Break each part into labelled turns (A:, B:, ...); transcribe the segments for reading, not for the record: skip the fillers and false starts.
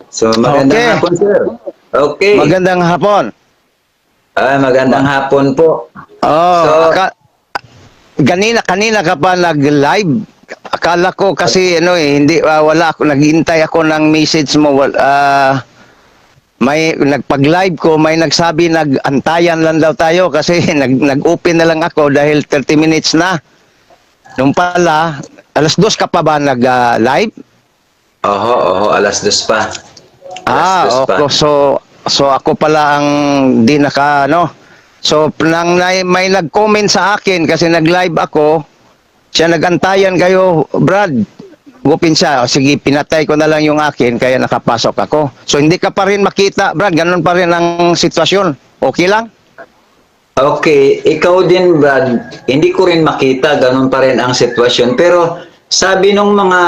A: So, magandang
B: Okay,
A: hapon, sir. Okay.
B: magandang hapon.
A: Magandang
B: Ma-
A: hapon po.
B: Oh,
A: So,
B: kanina ka pa nag-live. Akala ko kasi ano hindi wala ako naghihintay ako ng message mo. May nagpag-live ko, may nagsabi nag-antayan lang daw tayo kasi nag-open na lang ako dahil 30 minutes na. Nung pala, alas 2 ka pa ba nag-live?
A: alas dos pa. Alas dos pa.
B: Okay. So ako pala ang di naka ano. So may nag-comment sa akin kasi nag-live ako. Siya nagantayan kayo, Brad. Gupin siya. O, sige, pinatay ko na lang yung akin kaya nakapasok ako. So hindi ka pa rin makita, Brad. Ganun pa rin ang sitwasyon. Okay lang?
A: Okay, ikaw din, Brad. Hindi ko rin makita, ganun pa rin ang sitwasyon. Pero, sabi nung mga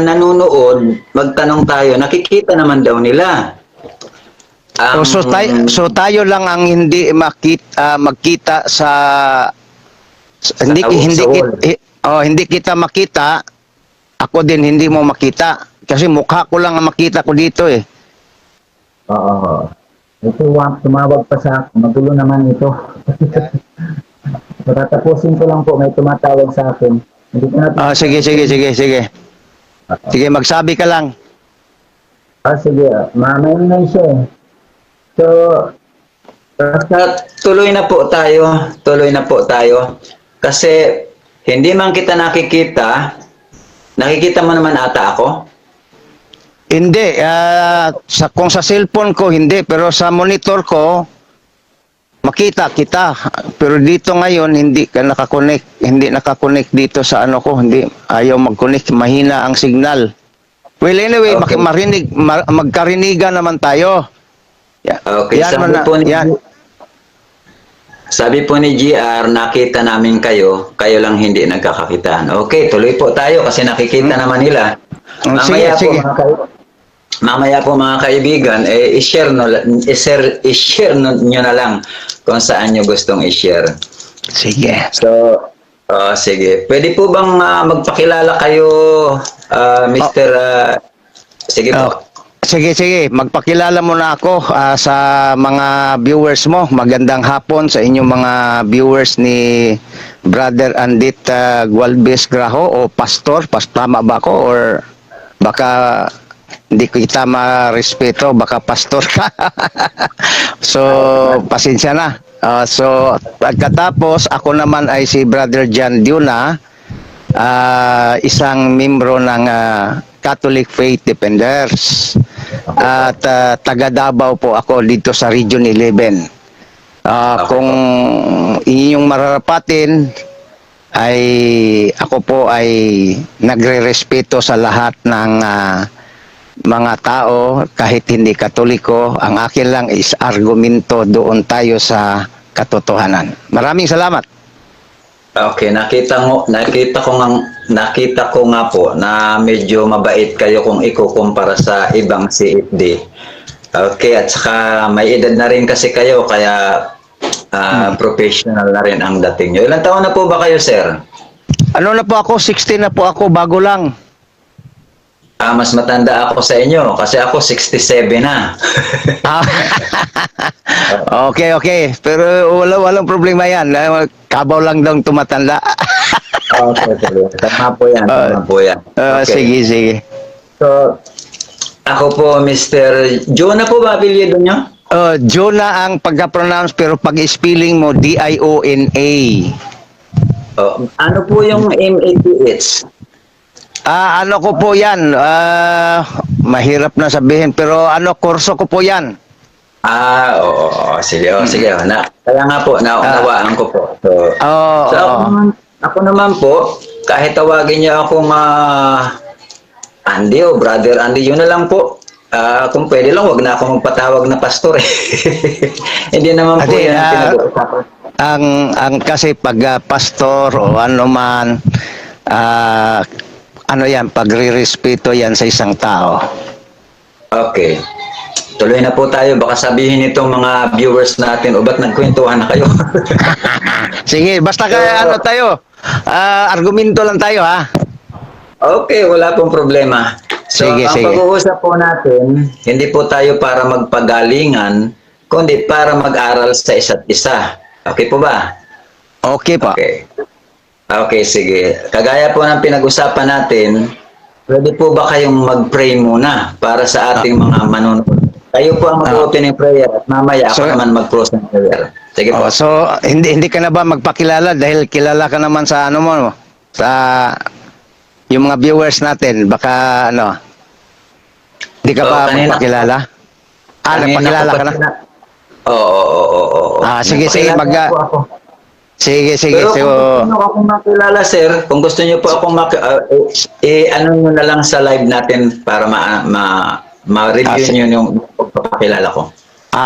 A: nanonood, magtanong tayo, nakikita naman daw nila.
B: O,
A: Ang,
B: so tayo lang ang hindi magkita hindi
A: sa
B: hindi
A: wall.
B: hindi kita makita. Ako din hindi mo makita kasi mukha ko lang ang makita ko dito eh.
C: Oo. Ito, tumawag pa sa akin. Magulo naman ito. Tatapusin ko lang po. May tumatawag sa akin. Hindi ko natin...
B: Sige. Sige, magsabi ka lang.
C: Sige. Mamay siya eh. So,
A: Basta tuloy na po tayo. Tuloy na po tayo. Kasi, hindi man kita nakikita, nakikita mo naman ata ako?
B: Hindi, kung sa cellphone ko hindi, pero sa monitor ko makita kita. Pero dito ngayon hindi ka nakakonect, hindi nakakonect dito sa ano ko, hindi ayaw mag-connect, mahina ang signal. Well anyway,
A: Okay.
B: magkarinigan naman tayo.
A: Okay,
B: Yan man na, yan.
A: sabi po ni GR, nakita namin kayo, kayo lang hindi nagkakakitaan. Okay, tuloy po tayo kasi nakikita naman nila.
B: Sige.
A: Mamaya po mga kaibigan, i-share nyo na lang kung saan nyo gustong i-share.
B: Sige.
A: So, sige. Pwede po bang magpakilala kayo, Mr. Sige po.
B: Sige. Magpakilala mo na ako sa mga viewers mo. Magandang hapon sa inyong mga viewers ni Brother Andit Gualbes Graho o Pastor. Tama ba ako? Or baka hindi kita ma-respeto, baka pastor ka. So, pasensya na. So, pagkatapos, ako naman ay si Brother John Diuna, isang membro ng Catholic Faith Defenders. At taga Davao po ako dito sa Region 11. Kung inyong mararapatin, ay ako po ay nagre-respeto sa lahat ng mga tao kahit hindi Katoliko. Ang akin lang is argumento, doon tayo sa katotohanan. Maraming salamat.
A: Okay, nakita ko nga po na medyo mabait kayo kung ikukumpara sa ibang CFD. Okay, at saka may edad na rin kasi kayo kaya professional na rin ang dating nyo. Ilang taon na po ba kayo, sir?
B: Ano na po ako, 16 na po ako, bago lang.
A: Mas matanda ako sa inyo kasi ako 67 na.
B: Okay. Pero walang problema yan. Kabaw lang daw tumatanda.
A: Okay. Tama po yan. Okay.
B: Sige.
A: So, ako po, Mr. Jonah po ba apelyido nyo?
B: Jonah ang pagka-pronounce pero pag-spelling mo, D-I-O-N-A.
A: Ano po yung MATH?
B: Ano ko po yan? Mahirap na sabihin pero kurso ko po yan.
A: Oo. Sige. Kaya nga po, naunawaan ko po. Ako naman po, kahit tawagin niyo akong Andy o Brother Andy, yun na lang po. Kung pwede lang, wag na akong magpatawag na pastor eh. Hindi naman po yan ang pinag-uusapan.
B: Ang kasi pag pastor o ano man, ano yan, pagre-respeto yan sa isang tao.
A: Okay. Tuloy na po tayo. Baka sabihin nitong mga viewers natin, o ba't nagkwentuhan na kayo?
B: Sige, basta tayo. Argumento lang tayo ha.
A: Okay, wala pong problema. So,
B: Sige,
A: ang
B: sige.
A: pag-uusap po natin, hindi po tayo para magpagalingan, kundi para mag-aral sa isa't isa. Okay po ba?
B: Okay po.
A: Okay. Okay, sige. Kagaya po ng pinag-usapan natin, pwede po ba kayong mag-pray muna para sa ating mga manonood? Kayo po ang mag-opening prayer at mamaya ako
B: So-
A: naman mag-close ng prayer. Sige po.
B: So hindi ka na ba magpakilala dahil kilala ka naman sa ano mo, sa yung mga viewers natin, baka ano, hindi ka
A: Oo,
B: ba
A: kanina-
B: magpakilala? Nagpakilala ka na?
A: Oo.
B: Sige,
A: Napakilala
B: mag-
A: po ako.
B: Sige,
A: Pero
B: so,
A: kung gusto nyo akong makilala, sir, kung gusto nyo po akong ano nyo na lang sa live natin para ma-review
B: sige.
A: nyo yung pagpapakilala ko.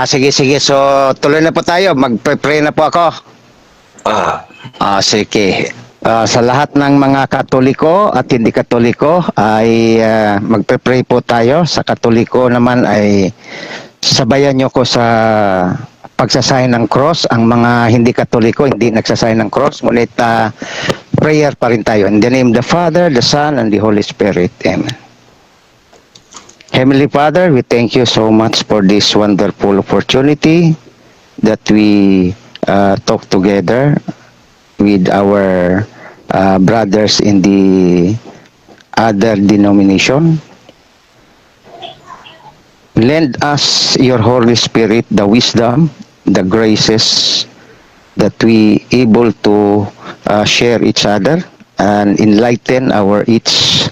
B: sige. So, tuloy na po tayo. Magpe-pray na po ako. Sige. Sa lahat ng mga Katoliko at hindi Katoliko ay magpe-pray po tayo. Sa Katoliko naman ay sabayan nyo ko sa pagsasahin ng cross. Ang mga hindi Katoliko hindi nagsasahin ng cross. Ngunit prayer pa rin tayo. In the name of the Father, the Son, and the Holy Spirit. Amen. Heavenly Father, we thank you so much for this wonderful opportunity that we talk together with our brothers in the other denomination. Lend us your Holy Spirit, the wisdom, the graces that we able to share each other and enlighten our each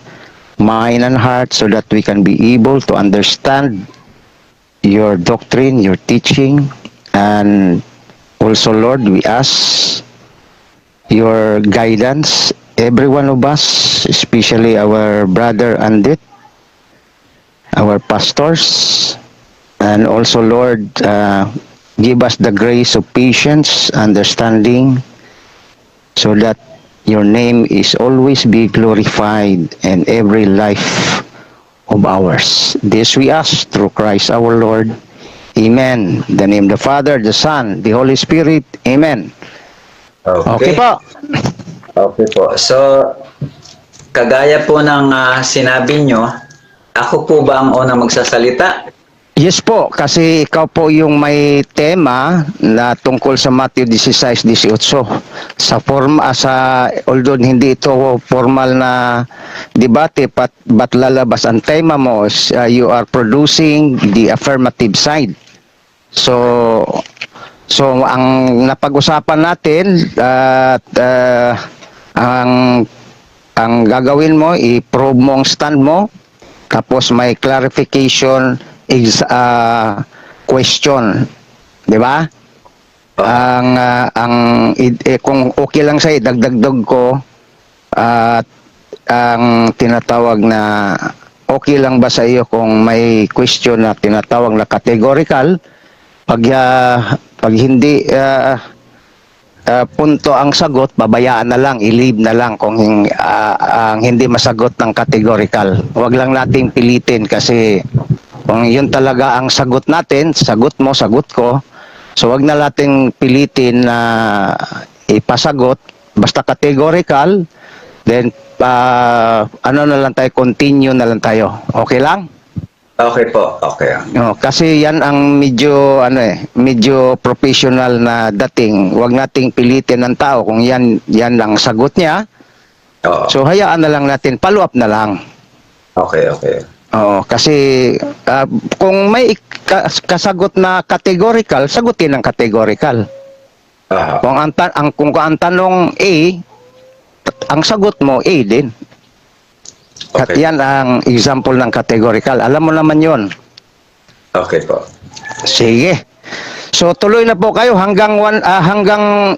B: mind and heart so that we can be able to understand your doctrine, your teaching, and also, Lord, we ask your guidance, every one of us, especially our brother Andit, our pastors, and also, Lord, give us the grace of patience, understanding, so that your name is always be glorified in every life of ours. This we ask through Christ our Lord. Amen. In the name of the Father, the Son, the Holy Spirit. Amen. Okay po.
A: Okay po. So, kagaya po ng sinabi nyo, ako po ba ang unang magsasalita?
B: Yes po, kasi ikaw po yung may tema na tungkol sa Matthew 16:18. Sa although hindi ito formal na debate, but lalabas ang tema mo is you are producing the affirmative side. So ang napag-usapan natin at ang gagawin mo, i-prove mo ang stand mo, tapos may clarification question, di ba? Kung okay lang sa dagdag ko at ang tinatawag na okay lang ba sa iyo kung may question na tinatawag na categorical, pag hindi punto ang sagot, babayaan na lang, i-leave na lang kung ang hindi masagot ng categorical. Huwag lang nating pilitin kasi kung yun talaga ang sagot natin, sagot mo, sagot ko, so wag na nating pilitin na ipasagot, basta categorical, then ano na lang tayo, continue na lang tayo. Okay lang?
A: Okay po. Okay.
B: Kasi yan ang medyo professional na dating. Wag nating pilitin ng tao kung yan ang sagot niya.
A: Oo.
B: So hayaan na lang natin, follow up na lang.
A: Okay.
B: Kasi kung may kasagot na categorical, sagutin ng categorical. Kung ang tanong A, ang sagot mo A din. At
A: Okay.
B: yan ang example ng categorical. Alam mo naman yon.
A: Okay po.
B: Sige. So tuloy na po kayo hanggang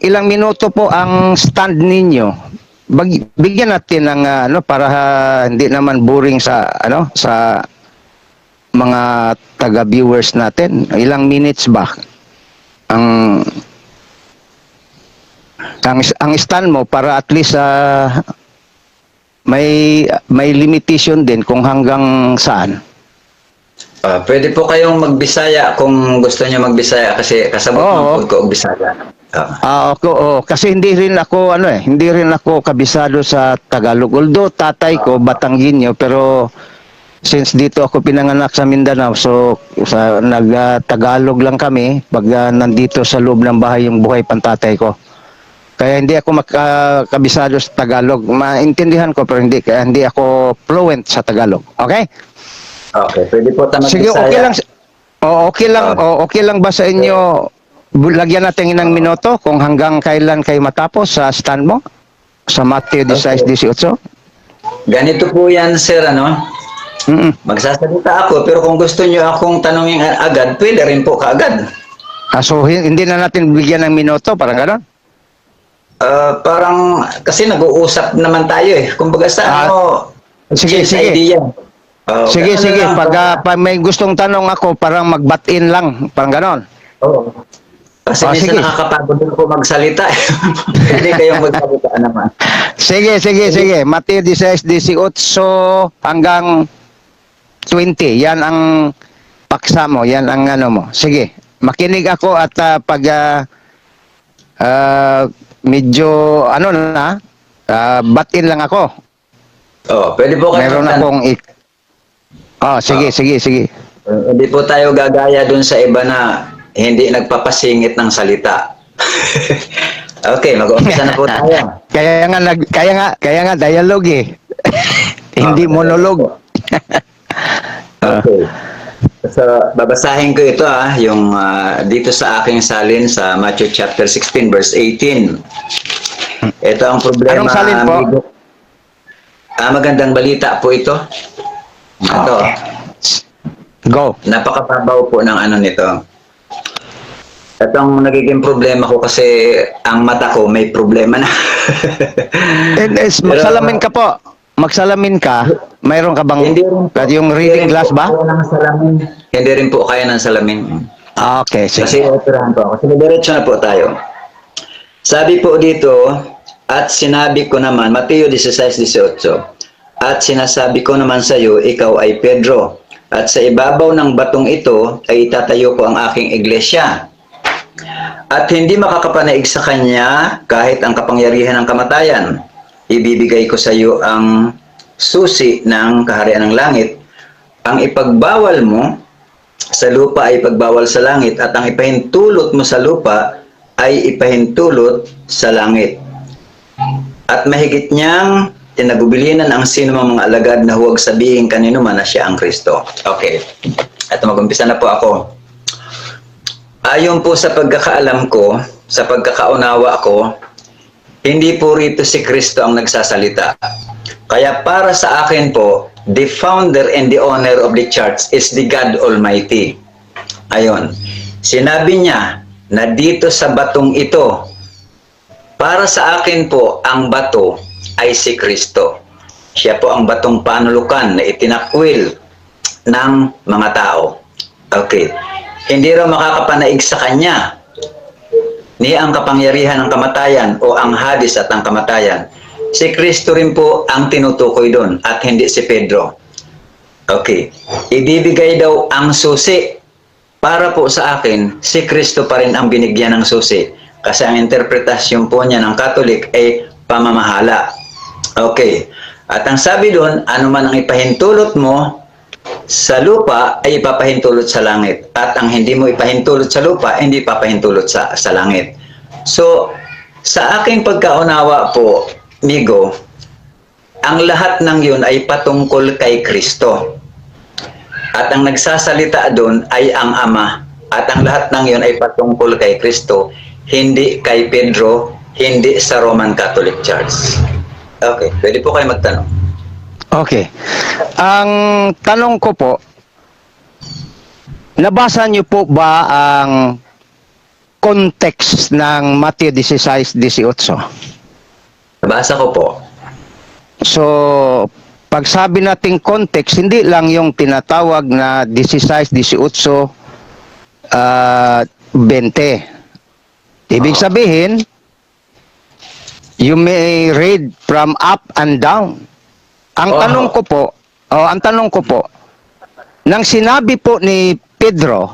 B: ilang minuto po ang stand ninyo. Bigyan natin ng para hindi naman boring sa sa mga taga-viewers natin. Ilang minutes ba ang stand mo para at least may limitation din kung hanggang saan.
A: Pwede po kayong magbisaya kung gusto niyo magbisaya kasi kasabot ng ko og Bisaya.
B: Kasi hindi rin ako kabisado sa Tagalog. Although tatay ko Batanggenyo, pero since dito ako pinanganak sa Mindanao, so nag-Tagalog lang kami pag nandito sa loob ng bahay yung buhay pantatay ko. Kaya hindi ako makabisado sa Tagalog. Maintindihan ko pero hindi ako fluent sa Tagalog. Okay?
A: Okay, pwede po tayo
B: Sige, okay lang. Okay lang ba sa inyo? Lagyan natin ng minuto kung hanggang kailan kayo matapos sa stand mo sa Matthew 16:18.
A: Ganito po yan, sir, ano? Magsasalita ako, pero kung gusto nyo akong tanongin agad, pwede rin po kaagad.
B: So hindi na natin bigyan ng minuto, parang gano'n?
A: Parang, kasi nag-uusap naman tayo eh. Kumbaga sa ano,
B: sige,
A: exchange
B: sige.
A: idea.
B: Sige,
A: ganun
B: sige.
A: lang,
B: Pag may gustong tanong ako, parang mag-butt-in lang, parang gano'n.
A: Oo. Kasi minsan
B: sige.
A: nakakapagod din po magsalita. Hindi kayong magsalita naman.
B: Sige. Matthew 16:18 hanggang 20. Yan ang paksa mo. Yan ang ano mo. Sige. Makinig ako at pag medyo ano na, batin lang ako.
A: Pwede po kayo
B: Meron akong sige.
A: Hindi po tayo gagaya dun sa iba na hindi nagpapasingit ng salita. Okay, mag-umpisa na po tayo.
B: Kaya nga dialogue eh. Hindi monologue.
A: Okay. So, babasahin ko ito yung dito sa aking salin sa Matthew chapter 16 verse 18. Ito ang problema.
B: Anong salin po?
A: Magandang balita po ito. Ito.
B: Go.
A: Napakababaw po ng ano nito. Ito ang nagiging problema ko kasi ang mata ko may problema na.
B: Magsalamin ka po. Magsalamin ka. Mayroon ka bang yung reading glass ba?
A: Hindi rin po kaya ng salamin.
B: Okay, sige.
A: Kasi operahan po ako. Sige, diretso na po tayo. Sabi po dito, at sinabi ko naman, Mateo 16:18, at sinasabi ko naman sa iyo, ikaw ay Pedro, at sa ibabaw ng batong ito ay itatayo ko ang aking iglesia. At hindi makakapanaig sa kanya kahit ang kapangyarihan ng kamatayan. Ibibigay ko sa iyo ang susi ng kaharian ng langit. Ang ipagbawal mo sa lupa ay ipagbawal sa langit, at ang ipahintulot mo sa lupa ay ipahintulot sa langit. At mahigit niyang tinagubilinan ang sino mang mga alagad na huwag sabihin kanino man na siya ang Kristo. Okay. At mag-umpisa na po ako. Ayon po sa pagkakaalam ko, sa pagkakaunawa ko, hindi po rito si Kristo ang nagsasalita. Kaya para sa akin po, the founder and the owner of the church is the God Almighty. Ayon. Sinabi niya na dito sa batong ito, para sa akin po, ang bato ay si Kristo. Siya po ang batong panulukan na itinakwil ng mga tao. Okay. Hindi raw makakapanaig sa kanya ni ang kapangyarihan ng kamatayan o ang Hades at ang kamatayan. Si Kristo rin po ang tinutukoy doon at hindi si Pedro. Okay. Ibibigay daw ang susi. Para po sa akin, si Kristo pa rin ang binigyan ng susi. Kasi ang interpretasyon po niya ng Katolik ay pamamahala. Okay. At ang sabi doon, ano man ang ipahintulot mo sa lupa ay ipapahintulot sa langit. At ang hindi mo ipahintulot sa lupa, hindi ipapahintulot sa langit. So, sa aking pagkaunawa po, Migo, ang lahat ng yun ay patungkol kay Kristo. At ang nagsasalita doon ay ang Ama. At ang lahat ng yun ay patungkol kay Kristo, hindi kay Pedro, hindi sa Roman Catholic Church. Okay, pwede po kayo magtanong.
B: Okay. Ang tanong ko po, nabasa niyo po ba ang context ng Matthew 16:18?
A: Nabasa ko po.
B: So, pag sabi nating context, hindi lang yung tinatawag na 16:18, 20. Ibig sabihin, you may read from up and down. Ang tanong ko po, nang sinabi po ni Pedro,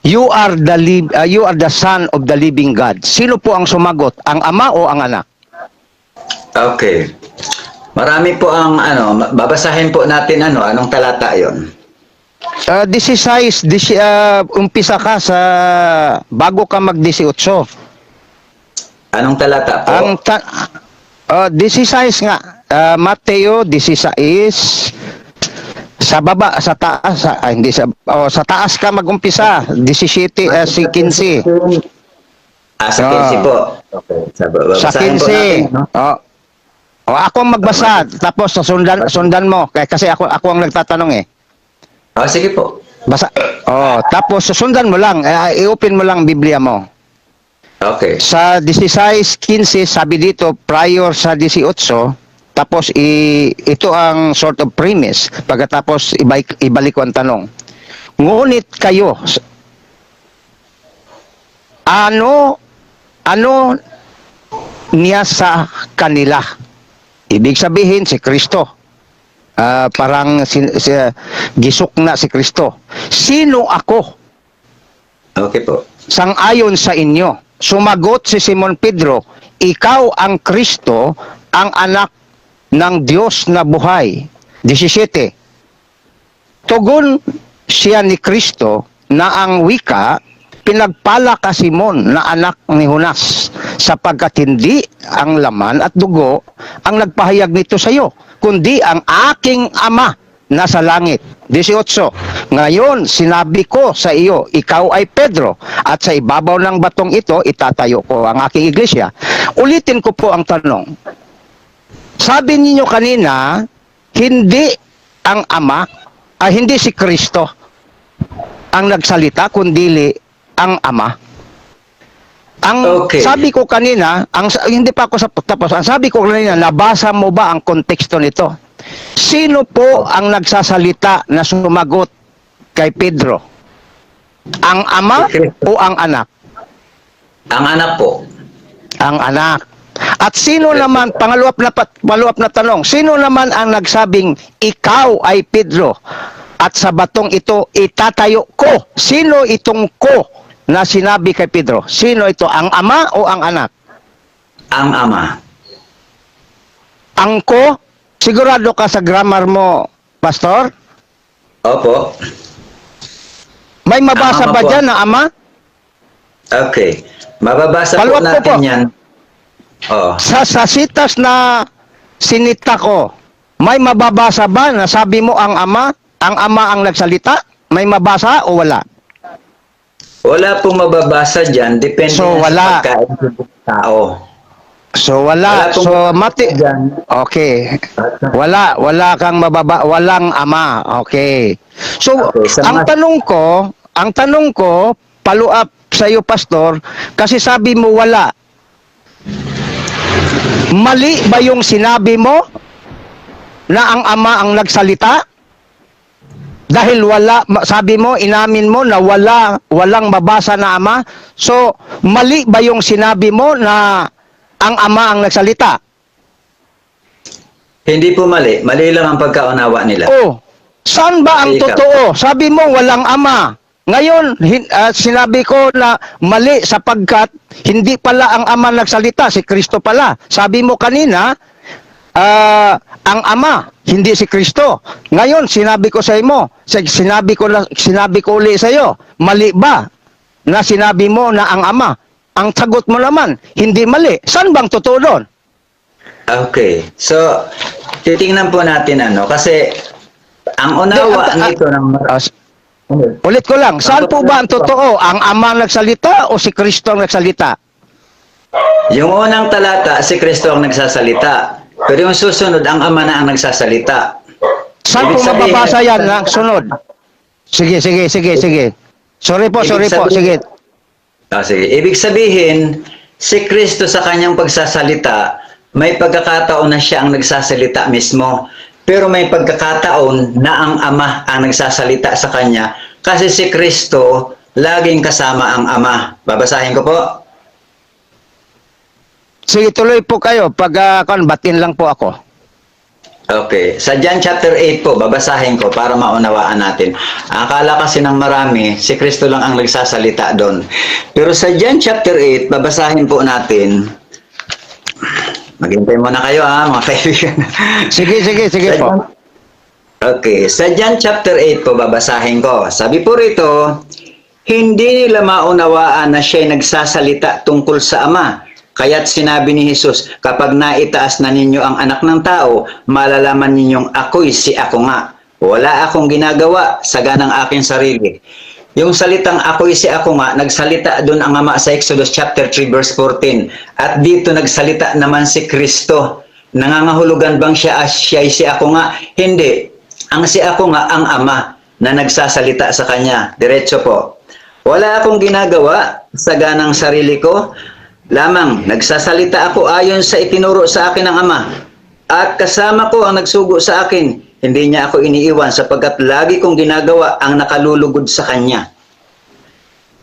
B: you are the son of the living God. Sino po ang sumagot? Ang ama o ang anak?
A: Okay. Marami po ang babasahin po natin anong talata 'yon?
B: 16, umpisa ka sa bago ka mag-18.
A: Anong talata po?
B: 16 nga. Mateo 16 sa baba, sa taas, hindi sa taas ka mag-umpisa, 17 si 15.
A: Sa 15 po. Okay.
B: Sa
A: Babasahin po
B: 15.
A: natin, no?
B: Ako ang magbasa, tapos sundan mo kasi ako ang nagtatanong eh.
A: Sige po.
B: Basa. Tapos susundan mo lang, i-open mo lang Biblia mo.
A: Okay.
B: Sa 16:15 sabi dito prior sa 18, tapos ito ang sort of premise. Pagkatapos ibalik ko ang tanong. Ngunit kayo, ano niya sa kanila? Ibig sabihin si Kristo. Parang gisok na si Kristo. Sino ako?
A: Okay po.
B: Sang-ayon sa inyo. Sumagot si Simon Pedro, ikaw ang Kristo, ang anak ng Diyos na buhay. 17. Tugon siya ni Kristo na ang wika, pinagpala ka Simon na anak ni Jonas, sapagkat hindi ang laman at dugo ang nagpahayag nito sa iyo, kundi ang aking Ama na sa langit. 18. Ngayon, sinabi ko sa iyo, ikaw ay Pedro, at sa ibabaw ng batong ito, itatayo ko ang aking iglesia. Ulitin ko po ang tanong. Sabi ninyo kanina, hindi ang Ama, hindi si Kristo ang nagsalita, kundi ang Ama.
A: Okay.
B: Sabi ko kanina, hindi pa ako tapos, ang sabi ko kanina, nabasa mo ba ang konteksto nito? Sino po ang nagsasalita na sumagot kay Pedro? Ang Ama o ang anak?
A: Ang anak po.
B: Ang anak. At sino naman, pangaluap na tanong, sino naman ang nagsabing, ikaw ay Pedro, at sa batong ito, itatayo ko? Sino itong ko na sinabi kay Pedro? Sino ito? Ang Ama o ang anak?
A: Ang Ama.
B: Ang ko? Sigurado ka sa grammar mo, Pastor?
A: Opo.
B: May mabasa
A: Ang Ama
B: ba
A: po.
B: dyan na Ama?
A: Okay. Mababasa po
B: Follow up
A: natin
B: po.
A: yan.
B: Sa sitas na sinita ko, may mababasa ba na sabi mo ang Ama ang nagsalita? May mabasa o wala?
A: Wala pong mababasa dyan. Depende
B: So, wala.
A: sa pagkain ng tao.
B: So wala.
A: Wala pong
B: So
A: mababasa dyan.
B: Okay. Wala kang walang Ama. Okay. So
A: Okay, sa
B: ang tanong ko, follow up sa iyo, Pastor, kasi sabi mo wala. Mali ba yung sinabi mo na ang Ama ang nagsalita? Dahil sabi mo, inamin mo na walang mabasa na Ama. So, mali ba yung sinabi mo na ang Ama ang nagsalita?
A: Hindi po mali. Mali lang ang pagkaunawa nila.
B: Saan ba ang
A: Ikaw.
B: totoo? Sabi mo, walang Ama. Ngayon, sinabi ko na mali sapagkat hindi pala ang Ama nagsalita, si Kristo pala. Sabi mo kanina, ang Ama, hindi si Kristo. Ngayon, sinabi ko sa iyo, sinabi ko uli sa iyo, mali ba na sinabi mo na ang Ama? Ang sagot mo naman, hindi mali. Saan bang totoo doon?
A: Okay. So, titingnan po natin kasi ang unawa nito ng
B: Ulit ko lang, saan po ba ang totoo? Ang Ama ang nagsalita o si Kristo ang nagsalita?
A: yung unang talata, si Kristo ang nagsasalita. Pero yung susunod, ang Ama na ang nagsasalita.
B: Saan po
A: Ibig sabihin-
B: mababasa yan na sunod? Sige. Sorry po, sige.
A: Sige. Ibig sabihin, si Kristo sa kanyang pagsasalita, may pagkakataon na siya ang nagsasalita mismo. Pero may pagkakataon na ang Ama ang nagsasalita sa kanya kasi si Kristo laging kasama ang Ama. Babasahin ko po.
B: Sige, tuloy po kayo. Batin lang po ako.
A: Okay. Sa John chapter 8 po, babasahin ko para maunawaan natin. Akala kasi ng marami, si Kristo lang ang nagsasalita doon. Pero sa John chapter 8, babasahin po natin. Maghintay muna kayo mga kaibigan.
B: Sige po.
A: Okay, sa John chapter 8 po babasahin ko. Sabi po rito, hindi nila maunawaan na siya'y nagsasalita tungkol sa Ama. Kaya't sinabi ni Jesus, kapag naitaas na ninyo ang anak ng tao, malalaman ninyong ako'y si ako nga. Wala akong ginagawa sa ganang aking sarili. Yung salitang ako'y si ako nga, nagsalita doon ang Ama sa Exodus chapter 3 verse 14. At dito nagsalita naman si Kristo. Nangangahulugan bang siya'y si ako nga? Hindi. Ang si ako nga ang Ama na nagsasalita sa Kanya. Diretso po. Wala akong ginagawa sa ganang sarili ko. Lamang, nagsasalita ako ayon sa itinuro sa akin ng Ama. At kasama ko ang nagsugo sa akin. Hindi niya ako iniiwan sapagkat lagi kong ginagawa ang nakalulugod sa Kanya.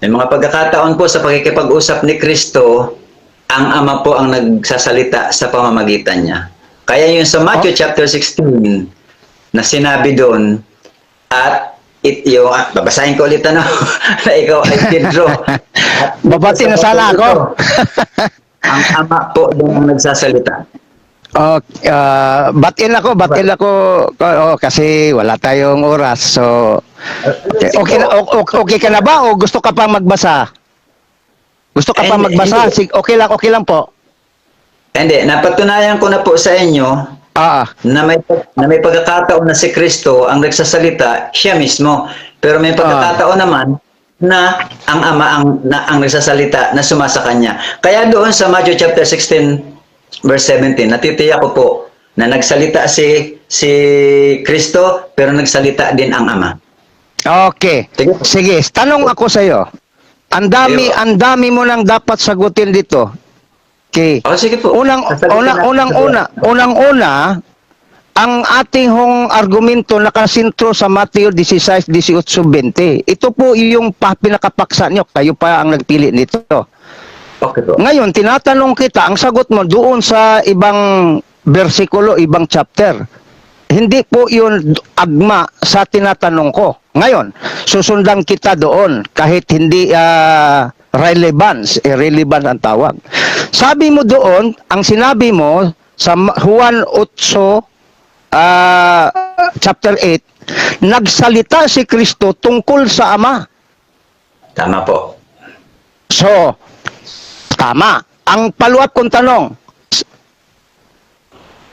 A: May mga pagkakataon po sa pakikipag-usap ni Kristo, ang Ama po ang nagsasalita sa pamamagitan niya. Kaya yung sa Matthew chapter 16 na sinabi doon, at babasahin ko ulit na ikaw ay Pedro.
B: Babati na sana ako.
A: Ang Ama po doon ang nagsasalita.
B: Batin ako kasi wala tayong oras. So okay ka na ba o gusto ka pang magbasa? Gusto ka pang magbasa?
A: Hindi.
B: Okay lang po.
A: Hindi, napatunayan ko na po sa inyo na may pagkakataon na si Kristo ang nagsasalita, siya mismo. Pero may pagkakataon naman na ang Ama ang nagsasalita na sumasa Kanya. Kaya doon sa Matthew chapter 16 verse 17, natitiyak ko po na nagsalita si Kristo pero nagsalita din ang Ama.
B: Okay. Sige, tanong ako sa iyo. Ang dami mo nang dapat sagutin dito. Okay.
A: Sige po.
B: Unang ang ating hong argumento nakasintro sa Mateo 16, 18, 20. Ito po yung pinakapaksa nyo. Kayo pa ang nagpili nito.
A: Okay po.
B: Ngayon, tinatanong kita, ang sagot mo doon sa ibang versikulo, ibang chapter. Hindi po yun agma sa tinatanong ko. Ngayon, susundan kita doon kahit hindi irrelevant ang tawag. Sabi mo doon, ang sinabi mo sa Juan 8, chapter 8, nagsalita si Kristo tungkol sa Ama.
A: Tama po.
B: So, tama. Ang paluap kong tanong,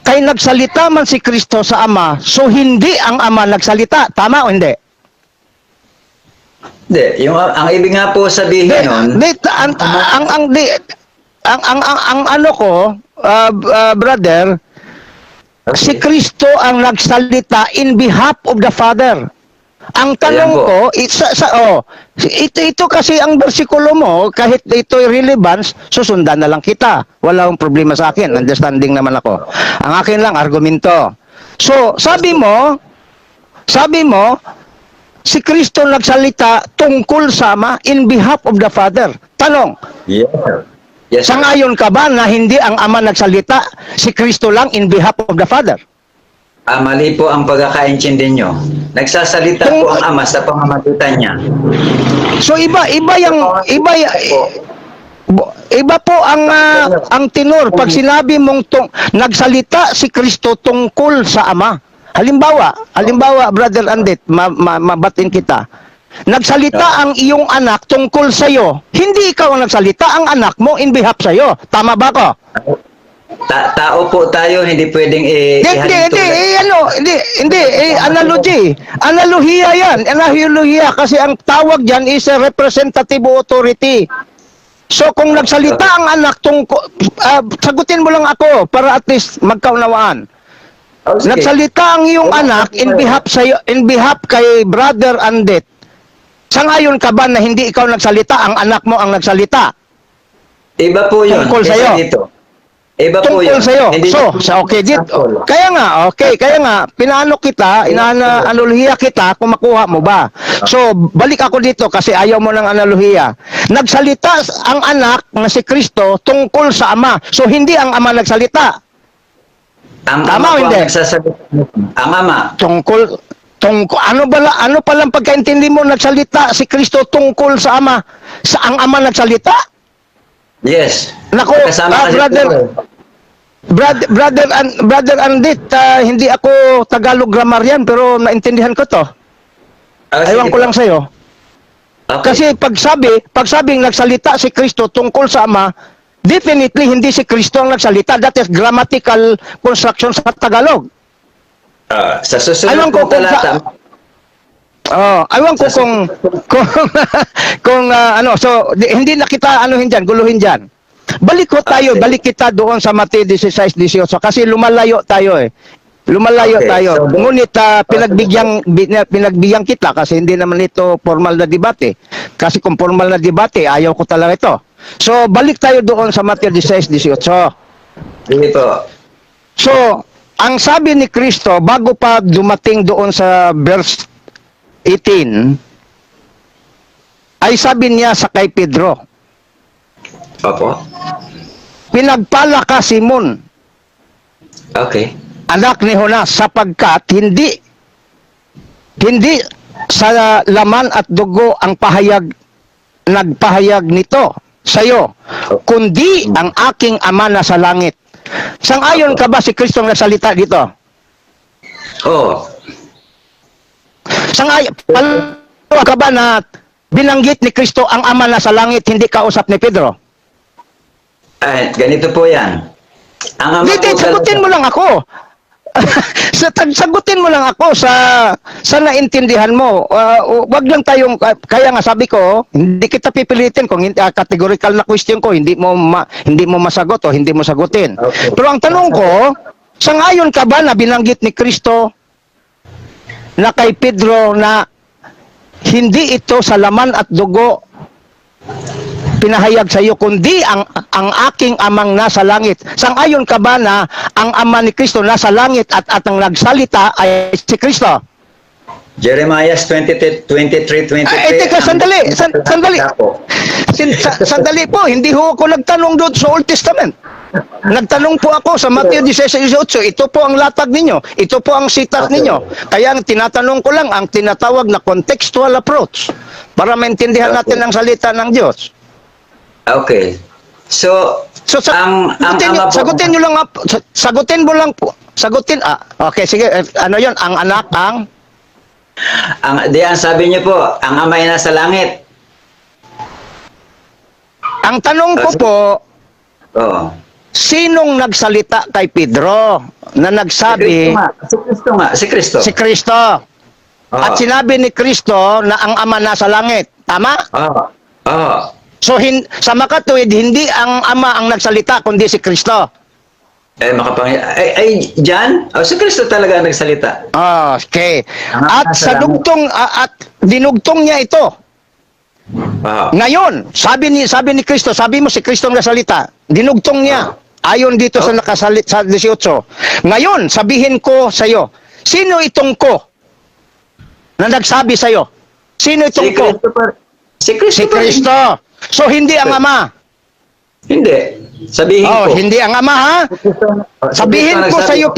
B: kay nagsalita man si Kristo sa Ama, so hindi ang Ama nagsalita. Tama o hindi?
A: Hindi, ang ibig nga po sabihin nun,
B: ang ano ko, brother, si Kristo ang nagsalita in behalf of the Father. Ang tanong
A: Ayan po.
B: ko, ito kasi ang bersikulo mo, kahit ito'y relevance, susundan na lang kita. Wala akong problema sa akin, understanding naman ako. Ang akin lang, argumento. So, sabi mo, si Kristo nagsalita tungkol sa Ama in behalf of the Father. Tanong,
A: yes, sir.
B: sangayon ka ba na hindi ang Ama nagsalita, si Kristo lang in behalf of the Father?
A: Mali po ang pagkakaintindi nyo. Nagsasalita po ang Ama sa pamamagitan niya.
B: So iba po ang tinor pag sinabi mong nagsalita si Kristo tungkol sa Ama. Halimbawa brother Andit, mabatin kita. Nagsalita ang iyong anak tungkol sa iyo. Hindi ikaw ang nagsalita, ang anak mo in behalf sa iyo. Tama ba ko?
A: Tao po tayo, hindi pwedeng
B: analogy. Analohiya yan. Analohiya kasi ang tawag diyan is a representative authority. So kung nagsalita ang anak sagutin mo lang ako para at least magkaunawaan.
A: Okay.
B: Nagsalita ang iyong anak in behalf sa iyo, in behalf kay brother Andet. Sangayon ka ba na hindi ikaw nagsalita, ang anak mo ang nagsalita?
A: Iba po yun.
B: Tungkol sa iyo.
A: Iba po
B: Tungkol
A: yun.
B: sa iyo.
A: Hindi
B: So,
A: po-
B: okay dito. Kaya nga, pinaano kita, analohiya kita kung makuha mo ba. So, balik ako dito kasi ayaw mo ng analohiya. Nagsalita ang anak na si Kristo tungkol sa Ama. So, hindi ang Ama nagsalita.
A: Ang
B: Tama
A: Ama
B: o
A: po
B: hindi?
A: ang nagsasalita. Ang Ama.
B: Tungkol ano palang pagkaintindi mo nagsalita si Kristo tungkol sa Ama? Sa ang Ama nagsalita?
A: Yes.
B: Nako,
A: Kasama kasi
B: brother.
A: po,
B: Brother Andit, hindi ako Tagalog grammar yan, pero naintindihan ko to. Ewan
A: sige
B: ko
A: po.
B: lang sa'yo.
A: Okay.
B: Kasi pagsabing nagsalita si Kristo tungkol sa Ama, definitely hindi si Kristo ang nagsalita. That is grammatical construction sa Tagalog.
A: Sa susunod
B: Ewan ko
A: pong
B: kung
A: talata,
B: ewan ko kung ano, so hindi na kita guluhin diyan. Balik kita doon sa Mateo 16:18 kasi lumalayo tayo eh. Lumalayo
A: Okay,
B: tayo.
A: so
B: Ngunit pinagbigyan kita kasi hindi naman ito formal na debate. Kasi kung formal na debate, ayaw ko talaga ito. So, balik tayo doon sa Mateo 16:18.
A: sige po.
B: So, ang sabi ni Kristo, bago pa dumating doon sa verse 18, ay sabi niya sa kay Pedro,
A: Opo.
B: pinagpala ka Simon,
A: Okay.
B: anak ni Jonas, sapagkat hindi sa laman at dugo ang nagpahayag nito sa'yo, kundi ang aking Ama na sa langit. Sang-ayon ka ba si Kristo ang nagsalita dito?
A: Oh.
B: Sang-ayon ka ba na binanggit ni Kristo ang Ama na sa langit, hindi kausap ni Pedro?
A: Ganito po yan. Ang ama
B: Hindi,
A: po
B: sagutin mo lang ako. Sagutin mo lang ako sa naintindihan mo. Wag lang tayong kaya nga sabi ko, hindi kita pipilitin kung categorical na question ko, hindi mo masagot o hindi mo sagutin.
A: Okay.
B: Pero ang tanong ko, sangayon ka ba na binanggit ni Kristo na kay Pedro na hindi ito sa laman at dugo pinahayag sa iyo, kundi ang aking amang nasa langit. Sang-ayon ka ba na ang ama ni Kristo nasa langit at ang nagsalita ay si Kristo?
A: Jeremiah 23:23.
B: Teka, sandali. Sandali po, hindi ho ako nagtanong doon sa Old Testament. Nagtanong po ako sa Mateo 16:18, ito po ang latag ninyo, ito po ang sitat ninyo. Kaya ang tinatanong ko lang, ang tinatawag na contextual approach para maintindihan natin ang salita ng Diyos.
A: Okay. So,
B: sagutin mo lang po. Okay, sige. Ano yon? Ang anak, ang
A: sabi niyo po, ang ama ay nasa langit.
B: Ang tanong ko po,
A: Oh.
B: sinong nagsalita kay Pedro na nagsabi
A: Si Kristo.
B: si Kristo? At sinabi ni Kristo na ang ama nasa langit. Tama?
A: Oh.
B: So, sa makatuwid, hindi ang ama ang nagsalita, kundi si Kristo.
A: Diyan? Si Kristo talaga ang nagsalita.
B: Okay.
A: Ang ama
B: At
A: nasa
B: sa
A: langit.
B: dugtong, at dinugtong niya ito.
A: Oh.
B: Ngayon, sabi ni Kristo, sabi mo si Kristo ang nagsalita, dinugtong niya. Ayon dito sa nakasalit sa 18. Ngayon, sabihin ko sa iyo, sino itong ko na nagsabi sa iyo? Sino itong ko?
A: Si Kristo.
B: Si Kristo. So hindi ang ama.
A: Hindi. Sabihin ko.
B: Hindi ang ama, ha? Sabihin ko sa iyo,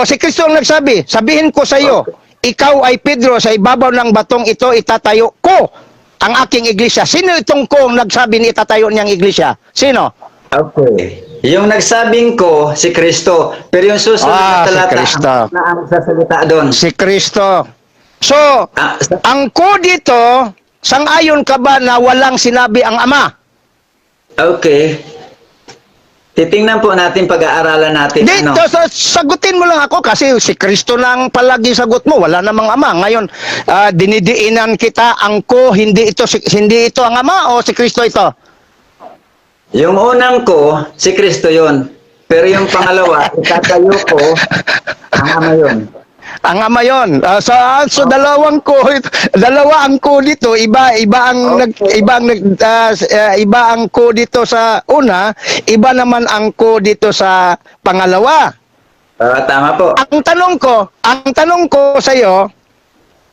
B: si Kristo ang nagsabi. Sabihin ko sa iyo, ikaw ay Pedro, sa ibabaw ng batong ito itatayo ko ang aking iglesia. Sino itong ko ang nagsabi ni itatayo niyang iglesia? Sino?
A: Okay. Yung nagsabing ko, si Kristo. Pero yung susunod na
B: Si
A: talata,
B: Kristo.
A: na ang sasalita doon.
B: Si Kristo. So, ang ko dito, sang-ayon ka ba na walang sinabi ang ama?
A: Okay. Titingnan po natin, pag-aaralan natin.
B: Dito, sagutin mo lang ako kasi si Kristo lang palagi sagot mo. Wala namang ama. Ngayon, dinidiinan kita, ang ko, hindi ito ang ama o si Kristo ito?
A: Yung unang ko, si Kristo yon. Pero yung pangalawa, itatayo ko, ang ama yun.
B: Ang ama yon. So dalawa ang ko dito, iba ang ko dito sa una, iba naman ang ko dito sa pangalawa.
A: Tama po.
B: Ang tanong ko sa iyo,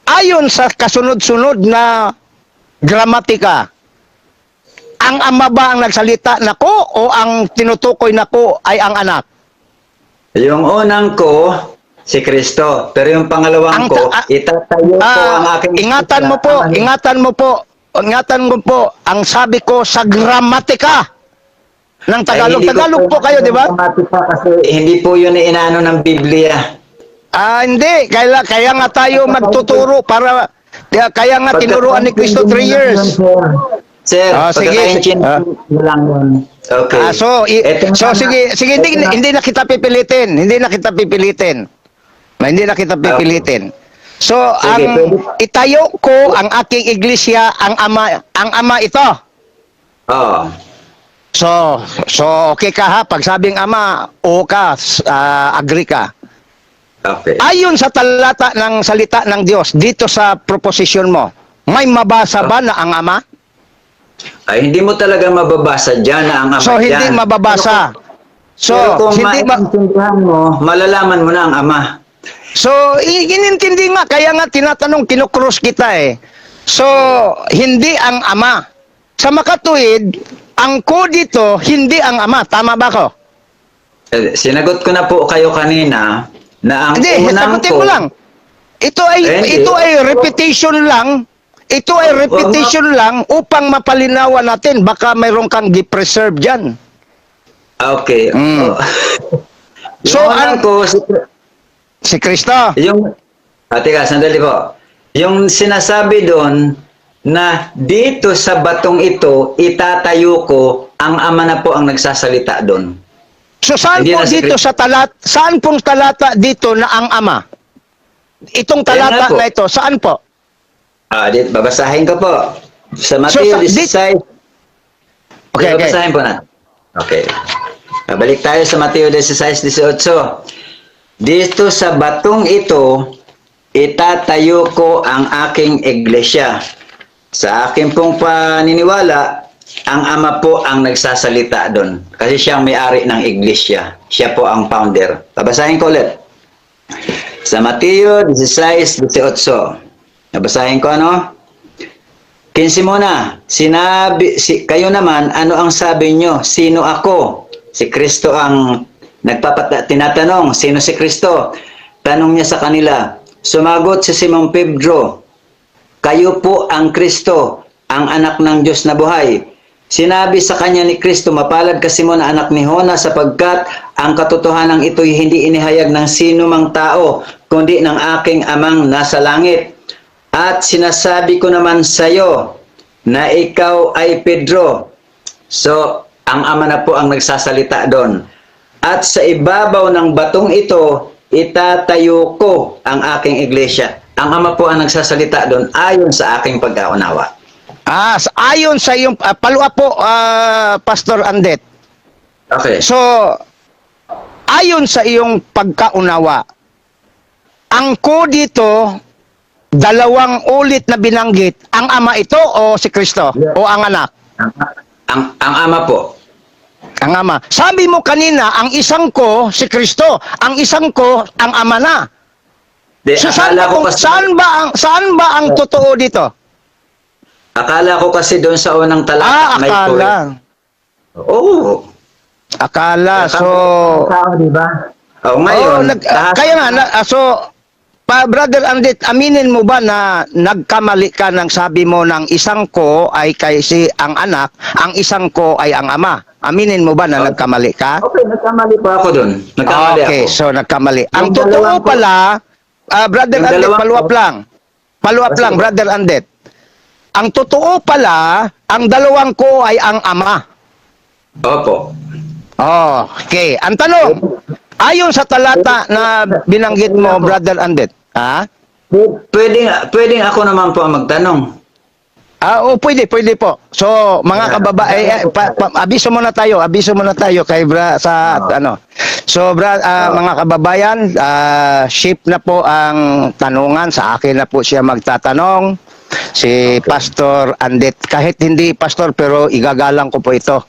B: ayon sa kasunod-sunod na gramatika, ang ama ba ang nagsalita na ko o ang tinutukoy na ko ay ang anak?
A: Yung unang ko, si Kristo. Pero yung pangalawang ko, itatayo ko ang aking...
B: Ingatan mo po, ang sabi ko sa gramatika. Ng
A: Ay,
B: Tagalog.
A: hindi ko
B: Tagalog po kayo, di ba?
C: Automatic pa kasi
A: Hindi po yun inaano ng Biblia.
B: Hindi. Kaya nga tayo magtuturo para... Kaya nga tinuruan ni Cristo 3 years.
A: Sir,
B: Sige.
A: pagkakaintindi lang yun. Okay.
B: So,
A: Eto naman,
B: sige, hindi na kita pipilitin. Hindi na kita pipilitin. Hindi na kita pipilitin. So,
A: Sige, pwede.
B: itayo ko ang aking iglesia, ang ama ito.
A: Oo.
B: So okay ka ha? Pag sabing ama, o ka, agree ka.
A: Okay.
B: Ayon sa talata ng salita ng Diyos, dito sa proposition mo, may mabasa ba na ang ama?
A: Ay, hindi mo talaga mababasa dyan na ang ama
B: So, hindi
A: dyan.
B: mababasa.
A: Pero kung
B: hindi
A: maintindihan mo, malalaman mo na ang ama.
B: So, inintindi nga, kaya nga tinatanong, kinukrus kita eh. So, hindi ang ama. Sa makatuwid, ang ko dito, hindi ang ama. Tama ba ko?
A: Sinagot ko na po kayo kanina na ang
B: Hindi,
A: unang
B: sagutin
A: ko...
B: mo lang.
A: Hindi.
B: Ito ay repetition lang. Ito ay repetition lang upang mapalinawan natin. Baka mayroon kang gi-preserve dyan.
A: Okay.
B: Mm. So,
A: Yung unang ko,
B: Si Kristo.
A: yung... Teka, sandali po. Yung sinasabi doon na dito sa batong ito, itatayo ko, ang ama na po ang nagsasalita doon.
B: So saan
A: Hindi
B: po
A: na si
B: dito
A: Kristo.
B: saan pong talata dito na ang ama? Itong talata
A: Ayan nga po.
B: na ito, saan po?
A: Babasahin ko po. Sa Mateo 16.
B: Okay.
A: Babasahin po na. Okay. Balik tayo sa Mateo 16:18. Dito sa batong ito, itatayo ko ang aking iglesia. Sa aking pong paniniwala, ang ama po ang nagsasalita doon. Kasi siya ang may-ari ng iglesia. Siya po ang founder. Babasahin ko ulit. Sa Mateo 16:18. Babasahin ko ano? 15 muna. Kayo naman, ano ang sabi nyo? Sino ako? Si Kristo ang tinatanong, sino si Kristo? Tanong niya sa kanila. Sumagot si Simon Pedro, kayo po ang Kristo, ang anak ng Diyos na buhay. Sinabi sa kanya ni Kristo, mapalad ka Simon na anak ni Jona sapagkat ang katotohanan ito'y hindi inihayag ng sino mang tao, kundi ng aking amang nasa langit. At sinasabi ko naman sa iyo na ikaw ay Pedro. So, ang ama na po ang nagsasalita doon. At sa ibabaw ng batong ito, itatayo ko ang aking iglesia. Ang ama po ang nagsasalita doon ayon sa aking pagkaunawa.
B: Ayon sa iyong palua po, Pastor Andet.
A: Okay.
B: So, ayon sa iyong pagkaunawa, ang ko dito, dalawang ulit na binanggit, ang ama ito o si Kristo?
C: Yeah.
B: O ang anak?
A: Ang ama po.
B: Ang ama. Sabi mo kanina, ang isang ko, si Kristo. Ang isang ko, ang ama na. So, saan ba ang totoo dito?
A: Akala ko kasi doon sa unang talata may
B: Akala.
A: Oo.
B: Akala. So,
C: tao, di ba?
A: Ngayon,
B: kaya nga, Brother Andit, aminin mo ba na nagkamali ka ng sabi mo ng isang ko ay kasi ang anak, ang isang ko ay ang ama? Aminin mo ba na nagkamali ka?
A: Okay, nagkamali pa ako doon. Nagkamali
B: Okay,
A: ako.
B: so nagkamali. Ang
A: Yung
B: totoo
A: dalawang ko-
B: pala, Brother
A: Yung
B: Andit,
A: dalawang
B: paluwap
A: ko-
B: lang. Paluwap
A: Basta
B: lang,
A: po.
B: Brother Andit. Ang totoo pala, ang dalawang ko ay ang ama.
A: Opo.
B: Okay. Ang tanong, ayon sa talata na binanggit mo, Brother Andit, ha?
A: Pwedeng ako naman po ang magtanong.
B: Pwede po. So, mga kababayan, abiso muna tayo kay ano. So, mga kababayan, shift na po ang tanungan, sa akin na po siya magtatanong. Si Pastor Andet, kahit hindi pastor pero igagalang ko po ito.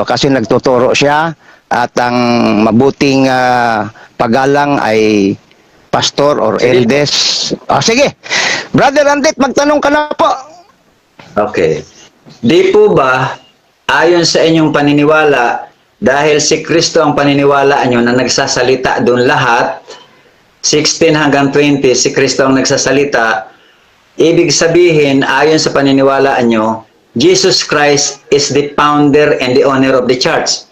B: Kasi nagtuturo siya at ang mabuting paggalang ay pastor or eldest. Sige. Brother Andet, magtanong ka na po.
A: Okay. Di po ba, ayon sa inyong paniniwala, dahil si Kristo ang paniniwala nyo na nagsasalita doon lahat, 16 hanggang 20, si Kristo ang nagsasalita, ibig sabihin, ayon sa paniniwala nyo, Jesus Christ is the founder and the owner of the church.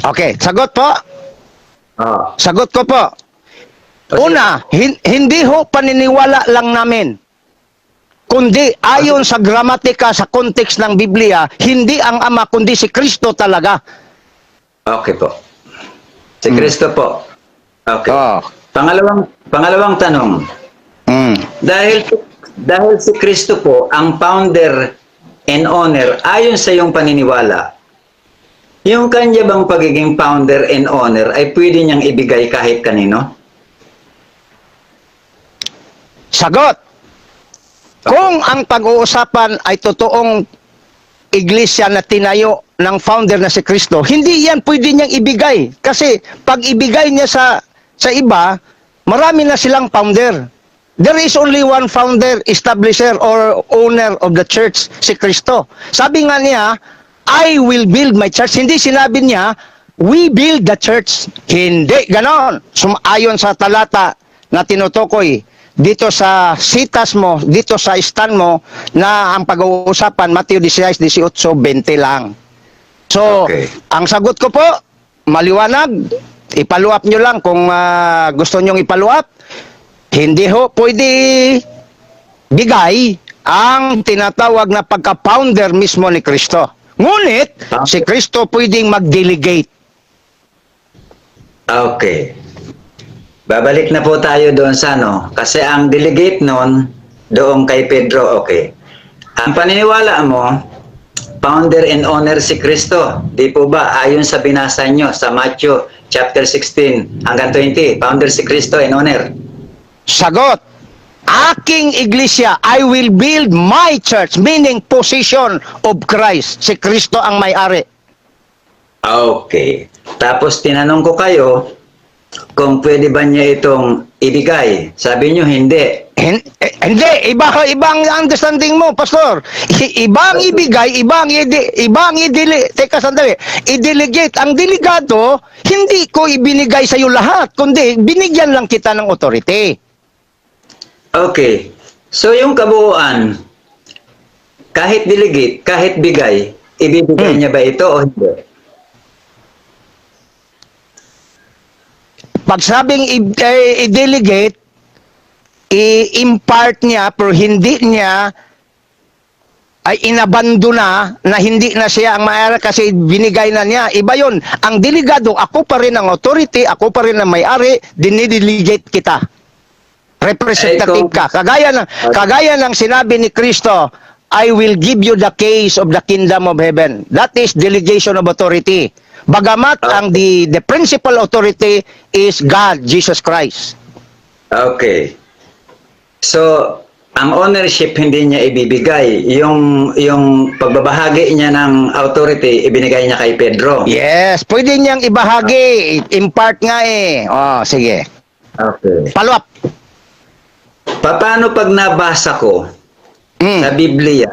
B: Okay, sagot po.
A: Oh.
B: Sagot ko po. Una, hindi ho paniniwala lang namin. Kundi ayon sa gramatika, sa context ng Biblia, hindi ang Ama, kundi si Kristo talaga.
A: Okay po. Si Kristo po. Okay.
B: Oh.
A: Pangalawang tanong.
B: Mm.
A: Dahil si Kristo po ang founder and owner ayon sa iyong paniniwala, yung kanya bang pagiging founder and owner ay pwede niyang ibigay kahit kanino?
B: Sagot. Kung ang pag-uusapan ay totoong iglesia na tinayo ng founder na si Kristo, hindi yan pwede niyang ibigay. Kasi pag ibigay niya sa iba, marami na silang founder. There is only one founder, establisher, or owner of the church, si Kristo. Sabi nga niya, I will build my church. Hindi sinabi niya, we build the church. Hindi, ganon. Ayon sa talata na tinutukoy, dito sa sitas mo, dito sa stand mo, na ang pag-uusapan, Matthew 16, 18, 20 lang. So,
A: Okay.
B: ang sagot ko po, maliwanag, ipaluap nyo lang kung gusto nyong ipaluap. Hindi ho pwede bigay ang tinatawag na pagka-founder mismo ni Kristo. Ngunit, si Kristo pwedeng mag-delegate.
A: Okay. Babalik na po tayo doon sa kasi ang delegate noon doon kay Pedro, okay. Ang paniniwala mo, founder and owner si Kristo. Di po ba ayon sa binasa nyo sa Matthew chapter 16 hanggang 20, founder si Kristo and owner?
B: Sagot, aking iglesia, I will build my church, meaning position of Christ. Si Kristo ang may-ari.
A: Okay. Tapos tinanong ko kayo kung pwede ba niya itong ibigay. Sabi nyo hindi.
B: Hindi, ibang understanding mo, pastor. Ibang ibigay, ibang teka sandali, i-delegate. Ang delegado, hindi ko ibinigay sa iyo lahat, kundi binigyan lang kita ng authority.
A: Okay. So yung kabuuan, kahit delegate, kahit bigay, ibibigay niya ba ito o hindi?
B: Pag sabing i-delegate, i-impart niya pero hindi niya ay inabandona na hindi na siya ang may-ari kasi binigay na niya. Iba yun. Ang delegado, ako pa rin ang authority, ako pa rin ang may-ari, dinidelegate kita. Representative ka. Kagaya ng sinabi ni Kristo, I will give you the keys of the kingdom of heaven. That is delegation of authority. Bagamat ang the principal authority is God, Jesus Christ.
A: Okay. So, ang ownership hindi niya ibibigay. Yung pagbabahagi niya ng authority, ibinigay niya kay Pedro.
B: Yes, pwede niyang ibahagi. Impart nga eh. Oh, sige.
A: Okay.
B: Follow up.
A: Paano pag nabasa ko sa Biblia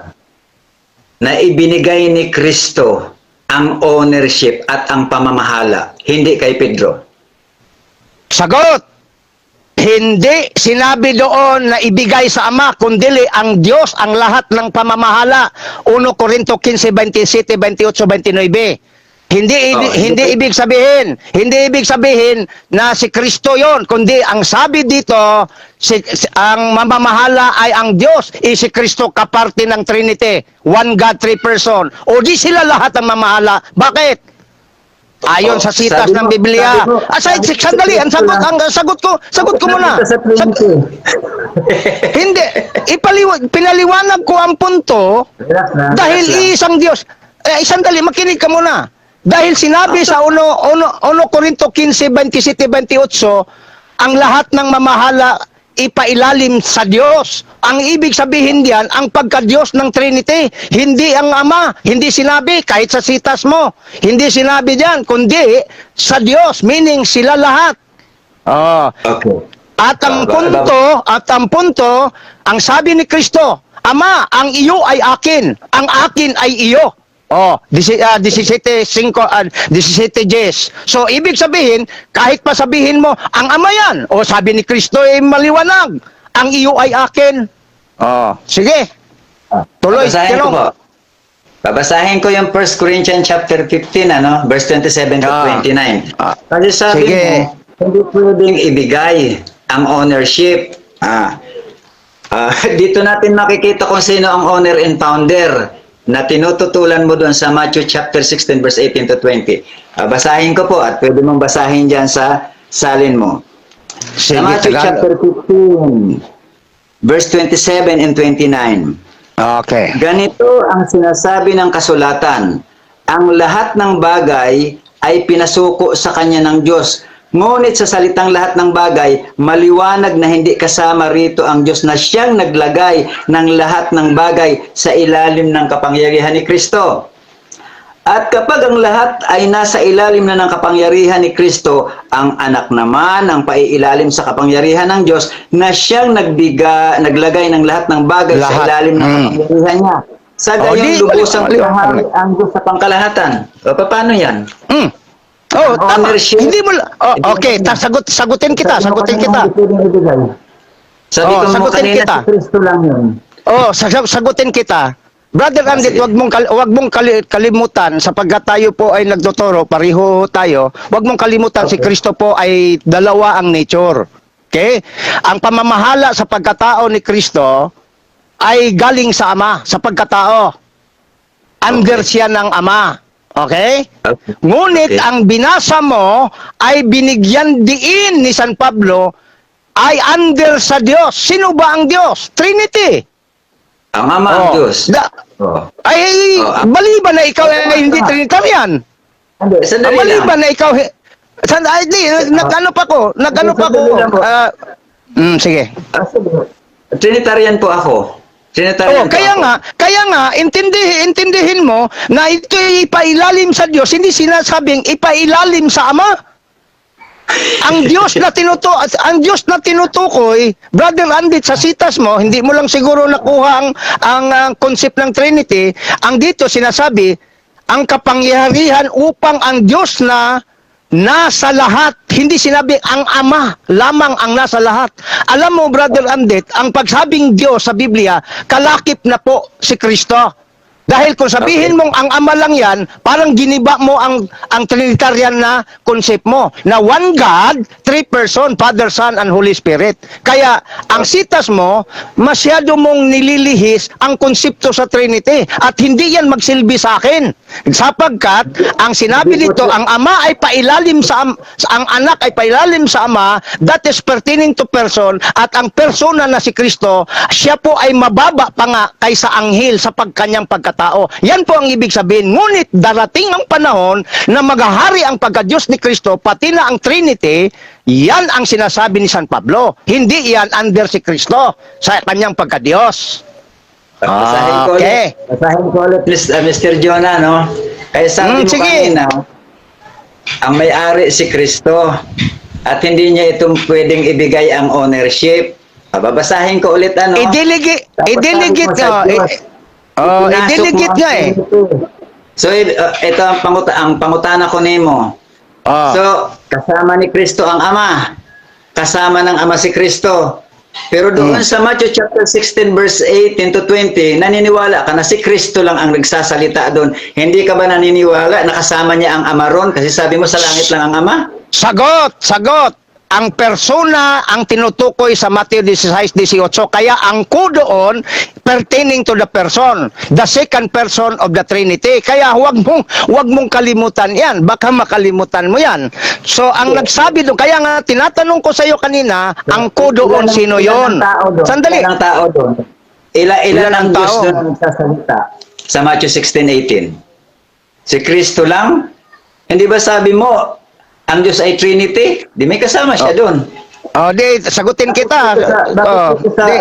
A: na ibinigay ni Kristo ang ownership at ang pamamahala, hindi kay Pedro?
B: Sagot! Hindi sinabi doon na ibigay sa Ama, kundi ang Diyos ang lahat ng pamamahala. 1 Corinto 15, 27, 28, 29. Hindi ibig sabihin na si Kristo yon, kundi ang sabi dito, ang mamamahala ay ang Diyos, si Kristo kaparte ng Trinity, one God, three person. O di sila lahat ang mamahala. Bakit? Ayon sa sitas ng Biblia. Sandali, ang sagot ko muna. Hindi, pinaliwanag ko ang punto dahil isang Diyos. Sandali, makinig ka muna. Dahil sinabi sa 1 Corinto 15, 27, 28, ang lahat ng mamahala ipailalim sa Diyos. Ang ibig sabihin diyan, ang pagka-Diyos ng Trinity, hindi ang Ama, hindi sinabi kahit sa sitas mo. Hindi sinabi diyan, kundi sa Diyos, meaning sila lahat. Oh.
A: Okay.
B: At ang punto, ang sabi ni Kristo, Ama, ang iyo ay akin, ang akin ay iyo. Oh, 17:10. So, ibig sabihin, kahit pa sabihin mo, ang Ama yan. O, sabi ni Kristo ay maliwanag. Ang iyo ay akin. Oh, sige. Tuloy,
A: Basahin ko po. Babasahin ko yung 1 Corinthians chapter 15, verse 27 to 29. Kasi sabi
B: Sige.
A: mo, hindi pwedeng ibigay ang ownership. Dito natin makikita kung sino ang owner and founder na tinututulan mo doon sa Matthew chapter 16 verse 18 to 20. Basahin ko po at pwede mong basahin dyan sa salin mo. Sa
B: Sige,
A: Matthew chapter 15 verse 27 and 29.
B: Okay.
A: Ganito ang sinasabi ng kasulatan. Ang lahat ng bagay ay pinasuko sa kanya ng Diyos. Ngunit sa salitang lahat ng bagay, maliwanag na hindi kasama rito ang Diyos na siyang naglagay ng lahat ng bagay sa ilalim ng kapangyarihan ni Kristo. At kapag ang lahat ay nasa ilalim na ng kapangyarihan ni Kristo, ang anak naman ang paiilalim sa kapangyarihan ng Diyos na siyang naglagay ng lahat ng bagay sa
B: Lahat.
A: ilalim ng kapangyarihan niya. Sa gayon,
B: di,
A: lubusang
B: maliwanag.
A: pinahari ang Diyos sa pangkalahatan. O, paano yan?
B: Oh,
A: Ang
B: tama.
A: ownership.
B: Hindi mo okay, sagutin kita.
A: Sabi
B: Oh,
A: ko mo
B: sagutin
A: kanina,
B: kita.
A: si Kristo lang yun.
B: Oh, sagutin kita. Brother Andit,
A: Sige.
B: wag mong kalimutan sapagkat tayo po ay nagtuturo, pareho tayo. Wag mong kalimutan si
A: Okay.
B: Kristo po ay dalawa ang nature. Okay? Ang pamamahala sa pagkatao ni Kristo ay galing sa Ama, sa pagkatao. Under
A: Okay.
B: siya ng Ama. Okay?
A: Okay.
B: Ngunit
A: Okay.
B: ang binasa mo ay binigyan diin ni San Pablo ay under sa Diyos. Sino ba ang Diyos? Trinity.
A: Ang Ama ang Diyos. Oh.
B: Ay,
A: Oh,
B: bali ba na ikaw ay hindi Trinitarian?
A: Sandali
B: Bali
A: lang.
B: ba na ikaw ay, di, nag-ano pa ko? Nag-ano pa ko?
A: Sandali lang po.
B: Sige.
A: Sige. Trinitarian po ako. Trinitarian
B: Oh,
A: po
B: kaya
A: ako.
B: nga, intindihin mo na ito ipailalim sa Diyos, hindi sinasabing ipailalim sa Ama. Ang Diyos na tinutukoy, Brother Andit, sa sitas mo, hindi mo lang siguro nakuha ang concept ng Trinity. Ang dito sinasabi, ang kapangyarihan upang ang Diyos na nasa lahat. Hindi sinabi ang Ama lamang ang nasa lahat. Alam mo, Brother Andit, ang pagsabing Diyos sa Biblia, kalakip na po si Kristo. Dahil kung sabihin mong ang Ama lang yan, parang giniba mo ang Trinitarian na concept mo. Na one God, three person, Father, Son, and Holy Spirit. Kaya, ang sitas mo, masyado mong nililihis ang konsepto sa Trinity. At hindi yan magsilbi sa akin. Sapagkat, ang sinabi dito, ang Ama ay pailalim ang Anak ay pailalim sa Ama, that is pertaining to person, at ang persona na si Kristo, siya po ay mababa pa nga kaysa anghel sa pagkanyang pagkatao. Yan po ang ibig sabihin. Ngunit darating ang panahon na maghahari ang pagka-Diyos ni Kristo, pati na ang Trinity, yan ang sinasabi ni San Pablo. Hindi yan under si Kristo sa kanyang pagka-Diyos. Okay.
A: Basahin ko ulit, Mr. Jonah, no? Kaya sabi mo
B: Sige.
A: kanina, ang may-ari si Kristo at hindi niya itong pwedeng ibigay ang ownership. Babasahin ko ulit,
B: I-delegate
A: Tapos sabi mo sa Diyos,
B: i-delegate
A: Pinasok mo
B: nga
A: ang
B: eh.
A: Trinity. So, ito ang pangutana ko nimo.
B: Oh.
A: So, kasama ni Kristo ang Ama. Kasama ng Ama si Kristo. Pero doon sa Matthew chapter 16 verse 18 to 20, naniniwala ka na si Kristo lang ang nagsasalita doon. Hindi ka ba naniniwala na kasama niya ang Ama ron? Kasi sabi mo sa langit lang ang Ama?
B: Sagot. Ang persona ang tinutukoy sa Matthew 16:18. Kaya ang ko doon pertaining to the person, the second person of the Trinity. Kaya huwag mong kalimutan 'yan. Baka makalimutan mo 'yan. So ang nagsabi doon, kaya nga tinatanong ko sa iyo kanina, ang ko doon sino 'yon? Sandali.
A: Ilan ang tao doon? Ilan ang
B: ang
A: Diyos
B: tao?
A: doon ang nagsasalita? Sa Matthew 16:18. Si Kristo lang? Hindi ba sabi mo, ang Diyos ay Trinity? Di may kasama siya doon.
B: Di sagutin kita.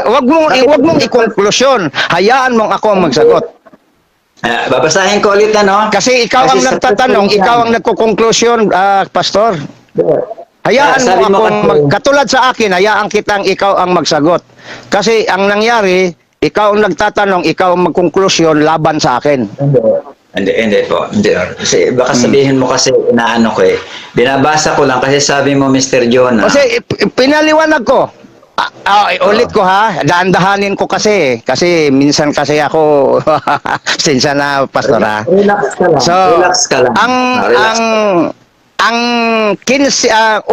B: Wag mong i-conclusion. Hayaan mong ako ang magsagot.
A: Babasahin ko ulit,
B: Kasi ikaw ang
A: sa
B: nagtatanong, ikaw ang nagko-conclusion, Pastor. Hayaan
A: Sabi
B: mo
A: mo
B: akong
A: kasi-
B: katulad sa akin, hayaan kitang ikaw ang magsagot. Kasi ang nangyari, ikaw ang nagtatanong, ikaw ang magkonklusyon laban sa akin.
A: Hindi po. Hindi. Kasi baka sabihin mo kasi inaano ko eh. Binabasa ko lang kasi sabi mo, Mr. Jonah.
B: Kasi pinaliwanag ko. Ulit ko ha, dahan-dahanin ko kasi minsan kasi ako sinsa na pastor ha.
C: Relax ka lang.
B: So,
C: relax ka lang.
A: Relax.
B: ang 15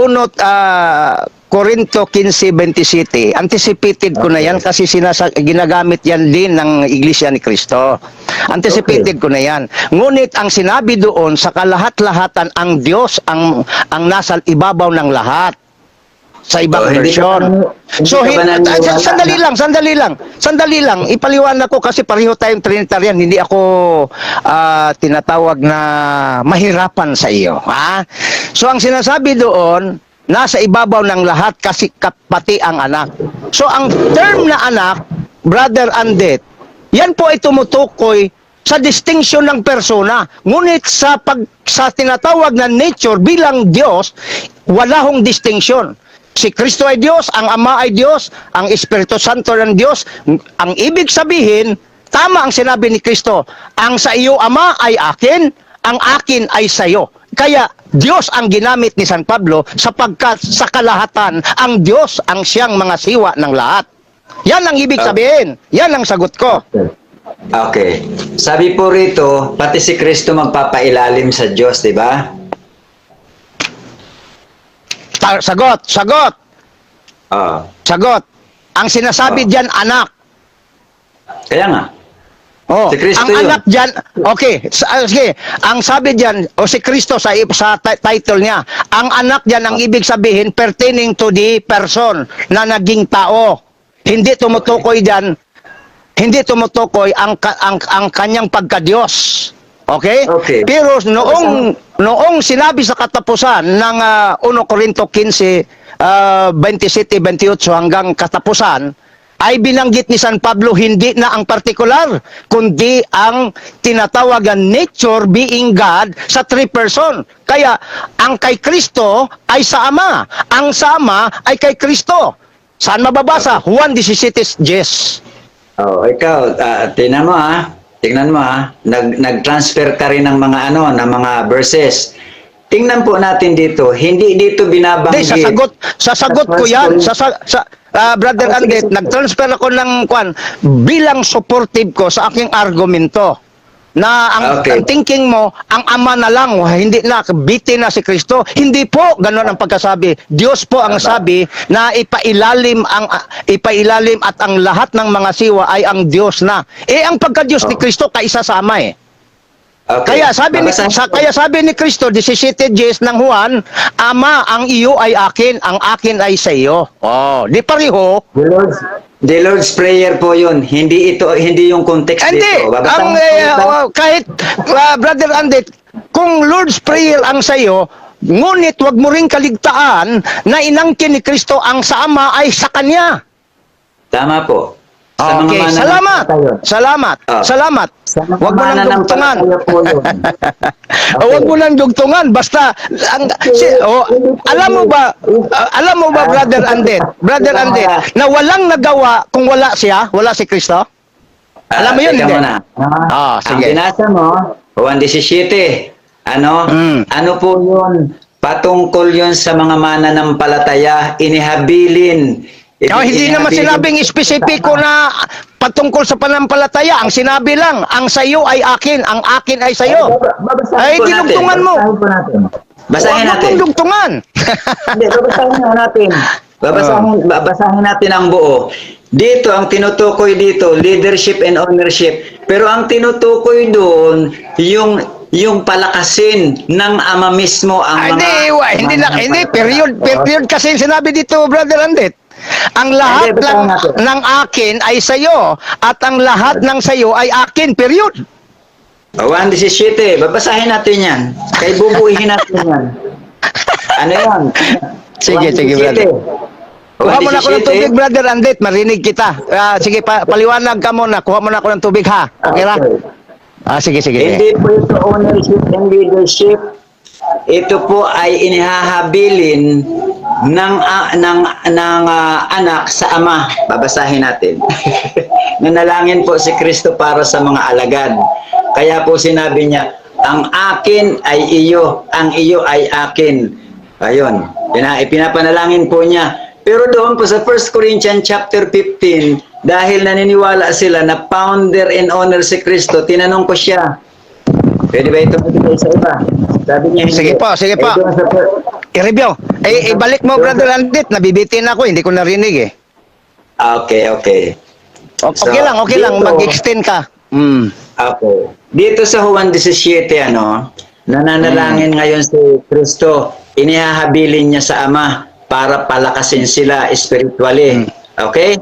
B: Corinto 15:27, anticipated ko na yan kasi ginagamit yan din ng Iglesia ni Cristo. Anticipated ko na yan. Ngunit ang sinabi doon sa kalahat-lahatan, ang Diyos ang nasa ibabaw ng lahat. Sa ibang version. Sandali lang. Ipaliwanag ko kasi pareho tayong Trinitarian. Hindi ako tinatawag na mahirapan sa iyo. Ha? So, ang sinasabi doon, nasa ibabaw ng lahat kasi pati ang anak. So, ang term na anak, brother Andet, yan po ay tumutukoy sa distinction ng persona. Ngunit sa tinatawag na nature bilang Diyos, wala hong distinction. Si Kristo ay Diyos, ang Ama ay Diyos, ang Espiritu Santo ng Diyos. Ang ibig sabihin, tama ang sinabi ni Kristo, ang sa iyo Ama ay akin, ang akin ay sa iyo. Kaya Diyos ang ginamit ni San Pablo sapagkat sa kalahatan, ang Diyos ang siyang mga siwa ng lahat. Yan ang ibig sabihin. Yan ang sagot ko.
A: Okay. Sabi po rito, pati si Kristo magpapailalim sa Diyos, di ba?
B: Sagot.
A: Oo.
B: Sagot. Ang sinasabi diyan anak.
A: Kaya nga.
B: Oh,
A: Si Kristo
B: ang
A: yun.
B: anak diyan, okay, sige, ang sabi diyan o si Kristo sa title niya, ang anak diyan ang ibig sabihin pertaining to the person na naging tao. Hindi tumutukoy diyan, hindi tumutukoy ang kanyang pagka-Diyos. Okay?
A: Okay.
B: Pero noong sinabi sa katapusan ng 1 Corinto 15, 27-28 hanggang katapusan, ay binanggit ni San Pablo hindi na ang partikular, kundi ang tinatawag na nature being God sa three person. Kaya ang kay Kristo ay sa Ama, ang sa Ama ay kay Kristo. Saan mababasa? Juan 17:10.
A: Oh, ikaw, tingnan mo Tingnan mo nag-transfer ka rin ng mga ng mga verses. Tingnan po natin dito, hindi dito binabanggit.
B: Hindi, sasagot ko yan. Brother Andet, nag-transfer ako ng bilang supportive ko sa aking argumento. Na ang thinking mo, ang Ama na lang, hindi na, bitin na si Kristo. Hindi po, gano'n ang pagkasabi. Diyos po ang sabi na ipailalim at ang lahat ng mga siwa ay ang Diyos na. Ang pagka-Diyos ni Kristo kaisasama
A: Okay.
B: Kaya sabi ni Kristo, 17:10 ng Juan, Ama, ang iyo ay akin, ang akin ay sa iyo. Oh, di pareho.
A: The Lord's Prayer po yun. Hindi yung context
B: Hindi.
A: dito.
B: Kahit, Brother Andet, kung Lord's Prayer ang sa iyo, ngunit wag mo ring kaligtaan na inangkin ni Kristo ang sa Ama ay sa Kanya.
A: Tama po.
B: Okay, salamat. Wag mo nang dugtungan. Wag mo nang dugtungan. Basta, alam mo ba, Brother Andet, na walang nagawa kung wala si Kristo? Alam mo yun,
A: teka
B: hindi?
A: muna.
B: Sige.
A: Ang binasa mo, Juan 17. Ano po yun? Patungkol yun sa mga mananampalataya, inihabilin.
B: Hindi naman sinabing espesipiko na patungkol sa panampalataya. Ang sinabi lang, ang sayo ay akin, ang akin ay sayo. Ay, dinugtungan mo.
A: Basahin natin.
B: Huwag mong dugtungan.
A: Hindi, babasahin natin ang buo. Dito, ang tinutukoy dito, leadership and ownership. Pero ang tinutukoy doon, yung palakasin ng Ama mismo ang
B: Hindi, period kasi sinabi dito, Brother Andet. Ang lahat ng akin ay sayo at ang lahat ng sayo ay akin, period.
A: Juan 17, babasahin natin yan. Kay bubuhin natin yan. Ano yan?
B: Sige, brother. Kuha mo na ako ng tubig, Brother Andet, marinig kita. Sige, paliwanag ka muna. Kuha mo na ako ng tubig, ha? Okay ra? Sige.
A: Hindi po ito ownership and leadership. Ito po ay inihahabilin ng anak sa Ama. Babasahin natin. Nanalangin po si Kristo para sa mga alagad. Kaya po sinabi niya, ang akin ay iyo, ang iyo ay akin. Ayun. Ipinapanalangin po niya Pero doon po sa 1 Corinthians chapter 15, dahil naniniwala sila na founder and owner si Kristo, tinanong ko siya, pwede ba itong ibigay sa iba? Sabi niya, hindi.
B: Sige po, sige po.
A: Eh, doon sa
B: I-review. Ibalik mo, Brother Landit. Nabibitin ako. Hindi ko narinig eh.
A: Okay, okay.
B: Okay lang, okay lang.
A: dito-
B: Mag-extend ka.
A: Okay. Dito sa Juan 17, nananalangin ngayon si Kristo, inihahabilin niya sa Ama para palakasin sila spiritually. Okay?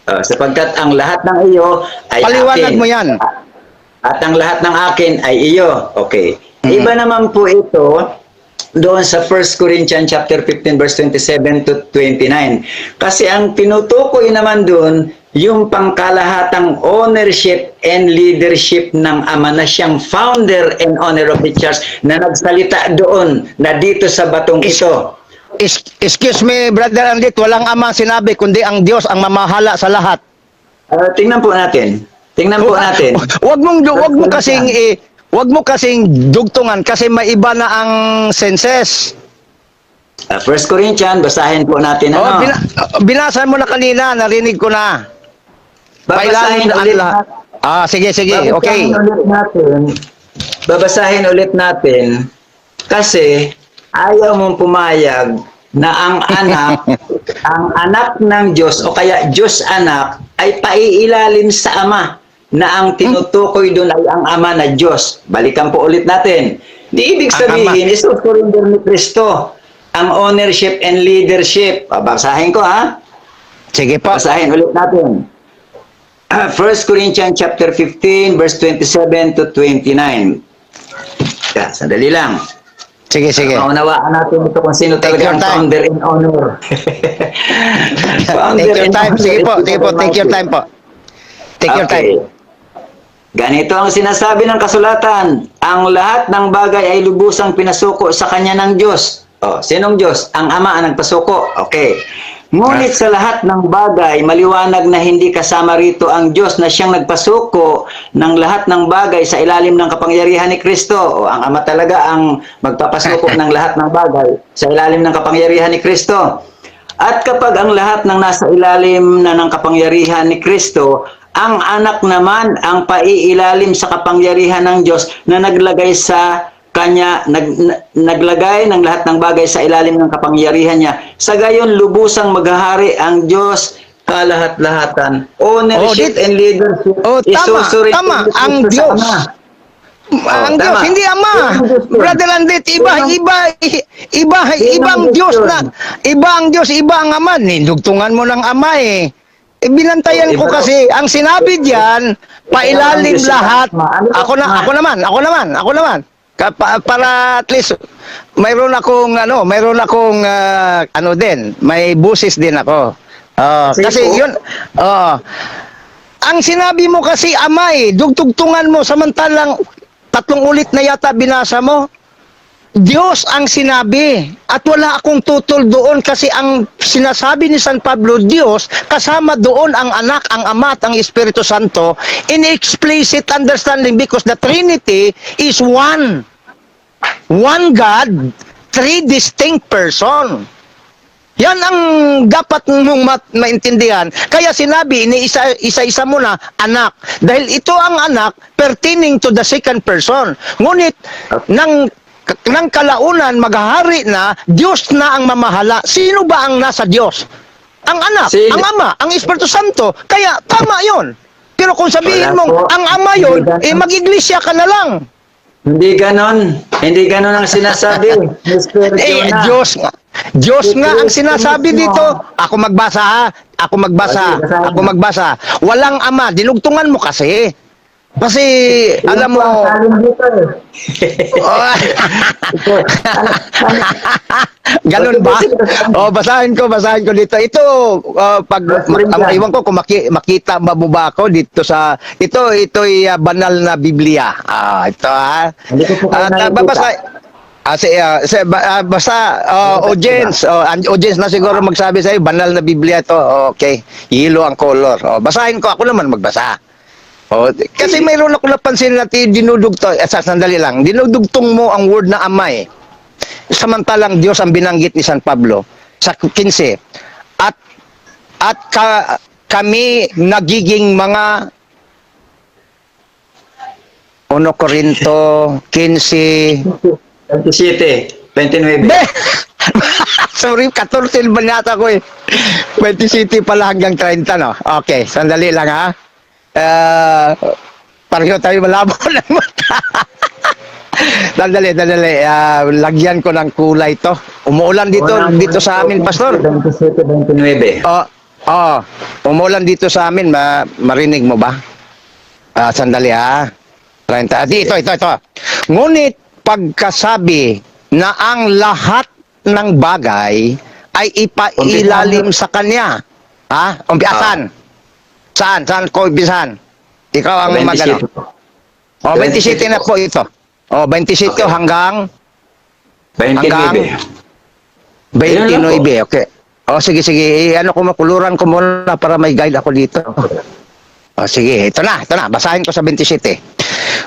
A: Sapagkat ang lahat ng iyo ay
B: Paliwanag
A: akin.
B: mo yan.
A: At ang lahat ng akin ay iyo. Okay. Iba naman po ito doon sa 1 Corinthians chapter 15 verse 27 to 29. Kasi ang tinutukoy naman doon yung pangkalahatang ownership and leadership ng Ama na siyang founder and owner of the church na nagsalita doon na dito sa batong ito.
B: Excuse me, Brother Landit. Walang ama sinabi, kundi ang Diyos ang mamahala sa lahat.
A: Tingnan po natin. Tingnan po natin.
B: Wag mo kasing dugtungan kasi maiba na ang senses.
A: 1 Corinthians, basahin po natin.
B: Oh, binasa mo na kanina, narinig ko na.
A: Babasahin ulit natin.
B: Sige, okay.
A: Babasahin ulit natin kasi ayaw mong pumayag na ang anak, ang anak ng Diyos o kaya Diyos anak ay paiilalim sa Ama na ang tinutukoy doon ay ang Ama na Diyos. Balikan po ulit natin. Di ibig sabihin, isusurrender ni Kristo ang ownership and leadership. Babasahin ko ha.
B: Sige po.
A: Basahin ulit natin. 1 Corinthians chapter 15 verse 27 to 29. Sandali lang.
B: Sige.
A: Maunawaan natin ito kung sino
B: Take
A: talaga
B: your
A: ang
B: time.
A: founder and owner.
B: Take your time. Sige po, take your time po. Take your time.
A: Ganito ang sinasabi ng kasulatan. Ang lahat ng bagay ay lubusang pinasuko sa kanya ng Diyos. Sinong Diyos? Ang Ama ang nagpasuko. Okay. Ngunit sa lahat ng bagay, maliwanag na hindi kasama rito ang Diyos na siyang nagpasuko ng lahat ng bagay sa ilalim ng kapangyarihan ni Kristo. Ang Ama talaga ang magpapasuko ng lahat ng bagay sa ilalim ng kapangyarihan ni Kristo. At kapag ang lahat ng nasa ilalim na ng kapangyarihan ni Kristo, ang anak naman ang paiilalim sa kapangyarihan ng Diyos na naglagay sa kanya, naglagay ng lahat ng bagay sa ilalim ng kapangyarihan niya. Sa gayon, lubusang maghahari ang Diyos kalahat-lahatan. Ownership and leadership.
B: Tama. Ang Diyos. Ang Diyos, hindi Ama. Brother Landit, ibang Diyos na. Iba ang Diyos, iba ang Ama. Nindugtungan mo ng Ama eh. Binantayan ko kasi, ang sinabi diyan, pailalim lahat. Ako naman. Para at least mayroon akong din, may busis din ako. Kasi yun, ang sinabi mo kasi Ama dugtugtungan mo samantalang 3 ulit na yata binasa mo. Diyos ang sinabi at wala akong tutol doon kasi ang sinasabi ni San Pablo, Diyos, kasama doon ang anak, ang Ama at ang Espiritu Santo in explicit understanding because the Trinity is one. One God, 3 distinct person. Yan ang dapat mong maintindihan. Kaya sinabi, isa-isa mo na anak. Dahil ito ang anak pertaining to the second person. Ngunit, ng kalaunan, maghahari na, Diyos na ang mamahala. Sino ba ang nasa Diyos? Ang anak, ang Ama, ang Espiritu Santo. Kaya, tama yon. Pero kung sabihin mong, ang Ama yon, mag-iglesia ka na lang.
A: Hindi ganon ang sinasabi.
B: Diyos nga ang sinasabi dito. Ako magbasa. Walang Ama. Dinugtungan mo kasi. Kasi, alam mo... Ganun ba? Basahin ko dito. Ito, iwan ko kung makita ba mo ba ako dito sa... Ito'y banal na Biblia. Ito ha. Basta, audience na siguro magsabi sa'yo, banal na Biblia ito. Okay, yellow ang color. Basahin ko, ako naman magbasa. Kasi mayroon ako napansin na sandali lang, dinudugtong mo ang word na Ama Samantalang Diyos ang binanggit ni San Pablo. sa 15. At kami nagiging mga 1 Corinto 15.
A: 27, 29.
B: Be! Sorry, 14 banata ko eh. 27 pala hanggang 30, no? Okay, sandali lang ha. Pareho tayo malabo ng mata. Dali. Lagyan ko ng kulay to. Umuulan dito sa amin, Pastor.
A: 27, 29.
B: Umuulan dito sa amin. Marinig mo ba? Sandali ha. 30. Ito. Ngunit pagkasabi na ang lahat ng bagay ay ipailalim sa Kanya. Ha? Umpiasan. Saan ko umpiasan? Ikaw ang magano. 27 na po ito. 27
A: Okay.
B: hanggang
A: 29.
B: 29. Okay. Sige. Ano ko makuluran ko muna para may guide ako dito. Sige, ito na. Basahin ko sa 27.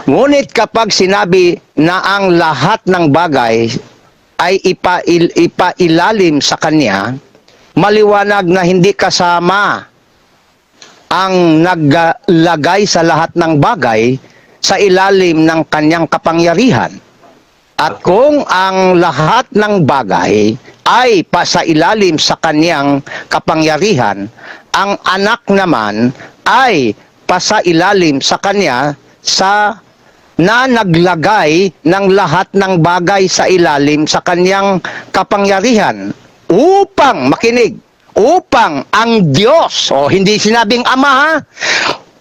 B: Ngunit kapag sinabi na ang lahat ng bagay ay ipailalim sa Kanya, maliwanag na hindi kasama ang naglagay sa lahat ng bagay sa ilalim ng Kanyang kapangyarihan. At kung ang lahat ng bagay ay pasailalim sa Kanyang kapangyarihan, ang anak naman ay pasailalim sa Kanya na naglagay ng lahat ng bagay sa ilalim sa Kanyang kapangyarihan upang, makinig, upang ang Diyos, hindi sinabing Ama ha,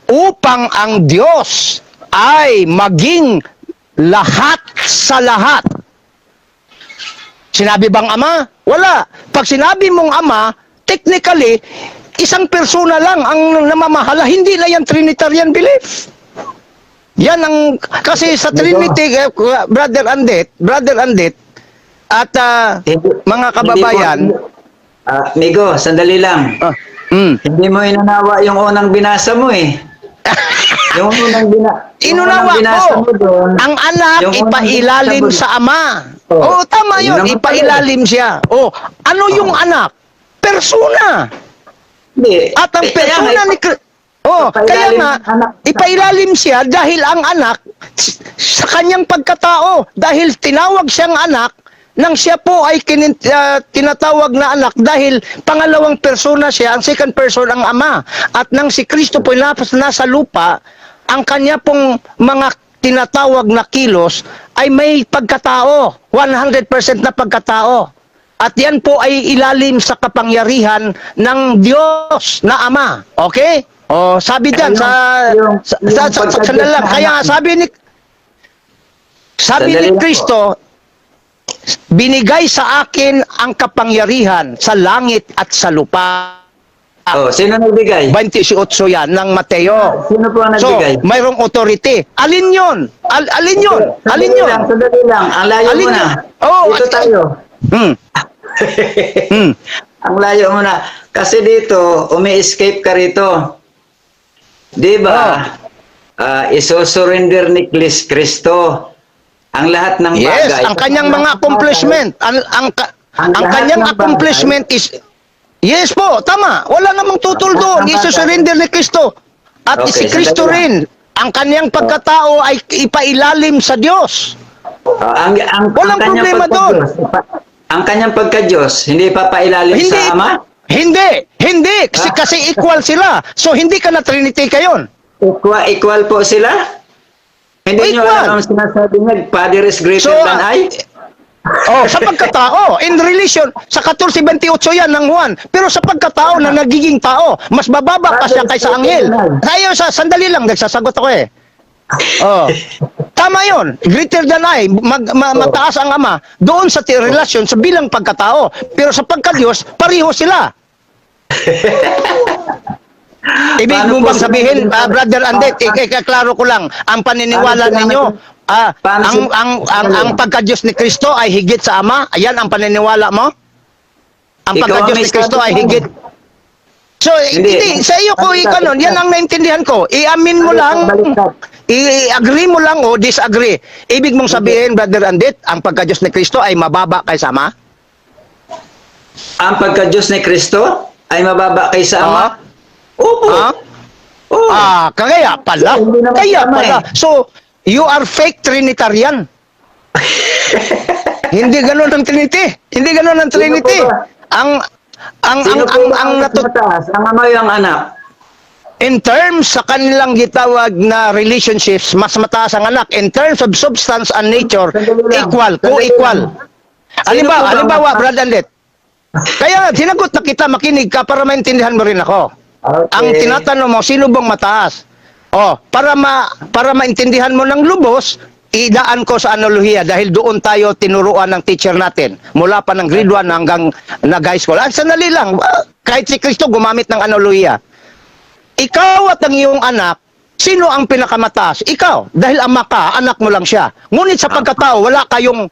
B: upang ang Diyos ay maging lahat sa lahat. Sinabi bang Ama? Wala. Pag sinabi mong Ama, technically, isang persona lang ang namamahala. Hindi na yan Trinitarian belief. Yan ang, kasi sa Trinity, Brother Andet, at mga kababayan,
A: Migo, sandali lang. Hindi mo inanawa yung unang binasa mo eh. Yung
B: inunawa
A: binasa
B: ko,
A: mo doon,
B: ang anak
A: yung unang
B: ipailalim
A: binasa mo-
B: sa Ama. Tama yun,
A: Yun naman
B: ipailalim siya. Ano yung anak? Persona.
A: Hindi.
B: At ang
A: Kaya
B: persona
A: nga,
B: ni kaya
A: ipailalim
B: nga,
A: ng anak.
B: ipailalim siya dahil ang anak, sa kanyang pagkatao, dahil tinawag siyang anak, nang siya po ay tinatawag na anak dahil pangalawang persona siya, ang second person ang Ama. At nang si Kristo po nasa lupa, ang kanya pong mga tinatawag na kilos ay may pagkatao, 100% na pagkatao. At yan po ay ilalim sa kapangyarihan ng Diyos na Ama. Okay? Sabi diyan sandali lang. Kaya sabi ni
A: Sandali lang po.
B: Kristo, binigay sa akin ang kapangyarihan sa langit at sa lupa.
A: Sino nagbigay?
B: 28 yan ng Mateo.
A: Sino po ang
B: So,
A: nagbigay?
B: mayroong authority. Alin yun? Alin yun? Alin yun?
A: Sandali lang. Ang layo
B: Alin
A: mo na.
B: yun?
A: Dito tayo. Ang layo mo na. Kasi dito, umi-escape ka rito. Di ba? Isosurrender ni Kristo ang lahat ng
B: Yes,
A: bagay.
B: ang kanyang mga accomplishment. Ang
A: lahat
B: kanyang
A: ng
B: accomplishment is... Yes po, tama. Wala namang tutol doon. Isusurrender ni Kristo. At
A: Okay,
B: si Kristo
A: sandali
B: rin, ang kanyang pagkatao ay ipailalim sa Diyos. Walang
A: kanyang
B: problema doon.
A: Ang kanyang pagka-Diyos, hindi papailalim sa Ama?
B: Hindi. Kasi equal sila. So, hindi ka na Trinity kayon.
A: Equal po sila? Hindi nyo
B: Equal.
A: alam ang sinasabi niya, Father is greater than I?
B: Sa pagkatao, in relation, sa 14:28 yan ng Juan. Pero sa pagkatao na nagiging tao, mas bababa pa siya kaysa anghel. Tayo sandali lang, nagsasagot ako eh. Tama yun. Greater than I, mataas ang Ama. Doon sa relasyon, sa bilang pagkatao. Pero sa pagka-Diyos, pareho sila. Ibig
A: Paano
B: mo
A: po
B: bang sabihin, Brother Andet, ikaklaro ko lang, ang paniniwala
A: Paano
B: ninyo,
A: Paano
B: ang pagka-Diyos ni Kristo ay higit sa Ama? Ayan ang paniniwala mo? Ang
A: Ikaw
B: pagka-Diyos
A: ang
B: ni Kristo
A: may
B: ay higit. So, hindi, sa iyo ko ikanon, yan ang naintindihan ko. Iamin mo lang, i-agree mo lang o disagree. Ibig mong sabihin, Brother Andet, ang pagka-Diyos ni Kristo ay mababa kaysa Ama?
A: Ang pagka-Diyos ni Kristo ay mababa kaysa Ama? Opo.
B: Ah?
A: Oo.
B: Kaya pala.
C: Hindi naman
B: Kaya
C: tama
B: pala.
C: eh.
B: So, you are fake Trinitarian. Hindi ganoon ang Trinity. Hindi ganoon ang Trinity.
A: Sino po ba?
B: Ang
A: Sino po ba ang
B: natut
A: mataas? Ang Ama o ang Anak?
B: in terms sa kanilang gitawag na relationships, mas mataas ang anak. In terms of substance and nature,
C: Sandali lang.
B: equal,
C: Sandali
B: co-equal.
C: lang.
B: Halimbawa,
A: Sino po ba
B: halimbawa,
A: ang-
B: Brad Andet. Kaya nga, sinagot na kita, makinig ka para maintindihan mo rin ako.
A: Okay.
B: Ang tinatanong mo, sino bang mataas? Para maintindihan mo ng lubos, idaan ko sa analohiya dahil doon tayo tinuruan ng teacher natin mula pa ng grade 1 hanggang nag-high school. Sandali lang, kahit si Kristo gumamit ng analohiya. Ikaw at ang iyong anak, sino ang pinakamataas? Ikaw, dahil ama ka, anak mo lang siya. Ngunit sa pagkatao, wala kayong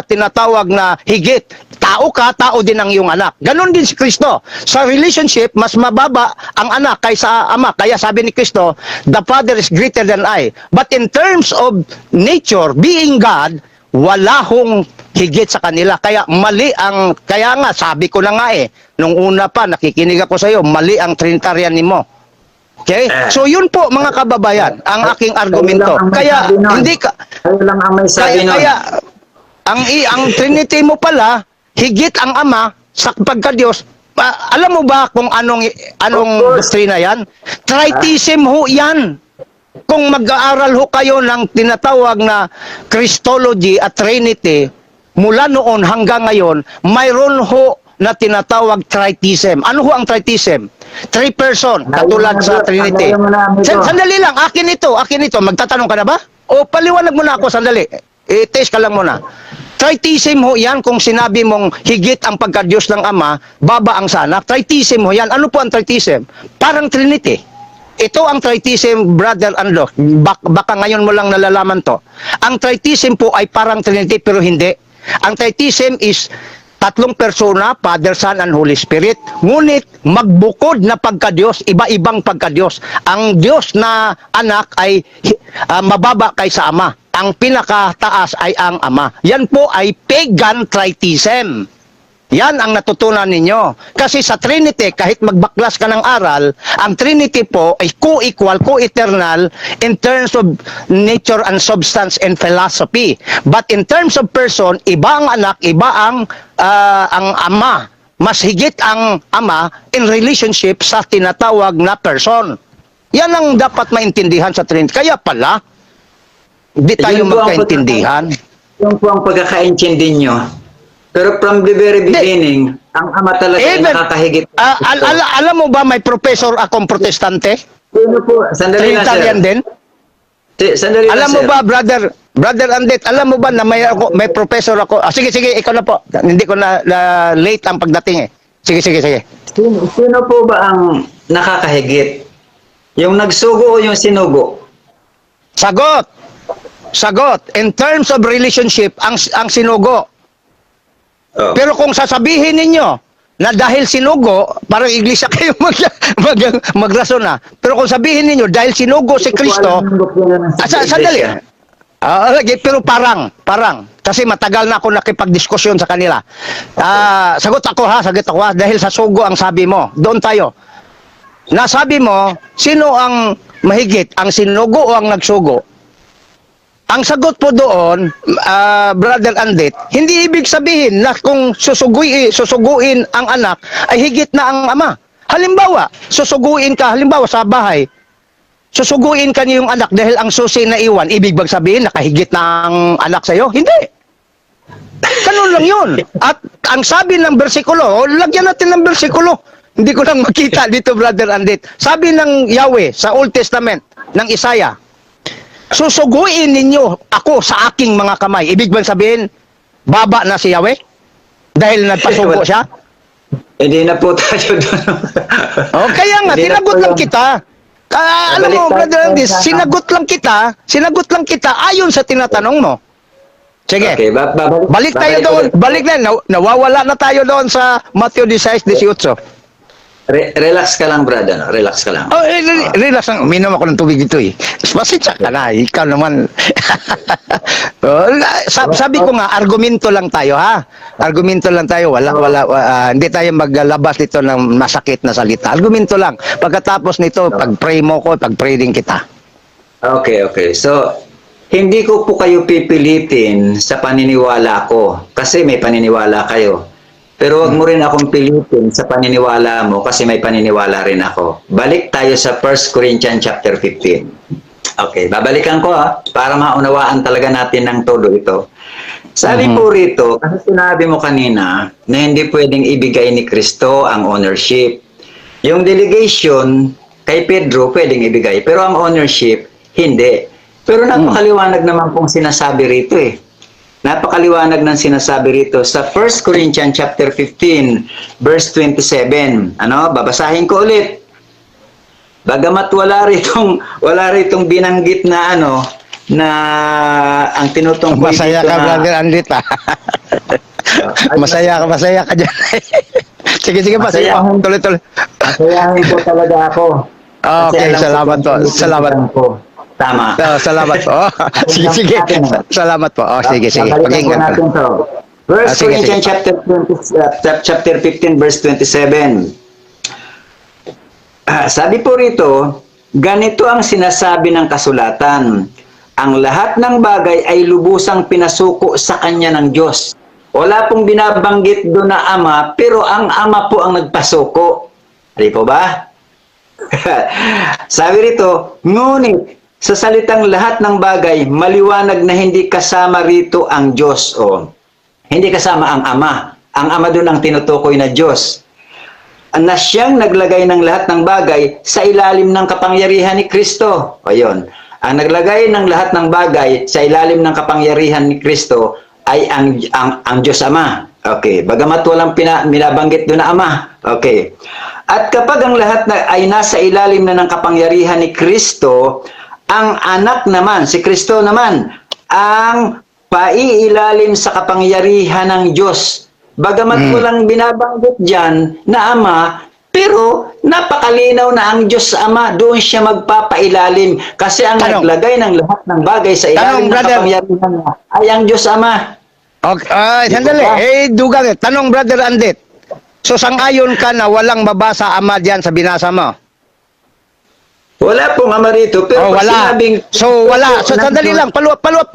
B: tinatawag na higit. Tao ka, tao din ang iyong anak. Ganon din si Kristo. Sa relationship, mas mababa ang anak kaysa ama. Kaya sabi ni Kristo, the Father is greater than I. But in terms of nature, being God, wala hong higit sa kanila. Kaya kaya nga, sabi ko na nga nung una pa, nakikinig ako sa iyo, mali ang Trinitarian mo. Okay? So yun po mga kababayan, ang aking argumento. Kaya hindi ka
A: Kayo lang ang may sabi nun.
B: kaya ang Trinity mo pala higit ang Ama sa pagka-Diyos. Alam mo ba kung anong
A: Of course.
B: doktrina yan? Tritheism ho yan. Kung mag-aaral ho kayo ng tinatawag na Christology at Trinity, mula noon hanggang ngayon, mayroon ho na tinatawag tritheism. Ano ho ang tritheism? Three person, katulad sa Trinity. Sandali lang, akin ito. Magtatanong ka na ba? O paliwanag mo na ako, sandali. I-test ka lang muna. Tritheism ho yan kung sinabi mong higit ang pagka-Diyos ng Ama, baba ang sanak. Tritheism ho yan. Ano po ang tritheism? Parang Trinity. Ito ang tritheism, brother Ando. Baka ngayon mo lang nalalaman to. Ang tritheism po ay parang Trinity pero hindi. Ang tritheism is tatlong persona, Father, Son, and Holy Spirit. Ngunit magbukod na pagka-Diyos, iba-ibang pagka-Diyos. Ang Diyos na anak ay mababa kaysa Ama. Ang pinakataas ay ang Ama. Yan po ay pagan tritheism. Yan ang natutunan ninyo. Kasi sa Trinity, kahit magbaklas ka ng aral, ang Trinity po ay co-equal, co-eternal in terms of nature and substance and philosophy. But in terms of person, iba ang anak, iba ang Ama. Mas higit ang Ama in relationship sa tinatawag na person. Yan ang dapat maintindihan sa Trinity. Kaya pala, hindi tayo
A: Yun po ang
B: magkaintindihan.
A: Yung po ang pagkakaintindi nyo. Pero from the very beginning, ang Ama talaga ay
B: Even,
A: nakakahigit.
B: alam mo ba may professor akong protestante?
A: Sino po? Sandali lang, sir.
B: Trinitarian din?
A: Sandali lang,
B: Alam mo
A: sir.
B: ba, brother Andet, alam mo ba na may professor ako? Sige, ikaw na po. Hindi ko na late ang pagdating Sige.
A: Sino po ba ang nakakahigit? Yung nagsugo o yung sinugo?
B: Sagot. In terms of relationship, ang sinugo.
A: Oh.
B: Pero kung sasabihin ninyo na dahil sinugo, parang iglesia kayo magrason na. Pero kung sabihin ninyo dahil sinugo si Kristo, sandali. Pero parang. Kasi matagal na ako nakipagdiskusyon sa kanila. Sagot ako ha, dahil sa sugo ang sabi mo. Doon tayo. Nasabi mo, sino ang mahigit? Ang sinugo o ang nagsugo? Ang sagot po doon, Brother Andet, hindi ibig sabihin na kung susuguin ang anak ay higit na ang Ama. Halimbawa, susuguin ka, sa bahay, susuguin ka niyo yung anak dahil ang susi na iwan, ibig bang sabihin nakahigit na ang anak sa'yo? Hindi. Ganun lang yun. At ang sabi ng bersikulo, lagyan natin ng bersikulo. Hindi ko lang makita dito, Brother Andet. Sabi ng Yahweh sa Old Testament, ng Isaiah, susuguin ninyo ako sa aking mga kamay. Ibig bang sabihin, baba na si Yahweh? Dahil nagpasugo siya?
A: Hindi na po tayo doon.
B: Kaya nga,
A: Hindi na
B: sinagot
A: po
B: lang
A: yung-
B: kita. Alam mo, Brother Andis, sinagot lang kita ayon sa tinatanong mo. Sige.
A: Okay,
B: Balik tayo doon. Nawawala na tayo doon sa Matthew 16:18.
A: Relax ka lang, brother. No? Relax ka lang.
B: Oh, relax lang. Uminom ako ng tubig dito eh. Pasensya ka na. Ikaw naman. Oh, sabi ko nga, argumento lang tayo ha. Argumento lang tayo. Hindi tayo maglabas dito ng masakit na salita. Argumento lang. Pagkatapos nito, pag-pray mo ko, pag-pray din kita.
A: Okay. So, hindi ko po kayo pipilitin sa paniniwala ko kasi may paniniwala kayo. Pero wag mo rin akong pilitin sa paniniwala mo kasi may paniniwala rin ako. Balik tayo sa 1 Corinthians chapter 15. Okay, babalikan ko para maunawaan talaga natin ng todo ito. Sabi po rito, kasi sinabi mo kanina na hindi pwedeng ibigay ni Kristo ang ownership. Yung delegation kay Pedro pwedeng ibigay, pero ang ownership hindi. Pero napakaliwanag naman pong sinasabi rito eh. Napakaliwanag ng sinasabi rito sa 1 Corinthians chapter 15 verse 27. Babasahin ko ulit. Bagamat wala ritong binanggit na na ang tinutungkol
B: Masaya
A: dito
B: ka,
A: na
B: brother Andit ha. masaya ka dyan. sige, masaya. Tuloy.
A: masayahin ko talaga ako. Kasi
B: Okay,
A: alam ko
B: salamat
A: kung
B: po.
A: ano
B: Salamat.
A: po. Tama.
B: Salamat po. Sige. Salamat po. Sige.
A: Babalikan po
B: Pakinggan ko.
A: natin to. Verse
B: Sige.
A: Corinthians chapter 15 verse 27. Sabi po rito, ganito ang sinasabi ng kasulatan. Ang lahat ng bagay ay lubusang pinasuko sa kanya ng Diyos. Wala pong binabanggit doon na ama, pero ang ama po ang nagpasuko. Hindi po ba? Sabi rito, ngunit sa salitang lahat ng bagay, maliwanag na hindi kasama rito ang Diyos. Hindi kasama ang Ama. Ang Ama doon ang tinutukoy na Diyos. Na siyang naglagay ng lahat ng bagay sa ilalim ng kapangyarihan ni Kristo. Ayun. Ang naglagay ng lahat ng bagay sa ilalim ng kapangyarihan ni Kristo ay ang Diyos Ama. Okay. Bagamat walang binabanggit doon na Ama. Okay. At kapag ang lahat ay nasa ilalim na ng kapangyarihan ni Kristo, ang anak naman, si Kristo naman, ang paiilalim sa kapangyarihan ng Diyos. Bagamat walang binabanggit dyan na Ama, pero napakalinaw na ang Diyos Ama, doon siya magpapailalim. Kasi ang naglagay ng lahat ng bagay sa ilalim ng kapangyarihan niya ay ang Diyos Ama.
B: Okay, sandali. Dugang. Tanong, brother Andit. So, sangayon ka na walang babasa Ama dyan sa binasa mo?
A: Wala pong Ama rito, pero
B: wala.
A: sinabing...
B: So, wala. So, sandali lang.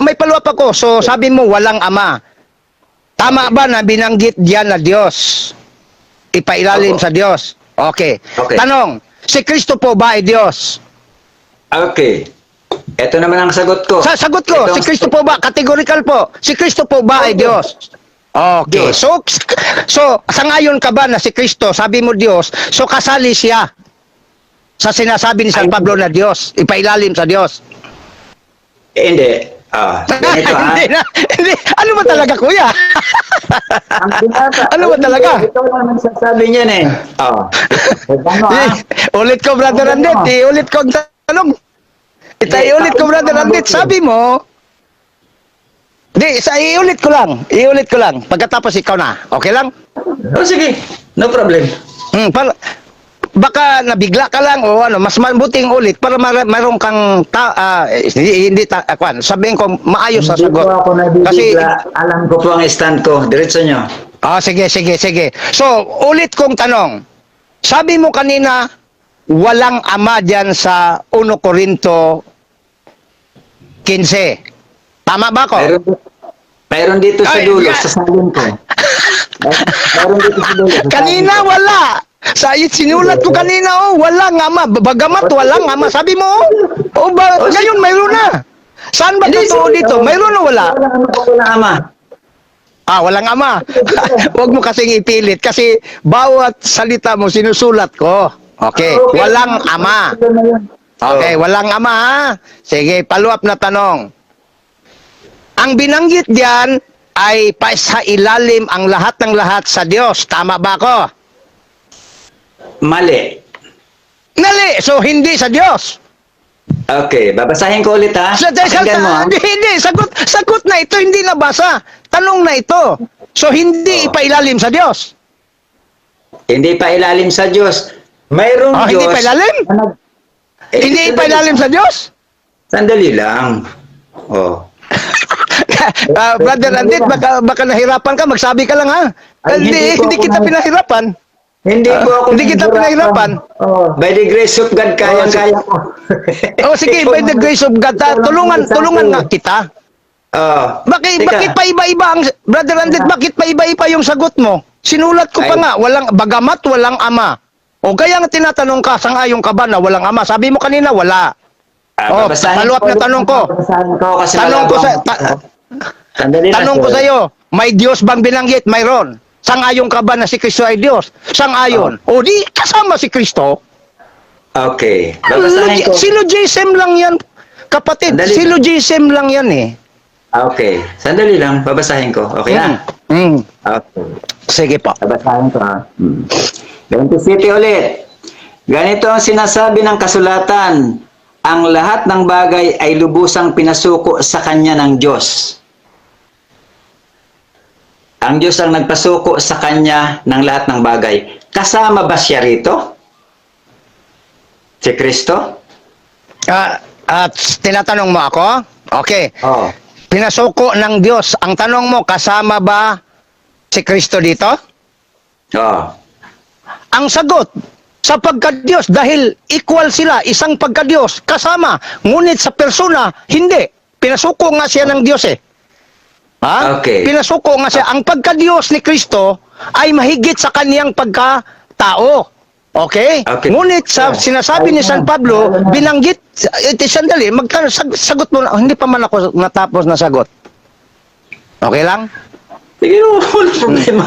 B: May paluap ako. So, sabi mo, walang Ama. Tama ba na binanggit diyan na Diyos? Ipailalim sa Diyos. Okay. Tanong, si Kristo po ba ay Diyos?
A: Okay. Ito naman ang sagot ko.
B: Sagot ko, si Kristo po ba? Categorical po. Si Kristo po ba ay Diyos? Okay.
A: Diyos.
B: So, sangayon ka ba na si Kristo, sabi mo Diyos, so kasali siya sa sinasabi ni San Pablo na Diyos, ipailalim sa Diyos?
A: Hindi. Ganito
B: Hindi. Ano ba talaga, kuya? Ano ba talaga?
A: Ito lang nagsasabi niyan eh.
B: Ulit ko, brother Andit. Ulit ko ang tanong. Iulit ko, brother Andit. Sabi mo, iulit ko lang. Pagkatapos ikaw na. Okay lang?
A: Sige. No problem.
B: Baka nabigla ka lang o mas mabuting ulit para mayroon kang sabihin ko maayos sa sagot.
A: Hindi po ako nabibigla. Alam ko po ang stand ko. Diretso nyo.
B: Sige. So, ulit kong tanong. Sabi mo kanina, walang Ama dyan sa 1 Corinto 15. Tama ba ko?
A: Mayroon dito sa dulo, sa salin ko. Mayroon dito sa dulo.
B: Kanina wala. Sinulat ko kanina, walang Ama. Bagamat walang Ama. Sabi mo, ngayon mayroon na. Saan ba totoo dito? Mayroon o wala?
A: Walang Ama.
B: Walang Ama. Huwag mo kasing ipilit kasi bawat salita mo sinusulat ko. Okay, walang Ama. Okay, walang Ama ha. Sige, follow-up na tanong. Ang binanggit diyan ay sa ilalim ang lahat ng lahat sa Diyos. Tama ba ako?
A: Mali.
B: So hindi sa Diyos.
A: Okay, babasahin ko ulit ha. Pakinggan mo.
B: Hindi, sagot na ito, hindi nabasa. Tanong na ito. So hindi ipailalim sa Diyos.
A: Hindi pa ilalim sa Diyos. Mayroong
B: Hindi
A: Diyos.
B: pa ilalim? Hindi pa ilalim sa Diyos?
A: Sandali lang. Oh.
B: Brother Andit, baka nahirapan ka, magsabi ka lang ha.
A: Ay, hindi po
B: Hindi
A: ako
B: kita pinahirapan.
A: Hindi po ako
B: Hindi kita pinahirapan.
A: Oh, by the grace of God, kayang-kaya ko.
B: Sige, by the grace of God, tulungan nga kita.
A: Oh.
B: Bakit pa iba-iba ang Brother Andit, bakit pa iba-iba yung sagot mo? Sinulat ko pa
A: Ay.
B: nga, bagamat walang ama. O kaya nga tinatanong ka, sangayon ka ba na walang ama? Sabi mo kanina, wala.
A: Babasahin
B: follow up na tanong ko.
A: Babasahin ko kasi
B: Tanong ko sa
A: Sandali lang,
B: tanong ko
A: sir.
B: sa iyo, may Diyos bang binanggit? Mayroon. Sangayon ka ba na si Kristo ay Diyos? Sangayon. O di kasama si Kristo.
A: Okay. Babasahin ko.
B: Syllogism lang yan, kapatid.
A: Sandali.
B: Syllogism lang yan eh.
A: Okay. Sandali lang. Babasahin ko. Okay na? Okay.
B: Sige po.
A: Babasahin ko ha. 27 ulit. Ganito ang sinasabi ng kasulatan. Ang lahat ng bagay ay lubusang pinasuko sa kanya ng Diyos. Ang Diyos ang nagpasuko sa kanya ng lahat ng bagay. Kasama ba siya rito? Si Kristo?
B: At tinatanong mo ako? Okay.
A: Oo.
B: Pinasuko ng Diyos. Ang tanong mo, kasama ba si Kristo dito?
A: Oo.
B: Ang sagot, sa pagka-Diyos, dahil equal sila, isang pagka-Diyos, kasama. Ngunit sa persona, hindi. Pinasuko nga siya ng Diyos eh. Ha?
A: Okay.
B: Pinasuko nga siya. Ang pagka-Diyos ni Kristo ay mahigit sa kaniyang pagka-tao. Okay?
A: Okay.
B: Ngunit sa sinasabi ni San Pablo, binanggit, sandali, sagot mo na, hindi pa man ako natapos na sagot. Okay lang?
A: Sige, wala problema.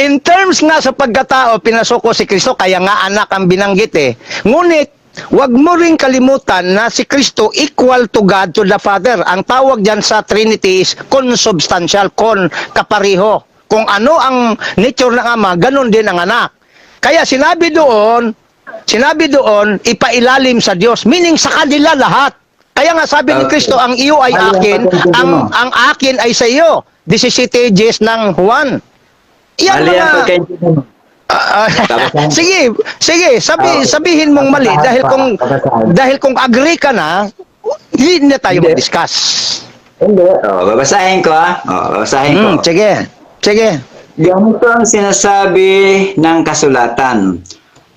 B: In terms nga sa pagkatao, pinasuko si Kristo, kaya nga anak ang binanggit eh. Ngunit, wag mo rin kalimutan na si Kristo equal to God, to the Father. Ang tawag dyan sa Trinity is consubstantial, kapariho. Kung ano ang nature ng Ama, ganun din ang anak. Kaya sinabi doon, ipailalim sa Diyos, meaning sa kanila lahat. Kaya nga sabi ni Kristo, ang iyo ay akin, ang akin ay sa iyo. 17 pages ng Juan. Yan
A: Mali ang
B: mga...
A: pagkaintindi mo.
B: sige, sabihin mong mali dahil kung agree ka na, hindi na tayo
A: Hindi.
B: mag-discuss.
A: Hindi. Babasahin ko ha. Babasahin ko.
B: Sige.
A: Ganito ang sinasabi ng kasulatan.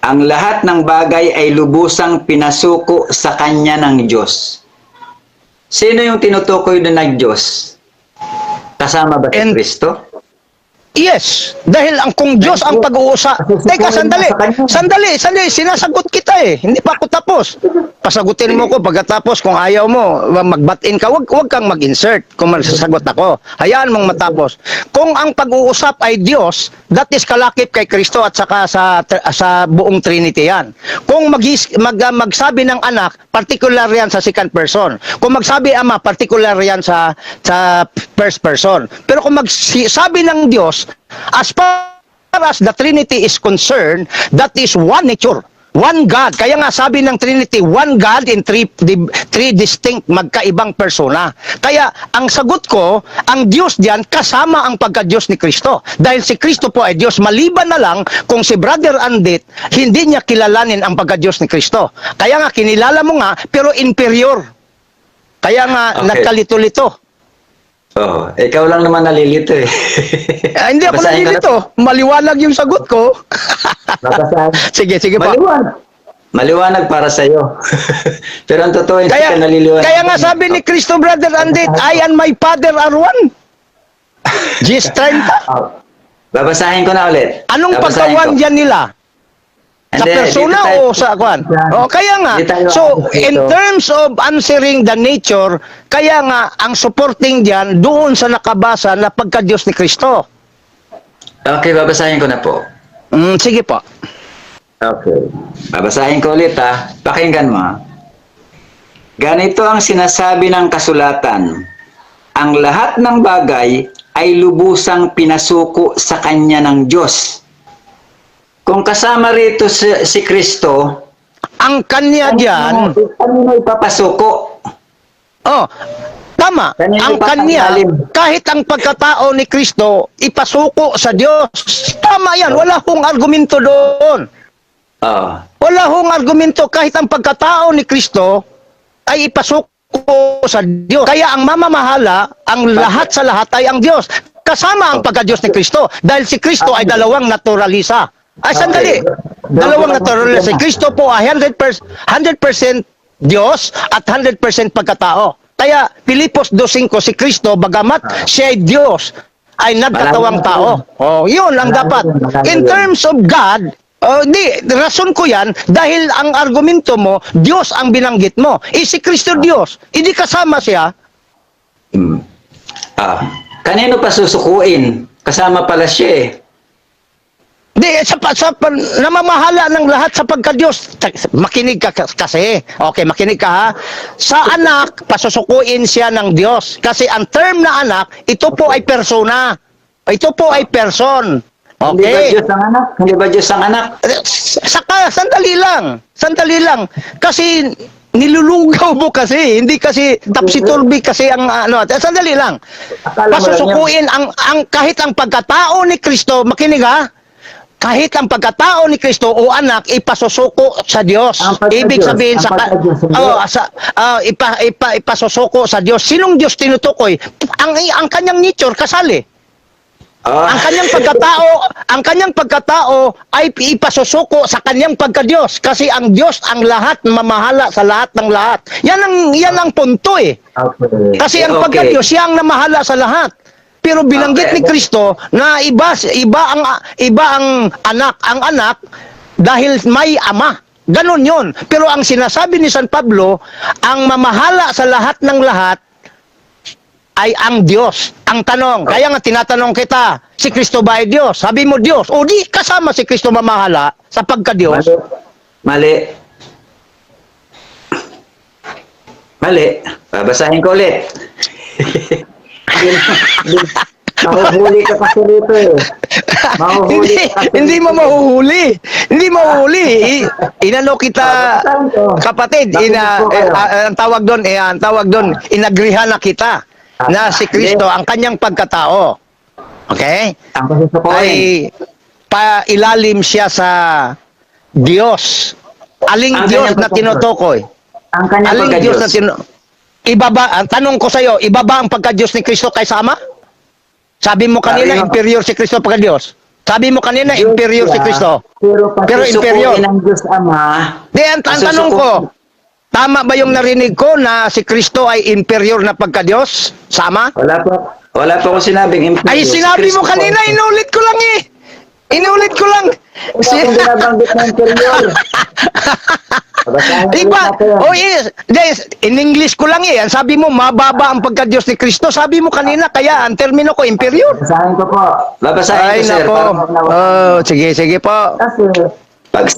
A: Ang lahat ng bagay ay lubusang pinasuko sa kanya ng Diyos. Sino yung tinutukoy doon ng Diyos? Kasama ba si Kristo?
B: Yes, dahil kung Diyos ang pag-uusap. Teka, sandali, sinasagot kita eh. Hindi pa ako tapos. Pasagutin mo ko pagkatapos kung ayaw mo, mag-butt-in ka, wag kang mag-insert kung magsasagot ako. Hayaan mong matapos. Kung ang pag-uusap ay Diyos, that is kalakip kay Kristo at saka sa buong Trinity yan. Kung magsabi ng anak, particular yan sa second person. Kung magsabi ama, particular yan sa first person. Pero kung magsabi ng Diyos, as far as the Trinity is concerned, that is one nature. One God. Kaya nga sabi ng Trinity, one God in three distinct magkaibang persona. Kaya ang sagot ko, ang Diyos diyan kasama ang pagka-Diyos ni Kristo. Dahil si Kristo po ay Diyos, maliban na lang kung si Brother Andit hindi niya kilalanin ang pagka-Diyos ni Kristo. Kaya nga kinilala mo nga, pero inferior. Kaya nga nagkalito-lito.
A: Ikaw lang naman nalilito eh.
B: Hindi ako
A: Babasahin ko
B: nalilito. Maliwanag yung sagot ko. Sige pa.
A: Maliwanag para sa iyo. Pero ang totoo hindi ka naliliwanag.
B: Kaya nga sabi ni Kristo, Brother Andit, I and my Father are one. Gis 30.
A: Babasahin ko na ulit.
B: Anong
A: Babasahin
B: pagkawan
A: ko.
B: dyan nila? Sa
A: Hindi,
B: persona
A: dito tayo-
B: o sa kwan? Kaya nga,
A: Hindi tayo
B: so
A: dito.
B: in terms of answering the nature, kaya nga ang supporting dyan doon sa nakabasa na pagka-Diyos ni Kristo.
A: Okay, babasahin ko na po.
B: Sige po.
A: Okay. Babasahin ko ulit ha. Pakinggan mo ha. Ganito ang sinasabi ng kasulatan. Ang lahat ng bagay ay lubusang pinasuko sa kanya ng Diyos. Kung kasama rito si Kristo,
B: Ang kanya dyan,
A: ano na ipapasuko?
B: Tama.
A: Kanino
B: Ang
A: pa
B: kanya,
A: tanggalin?
B: kahit ang pagkatao ni Kristo, ipasuko sa Diyos. Tama yan. Wala hong argumento doon.
A: Oh.
B: Wala hong argumento kahit ang pagkatao ni Kristo ay ipasuko sa Diyos. Kaya ang mamamahala, ang lahat sa lahat ay ang Diyos. Kasama ang pagka-Diyos ni Kristo. Dahil si Kristo ay dalawang naturalisa. Ay, sandali. Dalawang naturalisa. Si Kristo po ay 100% Diyos at 100% pagkatao. Kaya Pilipos 2:5, si Kristo, bagamat siya ay Diyos, ay nagkatawang tao. Oh, yun ang dapat. In terms of God, rason ko yan, dahil ang argumento mo, Diyos ang binanggit mo. Si Kristo Diyos. Hindi kasama siya.
A: Kanino pa susukuin? Kasama pala siya eh.
B: Di, namamahala ng lahat sa pagka-Diyos. Makinig ka kasi. Okay, makinig ka ha. Sa anak, pasusukuin siya ng Diyos. Kasi ang term na anak, ito po ay persona. Ito po ay person.
A: Hindi ba
B: Okay.
A: Diyos ang anak? Hindi ba Diyos ang anak?
B: Saka, sandali lang. Sandali lang. Kasi, nilulugaw mo kasi. Hindi kasi, tapsitulbi kasi ang ano. Sandali lang.
A: Akala mo lang
B: Pasusukuin kahit ang pagkatao ni Kristo, makinig ha, kahit ang pagkatao ni Kristo o anak, ipasusuko sa Diyos.
C: Ang pagka-Diyos,
B: Ibig sabihin,
C: ang pagka-Diyos, hindi.
B: ipasusuko sa Diyos. Sinong Diyos tinutukoy? Ang kanyang nature, kasali. Ang kanyang pagkatao ay ipasusuko sa kanyang pagka-Diyos kasi ang Diyos ang lahat, mamahala sa lahat ng lahat. Yan ang punto eh.
C: Okay.
B: Kasi ang
A: Okay.
B: pagka-Diyos siya ang namahala sa lahat. Pero binanggit ni Kristo na iba ang anak dahil may ama. Ganon 'yon. Pero ang sinasabi ni San Pablo, ang mamahala sa lahat ng lahat ay ang Diyos. Ang tanong, kaya nga tinatanong kita, si Kristo ba ay Diyos? Sabi mo Diyos. O di kasama si Kristo mamahala sa pagka-Diyos.
A: Mali. Mali. Babasahin ko ulit.
C: Mahuhuli ka kasi dito eh. Mahuhuli ka kasi
B: Hindi mo
C: dito.
B: mahuhuli. Hindi mahuhuli. Inano kita, kapatid, ang tawag doon, inagrihan na kita na si Kristo, ang kanyang pagkatao. Okay?
C: Ang pasusukuin.
B: Ay pailalim siya sa Diyos. Aling
A: Ang
B: Diyos
A: kanyang
B: na tinutukoy?
A: Ang kanyang
B: Aling Diyos na
A: pagka-Diyos.
B: ang tanong ko sa iyo, iba ba ang pagka-Diyos ni Kristo kaysa Ama? Sabi mo kanina,
A: Sabi mo-
B: inferior si Kristo pagka-Diyos. Sabi mo kanina,
C: Diyos
B: inferior si
C: siya,
B: Kristo.
C: Pero
B: Pero inferior.
A: Susukuin ng Diyos Ama.
B: Di, ang tanong ko, tama ba yung narinig ko na si Kristo ay inferior na pagka-Diyos? Sama?
A: Wala pa akong sinabing inferior.
B: Ay,
A: Si
B: sinabi
A: Kristo
B: mo kanina,
A: po.
B: inulit ko lang eh. Inulit ko lang.
C: Hindi binabanggit na interior. Babasahin ulit
B: Iba,
C: natin.
B: oh yes, in English ko lang eh. Ang sabi mo, mababa ang pagka-Diyos ni Kristo. Sabi mo kanina, kaya ang termino ko, inferior.
C: Babasahin ko po.
A: Babasahin
B: Ay,
A: ko, sir.
B: nako. Oh, sige po.
C: Kasi,
A: Pag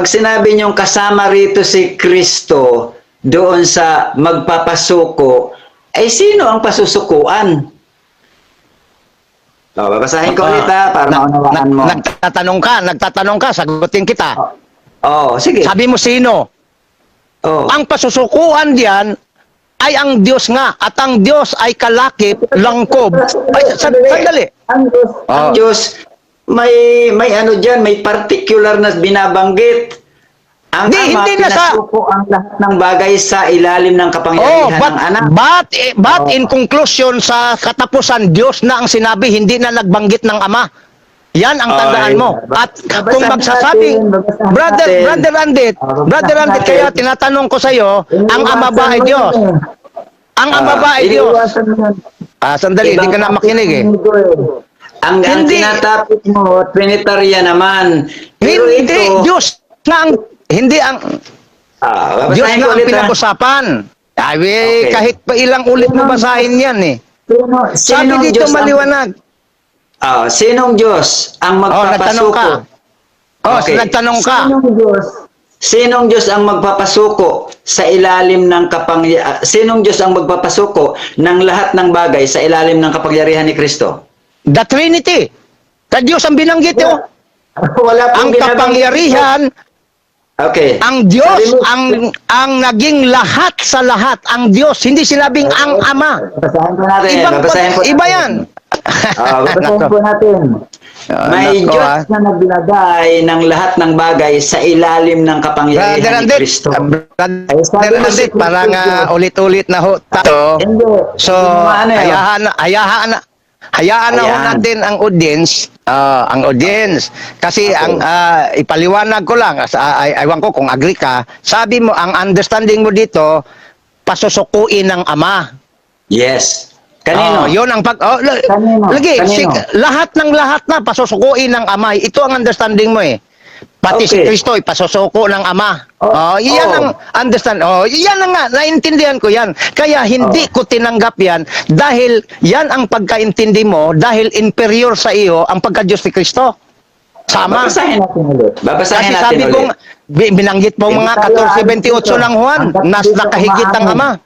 A: sinabi niyong kasama rito si Kristo doon sa magpapasuko, ay sino ang pasusukuan? Babasahin ko ulit ha, para maunawaan mo.
B: Nagtatanong ka, sagutin kita.
A: Sige.
B: Sabi mo sino?
A: Oh.
B: Ang pasusukuan diyan ay ang Diyos nga, at ang Diyos ay kalakip, langkob. Ay, sandali.
A: Ang Diyos, may ano diyan, may particular na binabanggit. Ang Ama,
B: Hindi na sa-
A: pinasuko ang lahat ng bagay sa ilalim ng kapangyarihan ng anak.
B: But in conclusion, sa katapusan, Diyos na ang sinabi, hindi na nagbanggit ng Ama. Yan ang tandaan
A: Ay,
B: mo. At kung
A: babasahin
B: magsasabing,
A: natin.
B: Brother Andit,
A: Babasahin
B: kaya
A: natin.
B: tinatanong ko sa iyo, ang Ama ba ay Diyos? Ang Ama ba ay Diyos? Sandali, hindi ka na makinig eh.
A: Ang
B: Hindi.
A: tinatapit mo, Trinitarian naman. Pero
B: Hindi,
A: ito,
B: Diyos na ang, hindi ang, Diyos
A: babasahin
B: nga
A: ko
B: ang
A: ulit ha.
B: pinag-usapan. Ay,
A: Okay.
B: kahit pa ilang ulit mo basahin yan eh. Sabi
A: Sinong
B: dito
A: Diyos ang-
B: maliwanag.
A: Sinong Diyos ang
B: Nagtanong ka.
A: magpapasuko? Okay.
B: Nagtanong ka.
A: Sinong Diyos ang magpapasuko sa ilalim ng Sinong Diyos ang magpapasuko ng lahat ng bagay sa ilalim ng kapangyarihan ni Kristo?
B: The Trinity. Sa Diyos ang binanggit oh.
A: Wala
B: Ang
A: pong binabanggit.
B: kapangyarihan,
A: Okay.
B: Ang Diyos,
A: Sabi mo-
B: ang naging lahat sa lahat. Ang Diyos, hindi sinabing ang Ama.
A: Babasahin po natin. Babasahin po
B: Iba
A: natin.
B: yan.
A: Babasahin
B: Nako.
A: po natin. May
B: Nako,
A: Diyos
B: ah.
A: na naglagay ng lahat ng bagay sa ilalim ng
B: Brother
A: kapangyarihan ni
B: Andit,
A: Kristo.
B: Brother Andit, parang ulit-ulit na ho tayo.
A: Hindi.
B: So,
A: Hindi mo ano yun.
B: hayaan na ho
A: Hayaan.
B: natin ang audience, kasi ang ipaliwanag ko lang, aywan ko kung agree ka, sabi mo, ang understanding mo dito, pasusukuin ng Ama.
A: Yes. Kanino?
B: Yun ang
A: Kanino?
B: lagi,
A: Kanino?
B: lahat ng lahat na pasusukuin ng Ama. Ito ang understanding mo eh. Pati si
A: Okay.
B: Kristo ipasusuko ng Ama. Iyan
A: Oh.
B: ang understand. Iyan na nga, naintindihan ko yan. Kaya hindi ko tinanggap yan dahil yan ang pagkaintindi mo dahil inferior sa iyo ang pagka-Diyos ni Kristo. Sama.
A: Babasahin natin ulit. Babasahin
B: Kasi
A: natin
B: sabi
A: ulit.
B: kong binanggit mo
A: Hindi
B: mga
A: tayo
B: 14:28 ng Juan, nas nakahigit ang Ama.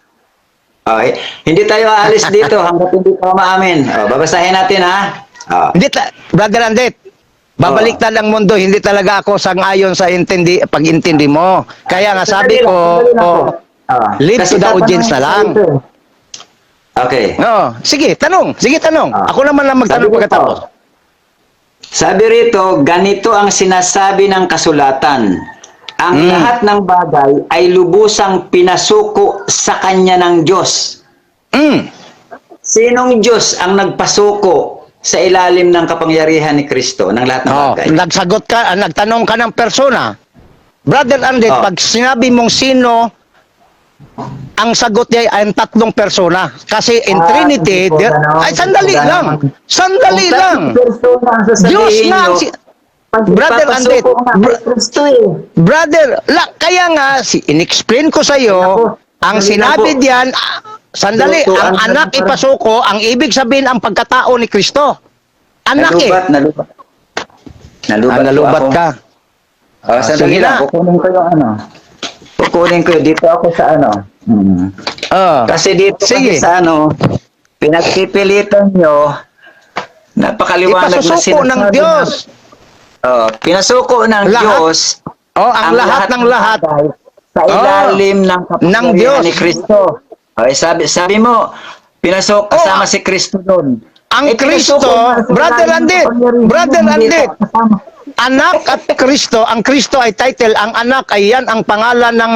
A: Okay. Hindi tayo aalis dito hanggat hindi tayo maamin. Babasahin natin ha.
B: Brother Andet, babaliktad ang mundo, hindi talaga ako sang-ayon sa pag-intindi mo. Kaya nga sabi ko, leave to the audience na lang.
A: Okay.
B: Sige, tanong. Ako naman lang magtanong
A: Sabi ko
B: pagkatapos.
A: po, sabi rito, ganito ang sinasabi ng kasulatan. Ang lahat ng bagay ay lubusang pinasuko sa kanya ng Diyos. Sinong Diyos ang nagpasuko sa ilalim ng kapangyarihan ni Kristo ng lahat ng bagay?
B: Nagsagot ka, nagtanong ka ng persona. Brother Andet, pag sinabi mong sino, ang sagot niya ay ang tatlong persona. Kasi in Trinity,
A: hindi po ganon.
B: sandali
A: Hindi po
B: lang.
A: ganon.
B: Sandali
A: Kung
B: lang.
A: persona ang sasabihin
B: Diyos nga ang
A: nyo,
B: Brother Andet,
A: pagpapasuko nga kay Kristo eh.
B: brother, kaya nga, in-explain ko sa iyo, ang sinabi diyan, sandali, ang anak ipasuko, ang ibig sabihin ang pagkatao ni Kristo. Anak
A: Nalubat.
B: Nalubat
A: po ako.
B: ka.
A: Sandali
B: Sige
A: lang,
B: na.
A: kukunin ko yun. Dito ako sa Kasi dito
B: Sige.
A: kasi sa pinagpipilitan nyo, napakaliwanag na
B: Ipasusuko ng
A: sinasabi
B: Diyos.
A: Pinasuko ng
B: Lahat.
A: Diyos
B: Ang lahat ng lahat.
A: bagay sa ilalim ng
B: ng
A: kapangyarihan
B: Diyos.
A: ni Kristo. Okay, sabi mo, pinasok kasama si Kristo doon.
B: Ang
A: Pinasuko
B: Kristo,
A: nga sa
B: Brother
A: ilalim ng
B: Andet,
A: kapangyarihan
B: Brother
A: ng
B: Andet,
A: kasama.
B: anak at Kristo, ang Kristo ay title, ang anak ay yan ang pangalan ng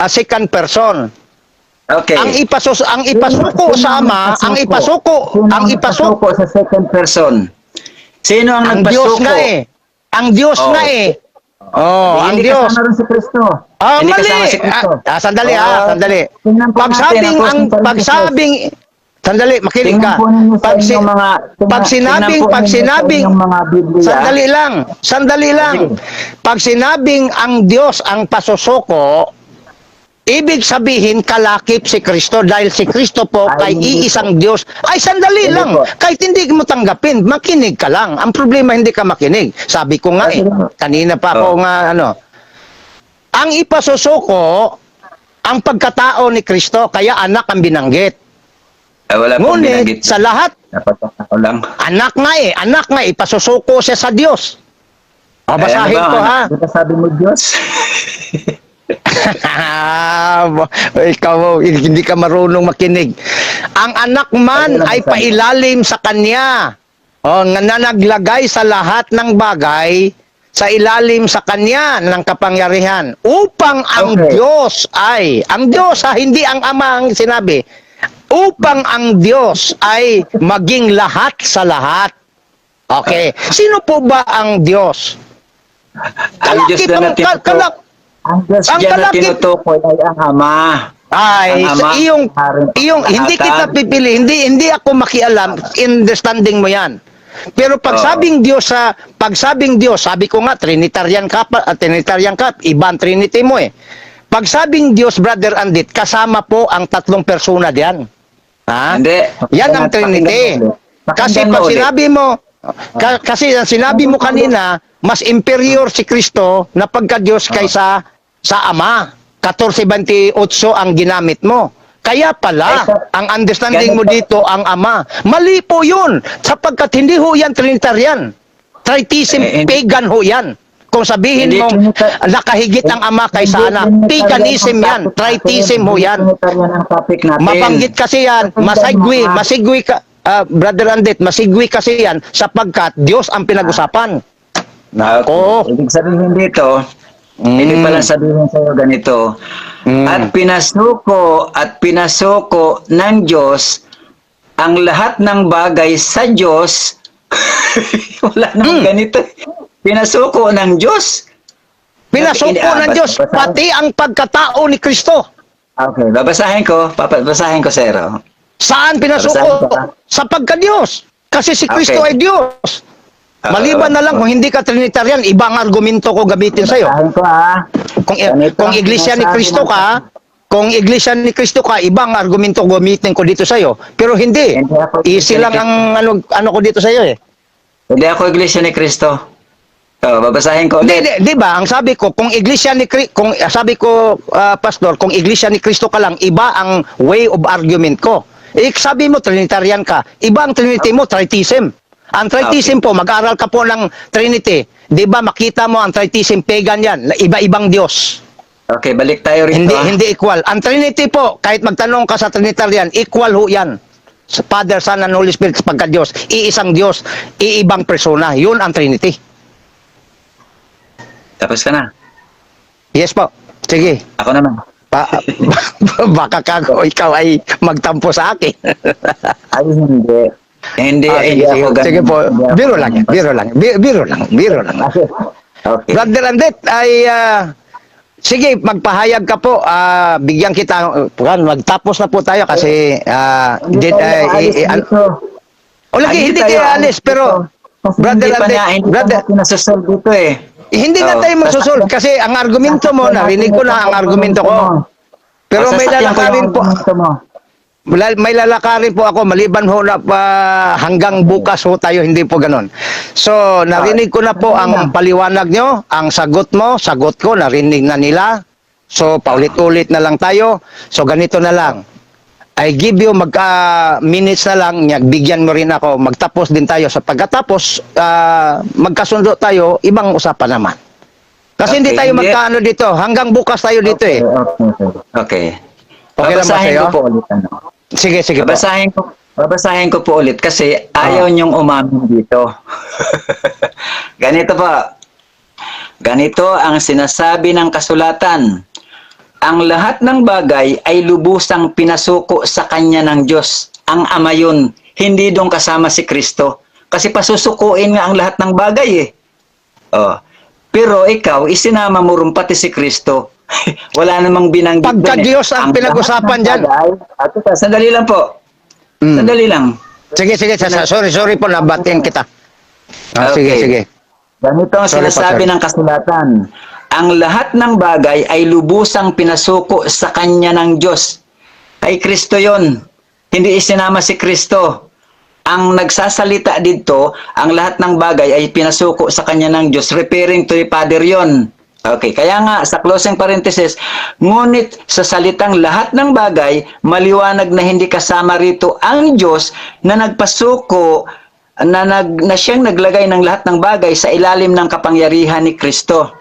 B: second person.
A: Okay.
B: Ang ipasuko sa Ama, ang ipasuko
A: sa second person. Sino ang
B: ang
A: nagpasuko?
B: Diyos nga eh. Ang Diyos nga eh. Ang
A: Hindi
B: Diyos.
A: kasama rin si Kristo. Hindi
B: Mali.
A: kasama si Kristo.
B: Sandali sandali.
A: Tingnan po natin ang First
B: Pagsabing, sandali, makinig ka.
A: Tingnan po ninyo sa
B: Pag,
A: inyong mga
B: pag sinabing,
A: mga Biblia.
B: sandali lang. Pag sinabing ang Diyos ang pasusuko, ibig sabihin kalakip si Kristo dahil si Kristo po
A: Ay,
B: kay
A: hindi
B: iisang Diyos. Ay, sandali
A: Hindi
B: lang.
A: po.
B: Kahit hindi mo tanggapin, makinig ka lang. Ang problema, hindi ka makinig. Sabi ko nga
A: Sige po.
B: kanina pa ako nga ang ipasusuko, ang pagkatao ni Kristo, kaya anak ang binanggit.
A: Wala pong
B: Ngunit,
A: binanggit.
B: sa lahat,
A: Napataka ko lang.
B: anak nga, ipasusuko siya sa Diyos. Babasahin ko ha.
A: Ito sabi mo Diyos.
B: Ikaw, hindi ka marunong makinig. Ang anak man ay pailalim sa kanya. Na naglagay sa lahat ng bagay sa ilalim sa kanya ng kapangyarihan upang ang
A: Okay.
B: Diyos hindi ang Ama ang sinabi, upang ang Diyos ay maging lahat sa lahat. Okay. Sino po ba ang Diyos?
A: Ang Diyos na Ang Diyos
B: Ang
A: dyan na
B: kalakip-
A: tinutukoy ay ang Ama.
B: Ay,
A: Ang
B: sa
A: Ama,
B: iyong hindi kita pipili, hindi ako makialam, understanding mo 'yan. Pero pagsabing Diyos sabi ko nga Trinitarian ka, iba ang Trinity mo eh. Pagsabing Diyos, Brother Andit, kasama po ang tatlong persona diyan. Ha?
A: Hindi.
B: Yan ang Trinity. Kasi pag sinabi mo, kasi ang sinabi mo kanina, mas inferior si Kristo na pagka-Diyos kaysa sa Ama. 14:28 ang ginamit mo. Kaya pala, ang understanding mo dito ang Ama. Mali po yun, sapagkat hindi ho yan Trinitarian. Tritheism pagan ho yan. Kung sabihin
A: Hindi
B: mo,
A: Trinita-
B: nakahigit ang ama kaysa anak, paganism yan, tritheism ho yan.
A: Ang topic natin.
B: Mabanggit kasi yan, masigwi ka, Brother Andit, masigwi kasi yan sapagkat Diyos ang pinag-usapan. Nako.
A: Ibig sabihin dito, ibig pala sabihin sa'yo ganito, at pinasuko ng Diyos ang lahat ng bagay sa Diyos. Wala nang ganito. Pinasuko ng Diyos.
B: Pinasuko ng Diyos, pati ang pagkatao ni Kristo.
A: Okay, babasahin ko, Sero.
B: Saan pinasuko?
A: Babasahin ko, ha?
B: Sa pagka-Diyos. Kasi si Kristo
A: Okay.
B: ay Diyos. Maliban na lang kung hindi ka Trinitarian, ibang argumento ko gamitin sa'yo.
A: Babasahin ko, ha?
B: Kung iglesia ni Kristo ka, ibang argumento gamitin ko dito sa'yo. Pero hindi.
A: Hindi ako
B: Easy lang ang ano ko dito sa'yo eh.
A: Hindi ako iglesia ni Kristo. Babasahin ko ulit.
B: Hindi, di ba? Ang sabi ko, kung iglesia ni Pastor, kung iglesia ni Kristo ka lang, iba ang way of argument ko. Sabi mo, Trinitarian ka. Iba ang Trinity mo, Tritheism. Ang Tritheism po, mag-aral ka po ng Trinity. Di ba, makita mo ang Tritheism, pagan yan. Iba-ibang Diyos.
A: Okay, balik tayo rito.
B: Hindi equal. Ang Trinity po, kahit magtanong ka sa Trinitarian, equal ho yan. Sa Father, Son, and Holy Spirit, pagka-Diyos. Iisang Diyos, iibang persona. Yun ang Trinity.
A: Tapos ka na.
B: Yes po. Sige.
A: Ako naman.
B: Baka ikaw ay magtampo sa akin.
A: Ay, hindi. Hindi
B: sige,
A: ako ganun.
B: sige po.
A: Hindi ako
B: Biro lang yan. Biro lang.
A: Okay.
B: Brother Andet ay sige, magpahayag ka po. Bigyan kita. Magtapos na po tayo kasi hindi kayo alis pero Brother Andet,
A: brother, nasasolve dito eh.
B: hindi na tayo magsusolve kasi ang argumento mo, narinig ko na ang argumento ko. Pero may lalakarin po. May lalakarin po ako maliban ho na hanggang bukas ho tayo, hindi po ganon. So, narinig ko na po ang paliwanag nyo, ang sagot mo, sagot ko, narinig na nila. So, paulit-ulit na lang tayo. So, ganito na lang. I give you minutes na lang, bigyan mo rin ako, magtapos din tayo. Sa pagkatapos, magkasundo tayo, ibang usapan naman. Kasi hindi tayo magkaano dito, hanggang bukas tayo dito eh.
A: Okay.
B: Okay lang ba
A: Babasahin
B: sa'yo?
A: ko po ulit.
B: Sige po.
A: Babasahin ko po ulit kasi ayaw niyong umamin dito. Ganito po. Ganito ang sinasabi ng kasulatan. Ang lahat ng bagay ay lubusang pinasuko sa kanya ng Diyos. Ang Ama yun, hindi doon kasama si Kristo. Kasi pasusukuin nga ang lahat ng bagay eh. Pero ikaw, isinama mo rin pati si Kristo. Wala namang binanggit doon eh.
B: Pagka-Diyos ang pinag-usapan dyan.
A: Sandali lang po. Sandali lang.
B: Sige. Sorry po, nabatiin kita.
A: Okay.
B: Sige.
A: Ganito ang
B: Sorry
A: sinasabi
B: po, sir.
A: ng kasulatan. Ang lahat ng bagay ay lubusang pinasuko sa kanya ng Diyos. Kay Kristo yon. Hindi isinama si Kristo. Ang nagsasalita dito, ang lahat ng bagay ay pinasuko sa kanya ng Diyos. Referring to the Father yon. Okay, kaya nga sa closing parenthesis, ngunit sa salitang lahat ng bagay, maliwanag na hindi kasama rito ang Diyos na nagpasuko, na siyang naglagay ng lahat ng bagay sa ilalim ng kapangyarihan ni Kristo.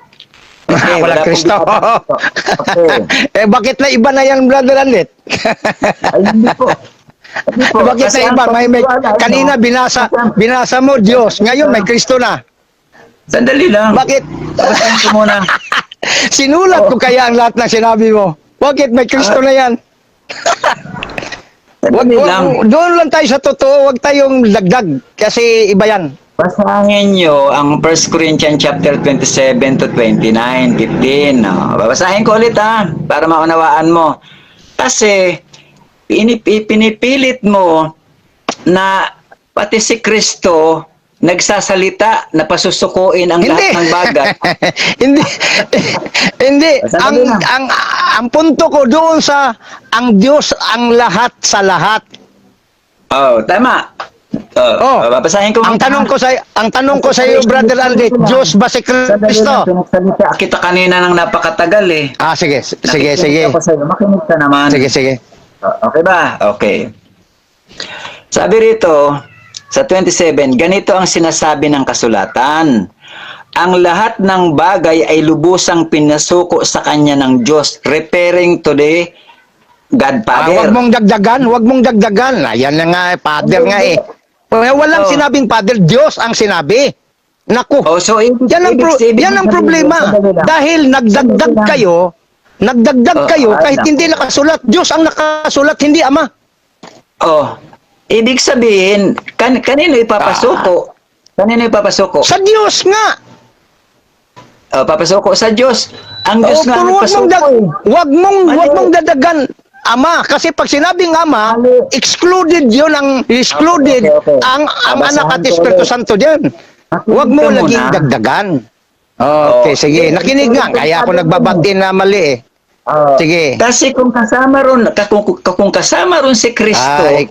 A: Okay,
B: Wala Kristo.
A: Okay.
B: Bakit na iba na yan, Brother Andet?
A: Ay, hindi po. Hindi po.
B: Bakit
A: Kasi
B: na iba?
A: ang
B: Kanina binasa mo Diyos, ngayon may Kristo na.
A: Sandali lang.
B: Bakit?
A: Basahin ko muna.
B: Sinulat ko kaya ang lahat ng sinabi mo. Bakit may Kristo na yan?
A: Sandali lang.
B: Doon lang tayo sa totoo, wag tayong dagdag kasi iba yan.
A: Basahin nyo ang 1 Corinthians chapter 27 to 29, 15. Babasahin ko ulit para maunawaan mo. Kasi pinipilit mo na pati si Kristo nagsasalita na pasusukuin ang lahat ng bagay.
B: hindi.
A: Sandali lang.
B: Ang punto ko doon sa ang Diyos ang lahat sa lahat.
A: Tama. Babasahin ko.
B: Ang tanong ko sa iyo, Brother Aldit, Diyos ba si Kristo?
A: Pinagsalita kita kanina ng napakatagal eh.
B: Sige.
A: Nakikinig ako sa'yo. Makinig ka naman.
B: Sige.
A: Okay ba? Okay. Sabi rito, sa 27, ganito ang sinasabi ng kasulatan. ang lahat ng bagay ay lubusang pinasuko sa kanya ng Diyos, referring to the God Father.
B: Wag mong dagdagan. Ayan na nga, Father nga eh. Walang
A: Oh.
B: sinabing Father, Diyos ang sinabi. Naku,
A: Oh, so
B: yan ang problema. Dahil nagdagdag kayo, kahit hindi nakasulat, Diyos ang nakasulat, hindi Ama.
A: Oh, ibig sabihin, kanino ipapasuko? Kanino ipapasuko?
B: Sa Diyos nga.
A: Oh, papasuko sa Diyos. Ang Diyos nga
B: Pero
A: nagpasuko.
B: wag
A: Mali.
B: mong dadagan Ama, kasi pag sinabing Ama,
A: Mali.
B: excluded ang
A: Okay.
B: ang Anak at
A: Babasahin ko
B: Espiritu
A: ulit.
B: Santo diyan.
A: Nakinig
B: Wag mo
A: ka
B: laging
A: muna.
B: dagdagan. Okay, sige. Nakinig nga. Kaya ako nagbabati na mali eh.
A: Oh,
B: Sige.
A: kasi kung kasama ron, kung kasama ron si Kristo,
B: Ay,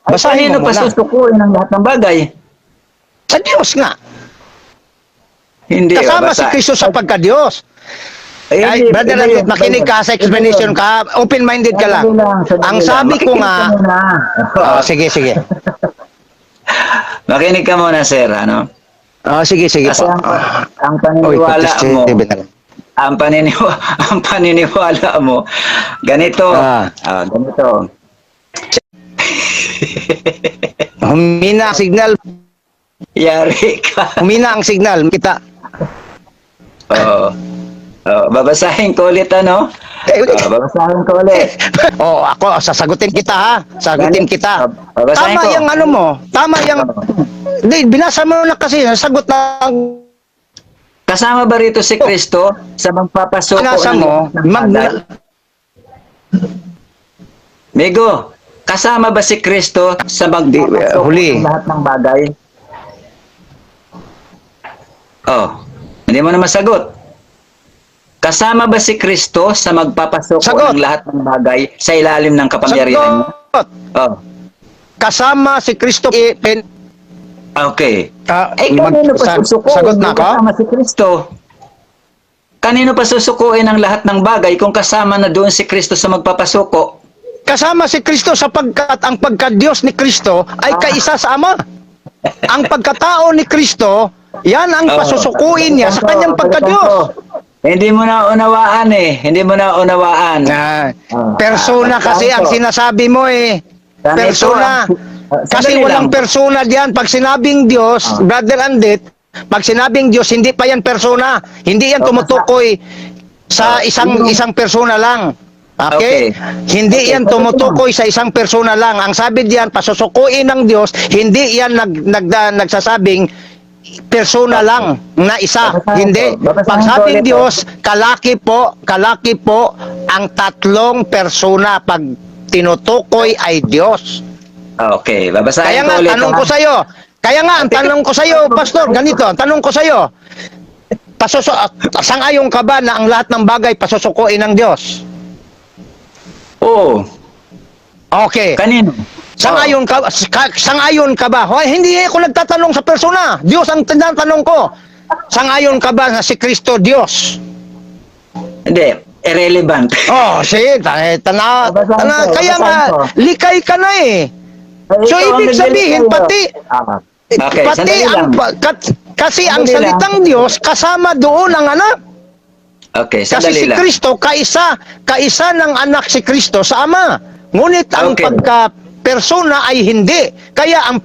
B: basahin
A: kanino
B: mo muna.
A: pasusukuin ang lahat ng bagay?
B: Sa Diyos nga.
A: Hindi.
B: Kasama si
A: basta-
B: Kristo sa pagka-Diyos.
A: Eh,
B: Ay,
A: hindi,
B: brother,
A: hindi,
B: makinig ka sa explanation ka. Open-minded ka lang. Ang sabi ko nga, sige.
A: Makinig ka muna, sir, ano?
B: Sige
A: Kasi
B: po.
A: ang
B: Oy,
A: paniniwala
B: contest
A: mo,
B: TV na lang.
A: ang paniniwala mo, ganito, ganito.
B: Humina ang signal.
A: Yari ka.
B: Humina ang signal. Kita.
A: Oo. Babasahin ko ulit, ano? Babasahin ko ulit.
B: Ako, sasagutin kita ha. Sagutin kita.
A: Babasahin
B: Tama
A: ko.
B: yung ano mo. Tama yung... Hindi, binasa mo na kasi. Sagot na...
A: Kasama ba rito si Kristo sa magpapasuko
B: Binasa mo.
A: bagay? Migo, kasama ba si Kristo sa magpapasuko
B: huli.
A: ng lahat ng bagay? Hindi mo na masagot. Kasama ba si Kristo sa magpapasuko
B: Sagot.
A: ng lahat ng bagay sa ilalim ng kapangyarihan niya?
B: Sagot. Kasama si Kristo.
A: Okay. Kanino pasusukuin
B: Sagot na
A: kung
B: ako?
A: kasama si Kristo? Kanino pasusukuin ang lahat ng bagay kung kasama na doon si Kristo sa magpapasuko?
B: Kasama si Kristo sapagkat ang pagka-Diyos ni Kristo ay kaisa sa Ama. Ang pagkatao ni Kristo, yan ang pasusukuin niya sa kanyang pagka-Diyos.
A: Hindi mo na unawaan eh. Hindi mo na unawaan.
B: Persona kasi ang sinasabi mo eh. Persona. Kasi walang persona diyan. Pag sinabing Diyos, Brother Andit, pag sinabing Diyos, hindi pa yan persona. Hindi yan tumutukoy sa isang persona lang. Okay? Hindi yan tumutukoy sa isang persona lang. Ang sabi diyan, pasusukuin ng Diyos, hindi yan nagsasabing persona lang na isa. Hindi. Pag sabing Diyos, kalaki po ang tatlong persona. Pag tinutukoy ay Diyos.
A: Okay, babasahin
B: Kaya
A: ko
B: nga,
A: ulit.
B: tanong ko sa'yo. Ang tanong ko sa'yo, Pastor, ganito, ang tanong ko sa'yo, sangayon ka ba na ang lahat ng bagay pasusukuin ng Diyos?
A: Oo.
B: Okay.
A: Kanino?
B: Sangayon ka ba? Hoy, hindi ako nagtatanong sa persona. Diyos ang tinatanong ko. Sangayon ka ba na si Kristo Diyos?
A: Hindi, irrelevant.
B: Sige, kaya nga, likay ka na eh. So, ibig sabihin, kasi ang salitang Diyos, kasama doon ang anak.
A: Okay,
B: Kasi
A: sandali
B: si
A: lang.
B: Kristo, kaisa ng anak si Kristo sa Ama. Ngunit ang pagka-persona ay hindi. Kaya ang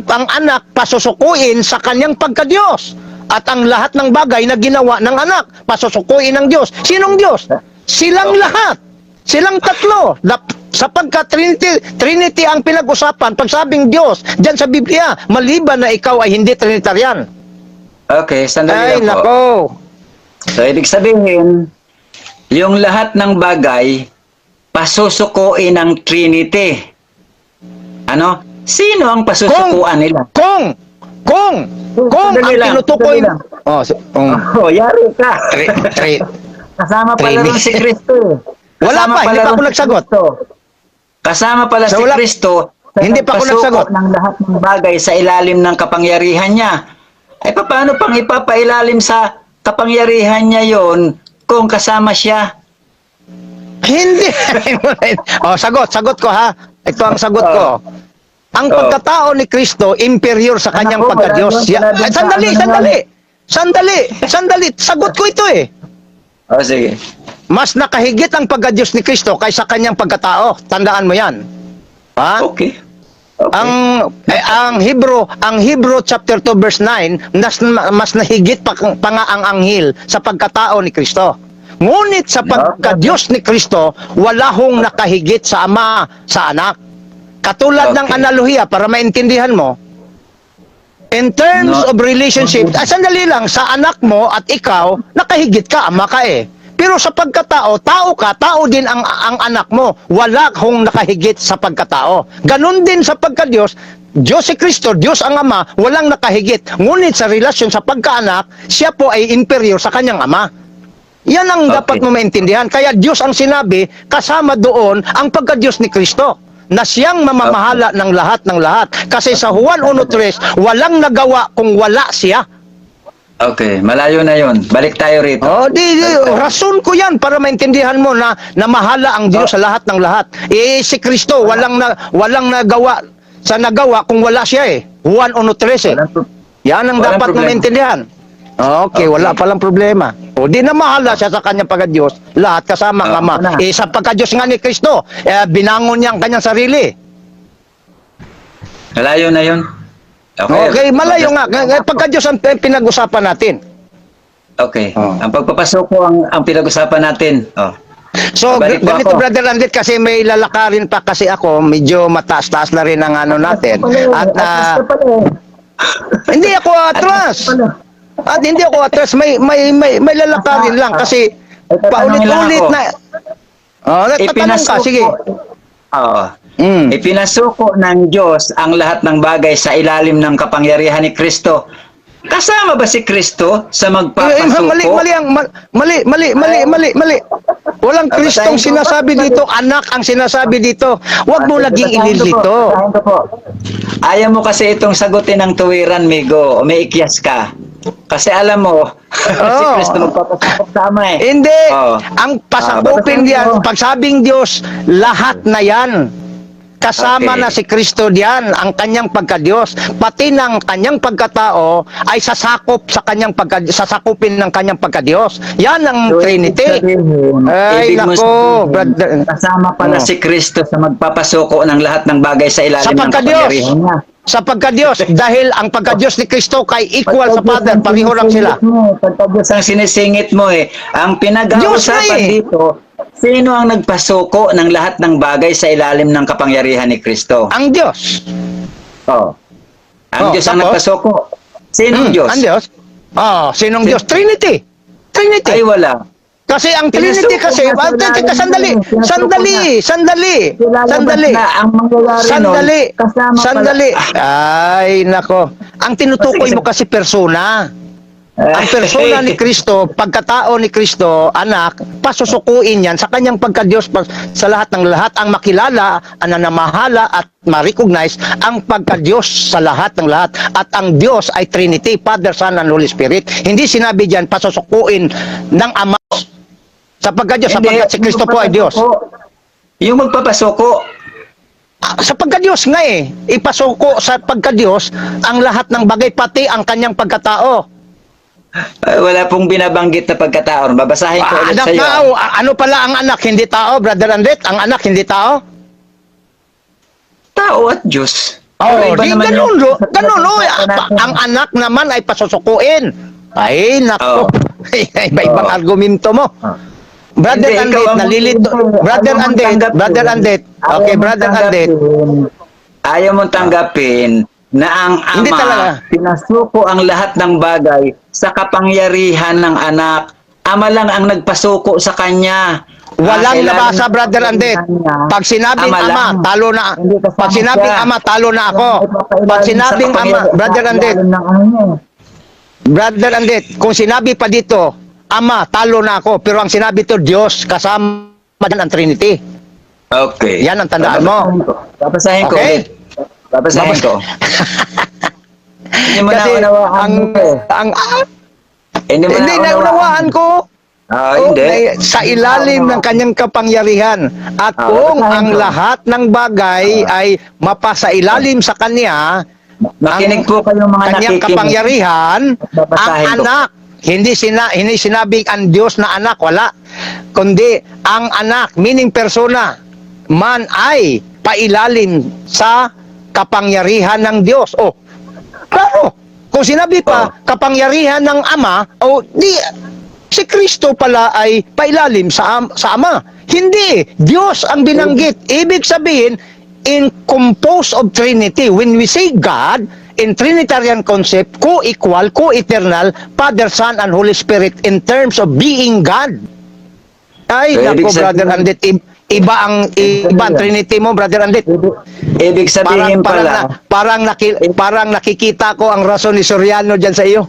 B: anak pasusukuin sa kanyang pagka-Diyos. At ang lahat ng bagay na ginawa ng anak, pasusukuin ng Diyos. Sinong Diyos? Silang lahat. Silang tatlo. Sapagkat Trinity ang pinag-usapan. Pag sabing Diyos, dyan sa Biblia, maliban na ikaw ay hindi Trinitarian.
A: Okay, sandali
B: Ay,
A: lang po.
B: nako.
A: So, ibig sabihin, yung lahat ng bagay, pasusukuin ng Trinity. Ano? Sino ang pasusukuan nila?
B: Kung ang tinutukoy...
A: Yari ka. Kasama pala
B: Trinity.
A: rin si Kristo.
B: Wala pa, hindi pa ako nagsagot.
A: Kasama pala si Kristo sa
B: Hindi pa ako nagsagot.
A: ng lahat ng bagay sa ilalim ng kapangyarihan niya. Ay paano pang ipapailalim sa kapangyarihan niya yon kung kasama siya?
B: Hindi. Sagot ko ha. Ito ang sagot ko. Ang pagkatao ni Kristo, inferior sa kanyang pagka-Diyos. Sandali. Sandali, sagot ko ito eh.
A: Oh, sige.
B: Mas nakahigit ang pagka-Diyos ni Kristo kaysa kanyang pagkatao. Tandaan mo yan. Ha?
A: Okay. Okay.
B: Ang Hebrew chapter 2 verse 9, mas nahigit pa nga ang anghel sa pagkatao ni Kristo. Ngunit sa pagka-Diyos ni Kristo, wala hong nakahigit sa Ama sa Anak. Katulad ng analohiya, para maintindihan mo, in terms of relationship, sandali lang, sa anak mo at ikaw, nakahigit ka, ama ka eh. Pero sa pagkatao, tao ka, tao din ang anak mo. Wala hong nakahigit sa pagkatao. Ganon din sa pagka-Diyos, Diyos si Kristo, Diyos ang Ama, walang nakahigit. Ngunit sa relasyon sa pagkaanak, siya po ay inferior sa kanyang ama. Yan ang dapat mo maintindihan. Kaya Diyos ang sinabi, kasama doon ang pagka-Diyos ni Kristo, na siyang mamamahala ng lahat. Kasi sa Juan 1:3, walang nagawa kung wala siya.
A: Okay, malayo na yon. Balik tayo rito.
B: Rason ko yan para maintindihan mo na mahala ang Diyos sa lahat ng lahat. Si Kristo, walang nagawa kung wala siya eh. Juan 1:13 eh. Yan ang dapat mo maintindihan. Okay, wala palang problema. O di na mahala siya sa kanyang pagka-Diyos, lahat kasama ang Ama. Sa pagka-Diyos nga ni Kristo, binangon niya ang kanyang sarili.
A: Malayo na yon.
B: Okay, malayo nga. Pagka-Diyos ang pinag-usapan natin.
A: Okay. Ang pagpapasok ko ang pinag-usapan natin.
B: So,
A: Babalik po
B: ganito
A: ako.
B: Brother Andit, kasi may lalakarin pa kasi ako, medyo mataas-taas na rin ang ano natin. At hindi ako atras. At hindi ako atras, may lalakarin lang kasi paulit-ulit na. Tatanong ka, sige.
A: Oo. Ipinasuko ng Diyos ang lahat ng bagay sa ilalim ng kapangyarihan ni Kristo. Kasama ba si Kristo sa magpapasuko?
B: Mali. Walang Kristong sinasabi dito, anak ang sinasabi dito. Huwag mo laging ililito.
A: Ayaw mo kasi itong sagutin ng tuwiran, Migo. Umiikyas ka. Kasi alam mo, si Kristo magpapasakop sama eh.
B: Hindi. Ang pasakupin diyan, pagsabing Diyos, lahat na yan. Kasama na si Kristo diyan, ang kanyang pagka-Diyos, pati ng kanyang pagkatao ay sasakupin ng kanyang pagka-Diyos. Yan ang Trinity. Ay, nako, brother.
A: Kasama pala si Kristo sa magpapasuko ng lahat ng bagay sa ilalim ng kapangyarihan niya.
B: Sa pagka-Diyos, dahil ang pagka-Diyos ni Kristo kay equal sa Father, pareho lang sila.
A: Pagka-Diyos ang sinisingit mo eh. Ang pinag-uusapan dito, sino ang nagpasuko ng lahat ng bagay sa ilalim ng kapangyarihan ni Kristo?
B: Ang Diyos.
A: Ang Diyos ang nagpasuko. Sinong Diyos?
B: Ang Diyos? Sinong Diyos? Trinity.
A: Ay wala.
B: Kasi ang Trinity kasi, sandali. Ay, nako. Ang tinutukoy mo kasi persona. Ang persona ni Kristo, pagkatao ni Kristo, anak, pasusukuin yan sa kanyang pagka-Diyos sa lahat ng lahat, ang makilala, ang nanamahala at ma-recognize ang pagka-Diyos sa lahat ng lahat. At ang Diyos ay Trinity, Father, Son, and Holy Spirit. Hindi sinabi diyan pasusukuin ng Ama sa pagka-Diyos, sapagkat si Kristo po ay Diyos.
A: Yung magpapasuko,
B: sa pagka-Diyos nga eh, ipasuko sa pagka-Diyos ang lahat ng bagay, pati ang kanyang pagkatao.
A: Wala pong binabanggit na pagkatao. Babasahin ko ulit
B: Anak
A: sa iyo.
B: tao, ano pala ang anak, hindi tao, Brother Andret? Ang anak, hindi tao?
A: Tao at Diyos.
B: Di ganun. Ang anak naman ay pasusukuin. Ay, nako. Iba-ibang argumento mo. Brother Andret, nalilito. Brother Andret. Okay, Brother Andret.
A: Ayaw mong tanggapin na ang Ama pinasuko ang lahat ng bagay sa kapangyarihan ng anak. Ama lang ang nagpasuko sa kanya.
B: Walang nabasa, Brother Andret. Pag sinabing Ama, talo na. Pag sinabing Ama, talo na ako. Pag sinabing Ama, Brother Andret, kung sinabi pa dito, Ama, talo na ako. Pero ang sinabi to, Diyos, kasama din ang Trinity.
A: Okay.
B: Yan ang tandaan mo.
A: Babasahin ko.
B: Okay?
A: Babasahin ko. Hindi mo
B: Kasi hindi naunawaan ko.
A: Hindi.
B: Sa ilalim ng kanyang kapangyarihan. At kung ang lahat ng bagay ay mapasa ilalim sa kanya,
A: Makinig po kayong mga
B: kanyang
A: nakikinig.
B: kapangyarihan, ang
A: Babasahin ko.
B: anak. Hindi sinabing ang Diyos na anak, wala. Kundi ang anak, meaning persona, man ay pailalim sa kapangyarihan ng Diyos. Oh, claro. Kung sinabi pa, kapangyarihan ng Ama, si Kristo pala ay pailalim sa Ama. Hindi. Diyos ang binanggit. Ibig sabihin, in composed of Trinity. When we say God, in Trinitarian concept, co-equal, co-eternal, Father, Son, and Holy Spirit in terms of being God. Ay,
A: So,
B: nako,
A: ibig sabihin-
B: Brother Andit, iba ang Trinity mo, Brother Andit.
A: Ibig sabihin
B: Parang nakikita ko ang rason ni Soriano dyan sa iyo.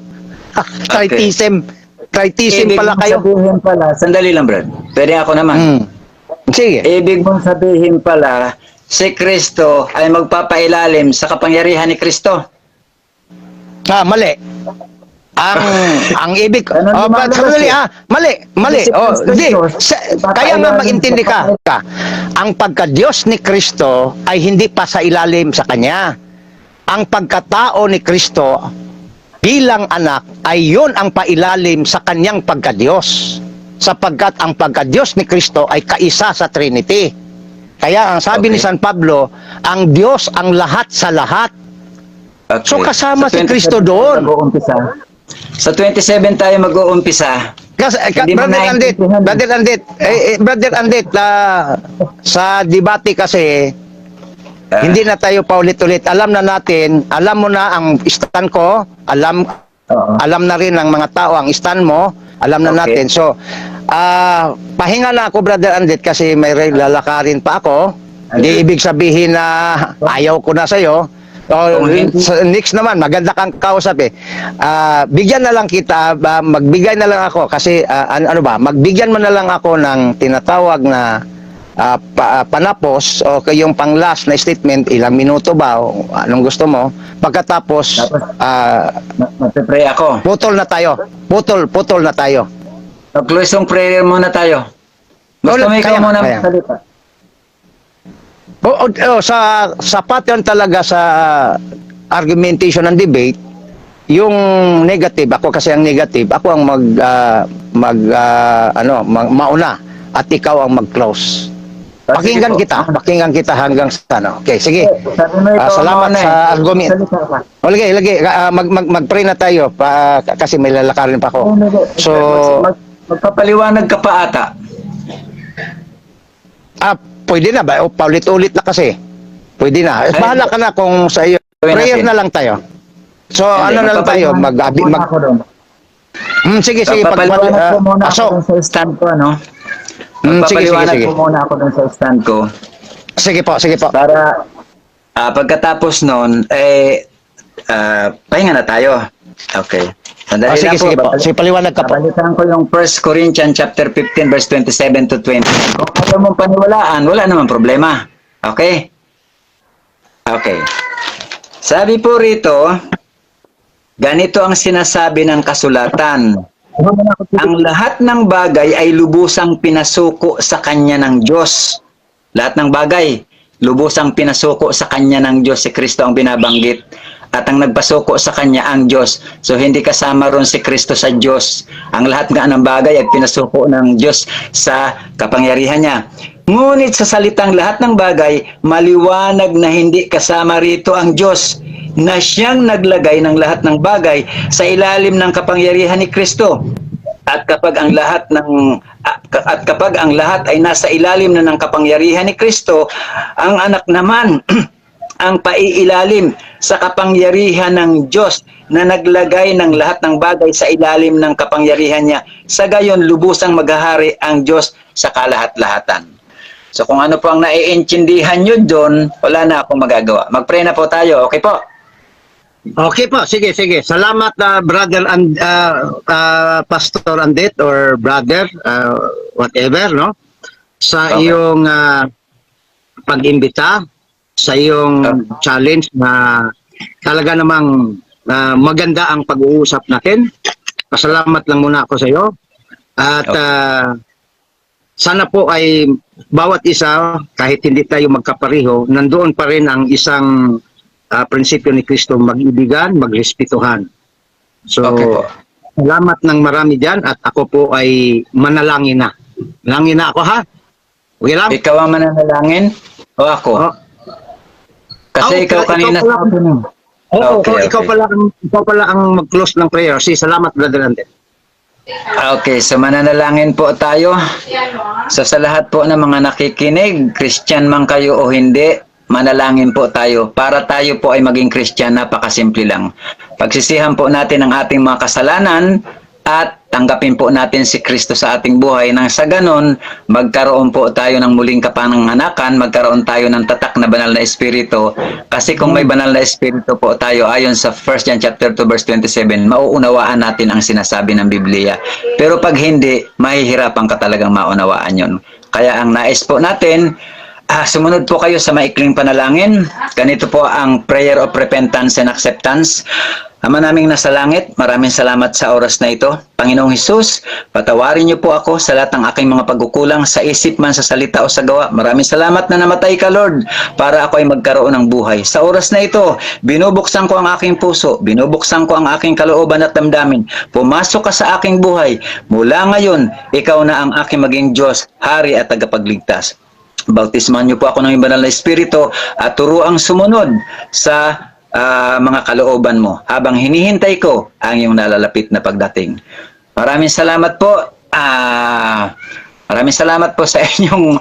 B: Tritheism. Tritheism
A: Ibig
B: pala
A: mong
B: kayo.
A: sabihin pala, sandali lang, Brad. Pwede ako naman.
B: Hmm. Sige.
A: Ibig mong sabihin pala, si Kristo ay magpapailalim sa kapangyarihan ni Kristo.
B: Mali. Ang ibig
A: Ano lumalabas
B: sandali,
A: eh?
B: mali.
A: Si
B: Oh,
A: Kristo
B: hindi.
A: Diyos,
B: Kaya nga
A: papailalim
B: magintindi
A: sa
B: ka. Ang pagka-Diyos ni Kristo ay hindi pa sa ilalim sa Kanya. Ang pagkatao ni Kristo bilang anak ay yun ang pailalim sa Kanyang pagka-Diyos. Sapagkat ang pagka-Diyos ni Kristo ay kaisa sa Trinity. Kaya ang sabi ni
A: Okay.
B: San Pablo, ang Diyos ang lahat sa lahat.
A: Okay.
B: So kasama si
A: 27
B: Kristo
A: tayo
B: doon.
A: mag-uumpisa. Sa 27 tayo mag-uumpisa. Hindi mo
B: Brother Andit, sa debate kasi, hindi na tayo paulit-ulit. Alam na natin, alam mo na ang stand ko, alam na rin ng mga tao ang stand mo, alam na
A: Okay.
B: natin. So, pahinga na ako, Brother Andit, kasi may lalakarin pa ako. Hindi ibig sabihin na ayaw ko na sa'yo. Next naman, maganda kang kausap eh. Bigyan na lang kita, magbigay na lang ako kasi magbigyan mo na lang ako ng tinatawag na panapos o yung pang-last na statement, ilang minuto ba o anong gusto mo. Pagkatapos,
A: Magpipray ako.
B: putol na tayo. Putol na tayo.
A: Mag-closing prayer muna tayo. Gusto mo ikaw
B: Kaya,
A: muna
B: kaya.
A: magsalita?
B: Sa pattern talaga sa argumentation and debate, yung negative, ako kasi ang negative, ako ang mauna at ikaw ang mag-close. Pakinggan kita hanggang sa ano. Okay, sige.
A: Sabi mo ikaw
B: Salamat
A: muna
B: sa
A: eh.
B: argument.
A: Salita ka.
B: O, lagay. Mag-pray na tayo kasi may lalakarin pa ako. So,
A: Magpapaliwanag ka pa ata.
B: pwede na ba? O, paulit-ulit na kasi. Pwede na.
A: Ay,
B: Bahala ka na kung sa iyo.
A: gawin
B: Prayer
A: natin.
B: na lang tayo. So,
A: Hindi,
B: ano na lang tayo?
A: magpapaliwanag muna ako doon.
B: Sige.
A: Magpapaliwanag ko muna ako
B: Pasok.
A: doon sa stand ko, ano?
B: Sige.
A: Magpapaliwanag ko muna ako doon sa stand ko.
B: Sige po.
A: Para pagkatapos nun, pahinga na tayo. Okay. Sandali lang
B: Sige po. Sige, paliwanag ka po.
A: Babalikan ko yung 1 Corinthians chapter 15 verse 27 to 20. Kung ayaw mong paniwalaan, wala naman problema. Okay? Okay. Sabi po rito, ganito ang sinasabi ng kasulatan. Ang lahat ng bagay ay lubusang pinasuko sa kanya ng Diyos. Lahat ng bagay, lubusang pinasuko sa kanya ng Diyos. Si Kristo ang binabanggit. At ang nagpasuko sa kanya ang Diyos. So hindi kasama ron si Kristo sa Diyos. Ang lahat nga ng bagay ay pinasuko ng Diyos sa kapangyarihan niya. Ngunit sa salitang lahat ng bagay, maliwanag na hindi kasama rito ang Diyos, na siyang naglagay ng lahat ng bagay sa ilalim ng kapangyarihan ni Kristo. At kapag ang lahat ay nasa ilalim na ng kapangyarihan ni Kristo, ang anak naman ang paiilalim sa kapangyarihan ng Diyos na naglagay ng lahat ng bagay sa ilalim ng kapangyarihan niya. Sa gayon, lubusang maghahari ang Diyos sa kalahat-lahatan. So kung ano po ang naiintindihan nyo doon, wala na akong magagawa. Mag-pray na po tayo. Okay po?
B: Okay po, sige. Salamat brother and Pastor Andit or brother whatever, no? Sa
A: Okay.
B: iyong pag-imbita, sa iyong challenge na talaga namang maganda ang pag-uusap natin. Pasalamat lang muna ako sa iyo. At sana po ay bawat isa, kahit hindi tayo magkapareho, nandoon pa rin ang isang prinsipyo ni Kristo, mag-ibigan, magrespetuhan. So,
A: Okay po.
B: salamat ng marami dyan at ako po ay manalangin na. Langin na ako, ha? Okay lang?
A: Ikaw ang mananalangin o ako?
B: Oh.
A: Kasi ikaw kanina
B: ikaw pala.
A: sabi mo.
B: Oo,
A: Okay,
B: ikaw
A: okay.
B: ikaw pala ang mag-close ng prayer. Salamat, Brother Ante.
A: Okay, so mananalangin po tayo. So sa lahat po ng mga nakikinig, Christian man kayo o hindi, manalangin po tayo. Para tayo po ay maging Christian, napakasimple lang. Pagsisihan po natin ang ating mga kasalanan at tanggapin po natin si Kristo sa ating buhay nang sa ganon, magkaroon po tayo ng muling kapananganakan, magkaroon tayo ng tatak na banal na espiritu. Kasi kung may banal na espiritu po tayo, ayon sa 1 John chapter 2 verse 27, mauunawaan natin ang sinasabi ng Biblia. Pero pag hindi, mahihirapan ka talagang maunawaan yon. Kaya ang nais po natin, sumunod po kayo sa maikling panalangin. Ganito po ang prayer of repentance and acceptance. Ama naming nasa langit, maraming salamat sa oras na ito. Panginoong Hesus, patawarin niyo po ako sa lahat ng aking mga pagkukulang sa isip man, sa salita o sa gawa. Maraming salamat na namatay ka, Lord, para ako ay magkaroon ng buhay. Sa oras na ito, binubuksan ko ang aking puso, binubuksan ko ang aking kalooban at damdamin. Pumasok ka sa aking buhay. Mula ngayon, ikaw na ang aking maging Diyos, Hari at tagapagligtas. Bautisman niyo po ako ng banal na espiritu at turuang sumunod sa mga kalooban mo habang hinihintay ko ang iyong nalalapit na pagdating. Maraming salamat po. Maraming salamat po sa inyong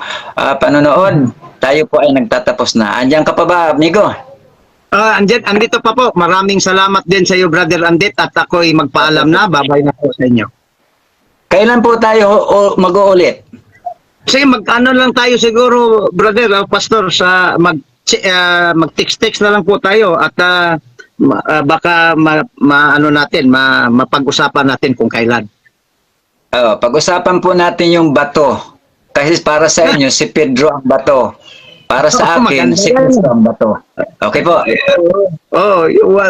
A: panonood. Tayo po ay nagtatapos na. Andiyan ka pa ba, amigo?
B: Andito pa po. Maraming salamat din sa iyo, Brother Andit, at ako ay magpaalam na. Babay na po sa inyo.
A: Kailan po tayo mag-uulit?
B: Sige, mag-ano lang tayo siguro, Brother, Pastor, sa mag-text na lang po tayo at baka mapag-usapan natin kung kailan.
A: Pag-usapan po natin yung bato. Kasi para sa inyo, si Pedro ang bato. Para sa akin, si Cristo ang bato. Okay po.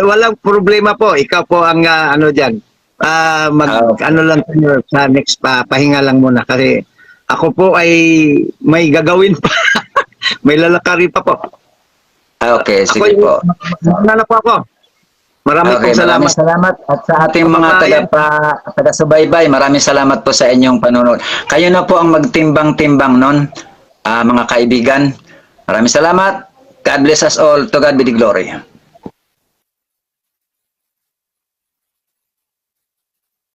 B: Walang problema po. Ikaw po ang dyan. Ano lang tayo sa next pahinga lang muna kasi ako po ay may gagawin pa. May lalakari pa po.
A: Okay, sige po.
B: Nana po ako. Maraming
A: maraming salamat. At sa ating mga taga-subaybay, maraming salamat po sa inyong panonood. Kayo na po ang magtimbang-timbang nun, mga kaibigan. Maraming salamat. God bless us all. To God be the glory.